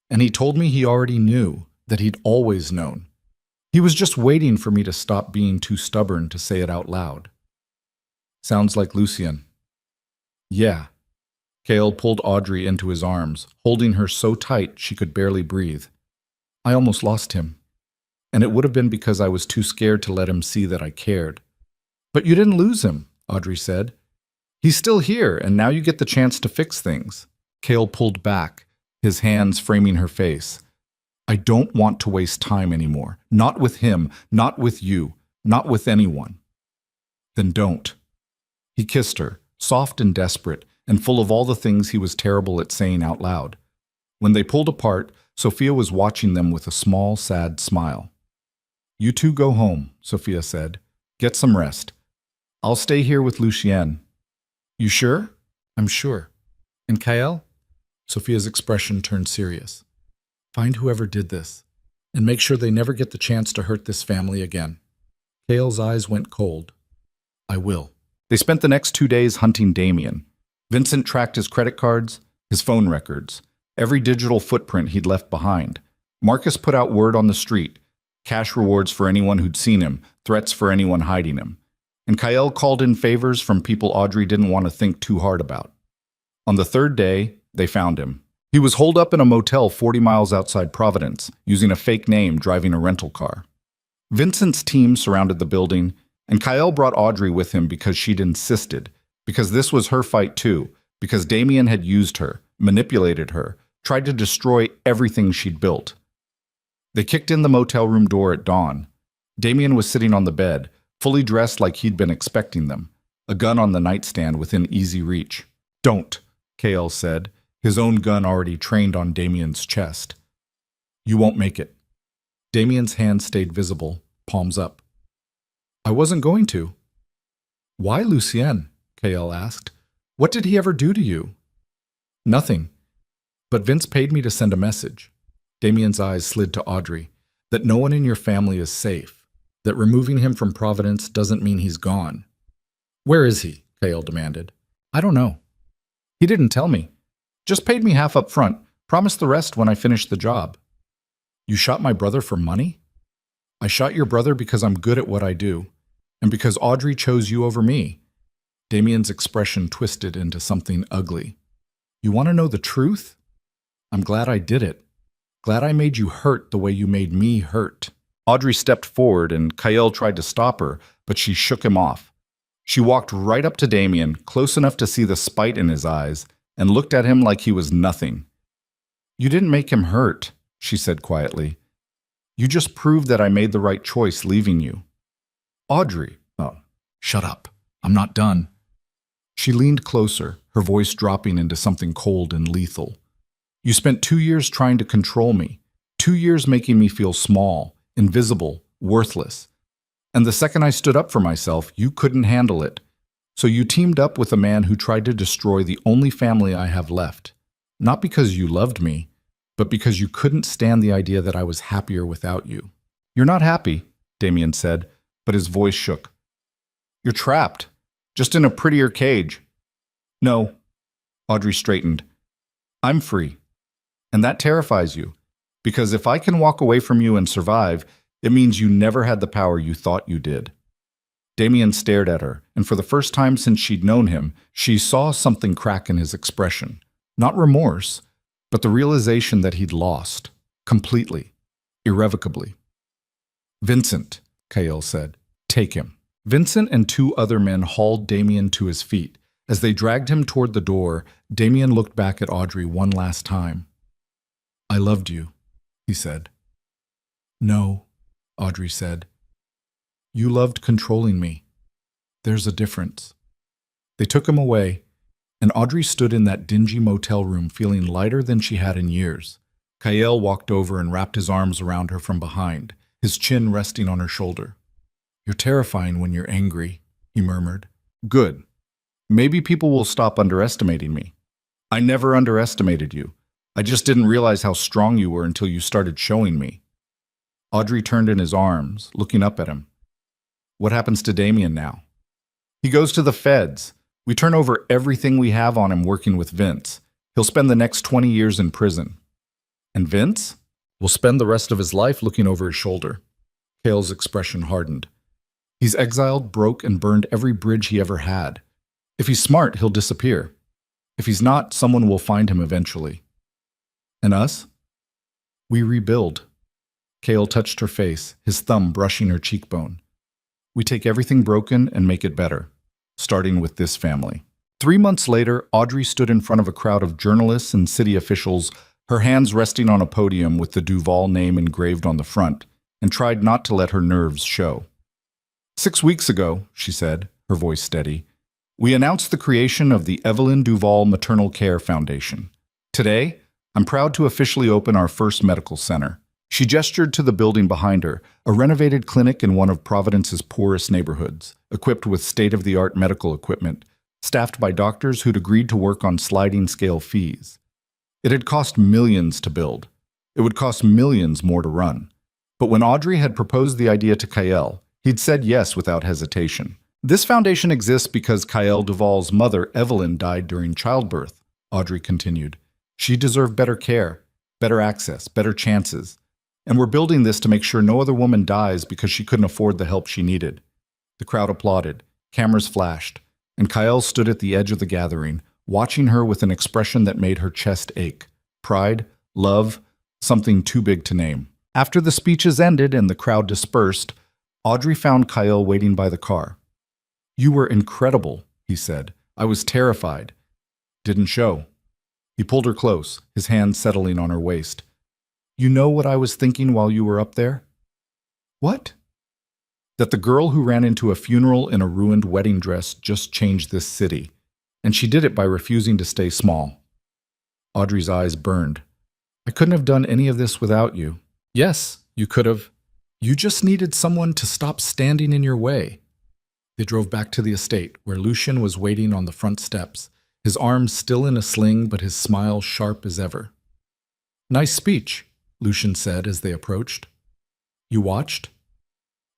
And he told me he already knew, that he'd always known. He was just waiting for me to stop being too stubborn to say it out loud. Sounds like Lucien. Yeah. Cale pulled Audrey into his arms, holding her so tight she could barely breathe. I almost lost him. And it would have been because I was too scared to let him see that I cared. But you didn't lose him, Audrey said. He's still here, and now you get the chance to fix things. Cale pulled back, his hands framing her face. I don't want to waste time anymore. Not with him, not with you, not with anyone. Then don't. He kissed her, soft and desperate, and full of all the things he was terrible at saying out loud. When they pulled apart, Sophia was watching them with a small, sad smile. You two go home, Sophia said. Get some rest. I'll stay here with Lucien. You sure? I'm sure. And Cale? Sophia's expression turned serious. Find whoever did this, and make sure they never get the chance to hurt this family again. Cale's eyes went cold. I will. They spent the next 2 days hunting Damien. Vincent tracked his credit cards, his phone records, every digital footprint he'd left behind. Marcus put out word on the street, cash rewards for anyone who'd seen him, threats for anyone hiding him. And Cale called in favors from people Audrey didn't want to think too hard about. On the third day, they found him. He was holed up in a motel 40 miles outside Providence, using a fake name driving a rental car. Vincent's team surrounded the building, and Cale brought Audrey with him because she'd insisted, because this was her fight too, because Damien had used her, manipulated her, tried to destroy everything she'd built. They kicked in the motel room door at dawn. Damien was sitting on the bed, fully dressed like he'd been expecting them, a gun on the nightstand within easy reach. Don't, Cale said, his own gun already trained on Damien's chest. You won't make it. Damien's hand stayed visible, palms up. I wasn't going to. Why Lucien? Cale asked. What did he ever do to you? Nothing. But Vince paid me to send a message. Damien's eyes slid to Audrey. That no one in your family is safe. That removing him from Providence doesn't mean he's gone. Where is he? Cale demanded. I don't know. He didn't tell me. Just paid me half up front, promised the rest when I finished the job. You shot my brother for money? I shot your brother because I'm good at what I do, and because Audrey chose you over me. Damien's expression twisted into something ugly. You want to know the truth? I'm glad I did it. Glad I made you hurt the way you made me hurt. Audrey stepped forward and Cale tried to stop her, but she shook him off. She walked right up to Damien, close enough to see the spite in his eyes, and looked at him like he was nothing. You didn't make him hurt, she said quietly. You just proved that I made the right choice leaving you. Audrey. Oh, shut up. I'm not done. She leaned closer, her voice dropping into something cold and lethal. You spent 2 years trying to control me, 2 years making me feel small, invisible, worthless. And the second I stood up for myself, you couldn't handle it. So you teamed up with a man who tried to destroy the only family I have left. Not because you loved me, but because you couldn't stand the idea that I was happier without you. You're not happy, Damien said, but his voice shook. You're trapped, just in a prettier cage. No, Audrey straightened. I'm free. And that terrifies you, because if I can walk away from you and survive, it means you never had the power you thought you did. Damien stared at her, and for the first time since she'd known him, she saw something crack in his expression. Not remorse, but the realization that he'd lost. Completely. Irrevocably. Vincent, Cale said. Take him. Vincent and 2 other men hauled Damien to his feet. As they dragged him toward the door, Damien looked back at Audrey one last time. I loved you, he said. No, Audrey said. You loved controlling me. There's a difference. They took him away, and Audrey stood in that dingy motel room feeling lighter than she had in years. Cale walked over and wrapped his arms around her from behind, his chin resting on her shoulder. You're terrifying when you're angry, he murmured. Good. Maybe people will stop underestimating me. I never underestimated you. I just didn't realize how strong you were until you started showing me. Audrey turned in his arms, looking up at him. What happens to Damien now? He goes to the feds. We turn over everything we have on him working with Vince. He'll spend the next 20 years in prison. And Vince? Will spend the rest of his life looking over his shoulder. Cale's expression hardened. He's exiled, broke, and burned every bridge he ever had. If he's smart, he'll disappear. If he's not, someone will find him eventually. And us? We rebuild. Cale touched her face, his thumb brushing her cheekbone. We take everything broken and make it better, starting with this family. 3 months later, Audrey stood in front of a crowd of journalists and city officials, her hands resting on a podium with the Duvall name engraved on the front, and tried not to let her nerves show. 6 weeks ago, she said, her voice steady, we announced the creation of the Evelyn Duvall Maternal Care Foundation. Today, I'm proud to officially open our first medical center. She gestured to the building behind her, a renovated clinic in one of Providence's poorest neighborhoods, equipped with state-of-the-art medical equipment, staffed by doctors who'd agreed to work on sliding-scale fees. It had cost millions to build. It would cost millions more to run. But when Audrey had proposed the idea to Kyle, he'd said yes without hesitation. This foundation exists because Kyle Duvall's mother, Evelyn, died during childbirth, Audrey continued. She deserved better care, better access, better chances. And we're building this to make sure no other woman dies because she couldn't afford the help she needed. The crowd applauded, cameras flashed, and Kyle stood at the edge of the gathering, watching her with an expression that made her chest ache. Pride, love, something too big to name. After the speeches ended and the crowd dispersed, Audrey found Kyle waiting by the car. You were incredible, he said. I was terrified. Didn't show. He pulled her close, his hand settling on her waist. You know what I was thinking while you were up there? What? That the girl who ran into a funeral in a ruined wedding dress just changed this city, and she did it by refusing to stay small. Audrey's eyes burned. I couldn't have done any of this without you. Yes, you could have. You just needed someone to stop standing in your way. They drove back to the estate, where Lucien was waiting on the front steps, his arms still in a sling but his smile sharp as ever. Nice speech, Lucien said as they approached. You watched?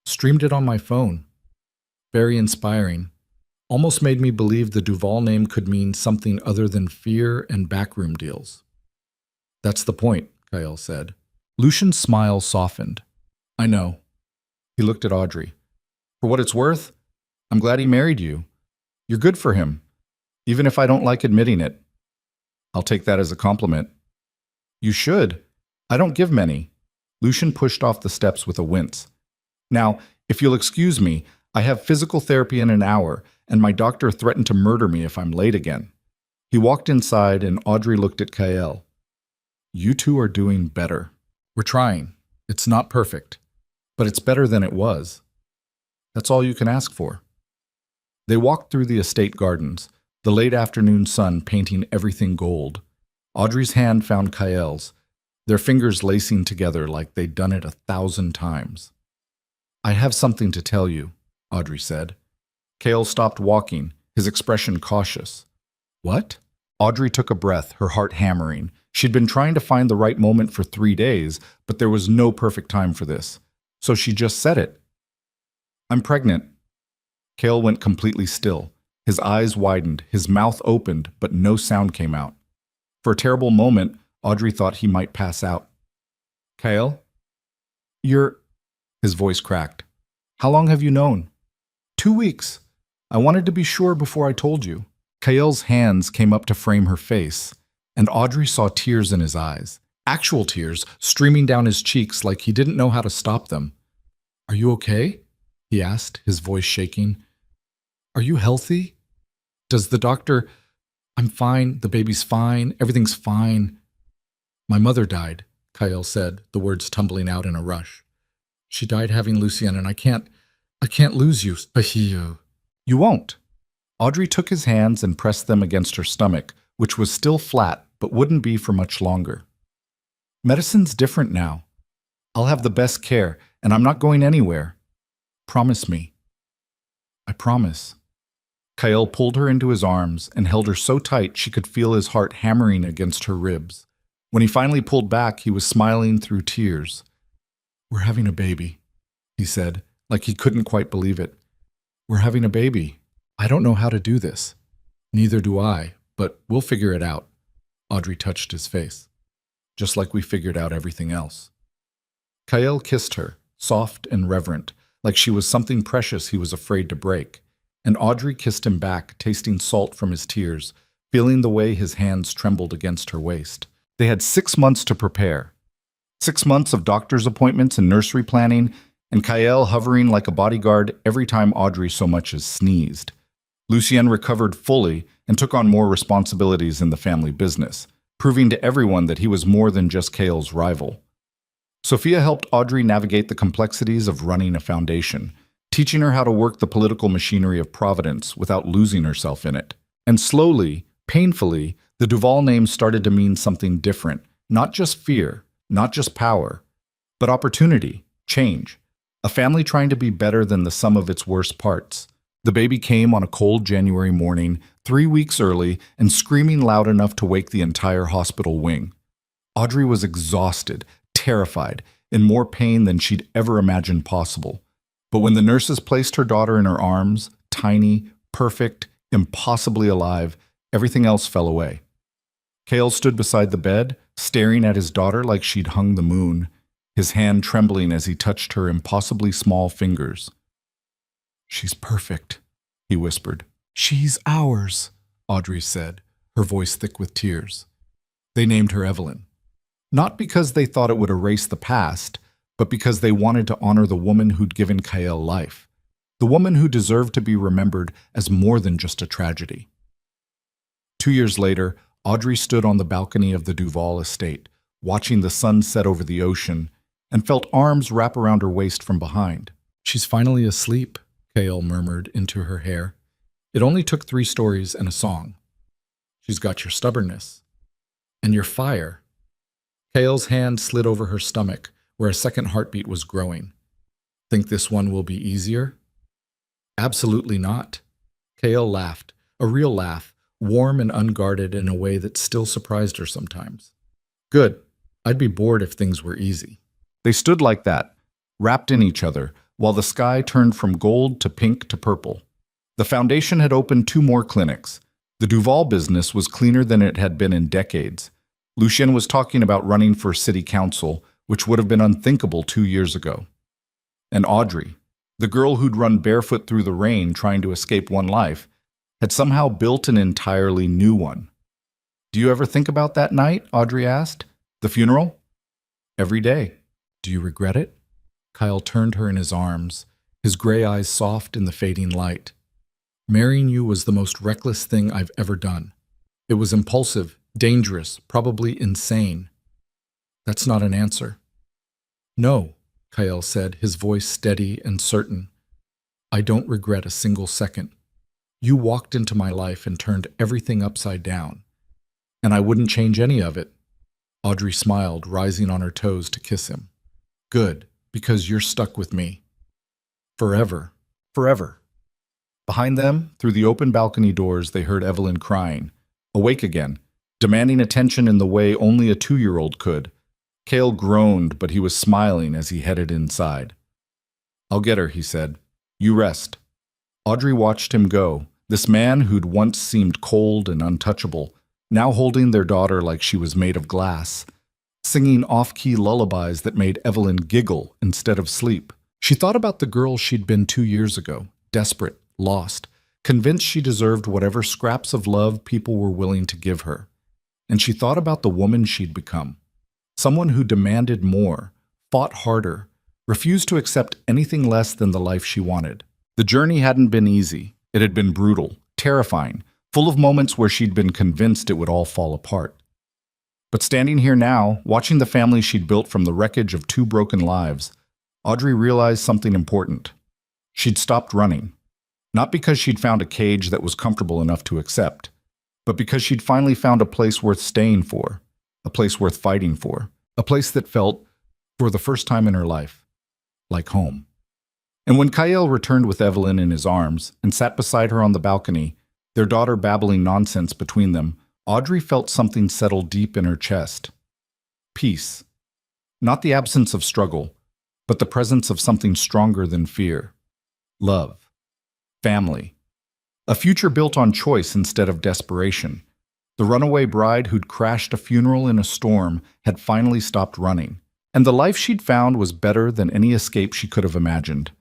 Streamed it on my phone. Very inspiring. Almost made me believe the Duvall name could mean something other than fear and backroom deals. That's the point, Kyle said. Lucien's smile softened. I know. He looked at Audrey. For what it's worth, I'm glad he married you. You're good for him, even if I don't like admitting it. I'll take that as a compliment. You should. I don't give many. Lucien pushed off the steps with a wince. Now, if you'll excuse me, I have physical therapy in an hour, and my doctor threatened to murder me if I'm late again. He walked inside, and Audrey looked at Kyle. You two are doing better. We're trying. It's not perfect, but it's better than it was. That's all you can ask for. They walked through the estate gardens, the late afternoon sun painting everything gold. Audrey's hand found Kyle's, their fingers lacing together like they'd done it 1,000 times. I have something to tell you, Audrey said. Kale stopped walking, his expression cautious. What? Audrey took a breath, her heart hammering. She'd been trying to find the right moment for 3 days, but there was no perfect time for this. So she just said it. I'm pregnant. Kale went completely still. His eyes widened, his mouth opened, but no sound came out. For a terrible moment, Audrey thought he might pass out. Kale? You're... His voice cracked. How long have you known? 2 weeks. I wanted to be sure before I told you. Kale's hands came up to frame her face, and Audrey saw tears in his eyes. Actual tears streaming down his cheeks like he didn't know how to stop them. Are you okay? He asked, his voice shaking. Are you healthy? Does the doctor... I'm fine, the baby's fine, everything's fine. My mother died, Kyle said, the words tumbling out in a rush. She died having Lucien, and I can't lose you, Pahio. You won't. Audrey took his hands and pressed them against her stomach, which was still flat, but wouldn't be for much longer. Medicine's different now. I'll have the best care, and I'm not going anywhere. Promise me. I promise. Kyle pulled her into his arms and held her so tight she could feel his heart hammering against her ribs. When he finally pulled back, he was smiling through tears. We're having a baby, he said, like he couldn't quite believe it. "We're having a baby. I don't know how to do this." "Neither do I, but we'll figure it out." Audrey touched his face, just like we figured out everything else. Kael kissed her, soft and reverent, like she was something precious he was afraid to break. And Audrey kissed him back, tasting salt from his tears, feeling the way his hands trembled against her waist. They had 6 months to prepare. 6 months of doctor's appointments and nursery planning, and Kael hovering like a bodyguard every time Audrey so much as sneezed. Lucien recovered fully and took on more responsibilities in the family business, proving to everyone that he was more than just Kael's rival. Sophia helped Audrey navigate the complexities of running a foundation, teaching her how to work the political machinery of Providence without losing herself in it. And slowly, painfully, the Duval name started to mean something different, not just fear, not just power, but opportunity, change, a family trying to be better than the sum of its worst parts. The baby came on a cold January morning, 3 weeks early, and screaming loud enough to wake the entire hospital wing. Audrey was exhausted, terrified, in more pain than she'd ever imagined possible. But when the nurses placed her daughter in her arms, tiny, perfect, impossibly alive, everything else fell away. Kael stood beside the bed, staring at his daughter like she'd hung the moon, his hand trembling as he touched her impossibly small fingers. "She's perfect," he whispered. "She's ours," Audrey said, her voice thick with tears. They named her Evelyn. Not because they thought it would erase the past, but because they wanted to honor the woman who'd given Kael life, the woman who deserved to be remembered as more than just a tragedy. 2 years later, Audrey stood on the balcony of the Duval estate, watching the sun set over the ocean, and felt arms wrap around her waist from behind. "She's finally asleep," Kael murmured into her hair. "It only took 3 stories and a song. She's got your stubbornness. And your fire." Kael's hand slid over her stomach, where a second heartbeat was growing. "Think this one will be easier?" "Absolutely not." Kael laughed, a real laugh, warm and unguarded in a way that still surprised her sometimes. "Good. I'd be bored if things were easy." They stood like that, wrapped in each other, while the sky turned from gold to pink to purple. The foundation had opened 2 more clinics. The Duval business was cleaner than it had been in decades. Lucien was talking about running for city council, which would have been unthinkable 2 years ago. And Audrey, the girl who'd run barefoot through the rain trying to escape one life, had somehow built an entirely new one. "Do you ever think about that night?" Audrey asked. "The funeral?" "Every day." "Do you regret it?" Kyle turned her in his arms, his gray eyes soft in the fading light. "Marrying you was the most reckless thing I've ever done. It was impulsive, dangerous, probably insane." "That's not an answer." "No," Kyle said, his voice steady and certain. "I don't regret a single second. You walked into my life and turned everything upside down. And I wouldn't change any of it." Audrey smiled, rising on her toes to kiss him. "Good, because you're stuck with me. Forever. Forever." Behind them, through the open balcony doors, they heard Evelyn crying, awake again, demanding attention in the way only a 2-year-old could. Kael groaned, but he was smiling as he headed inside. "I'll get her," he said. "You rest." Audrey watched him go, this man who'd once seemed cold and untouchable, now holding their daughter like she was made of glass, singing off-key lullabies that made Evelyn giggle instead of sleep. She thought about the girl she'd been 2 years ago, desperate, lost, convinced she deserved whatever scraps of love people were willing to give her. And she thought about the woman she'd become, someone who demanded more, fought harder, refused to accept anything less than the life she wanted. The journey hadn't been easy. It had been brutal, terrifying, full of moments where she'd been convinced it would all fall apart. But standing here now, watching the family she'd built from the wreckage of 2 broken lives, Audrey realized something important. She'd stopped running. Not because she'd found a cage that was comfortable enough to accept, but because she'd finally found a place worth staying for, a place worth fighting for, a place that felt, for the first time in her life, like home. And when Kael returned with Evelyn in his arms and sat beside her on the balcony, their daughter babbling nonsense between them, Audrey felt something settle deep in her chest. Peace. Not the absence of struggle, but the presence of something stronger than fear. Love. Family. A future built on choice instead of desperation. The runaway bride who'd crashed a funeral in a storm had finally stopped running, and the life she'd found was better than any escape she could have imagined.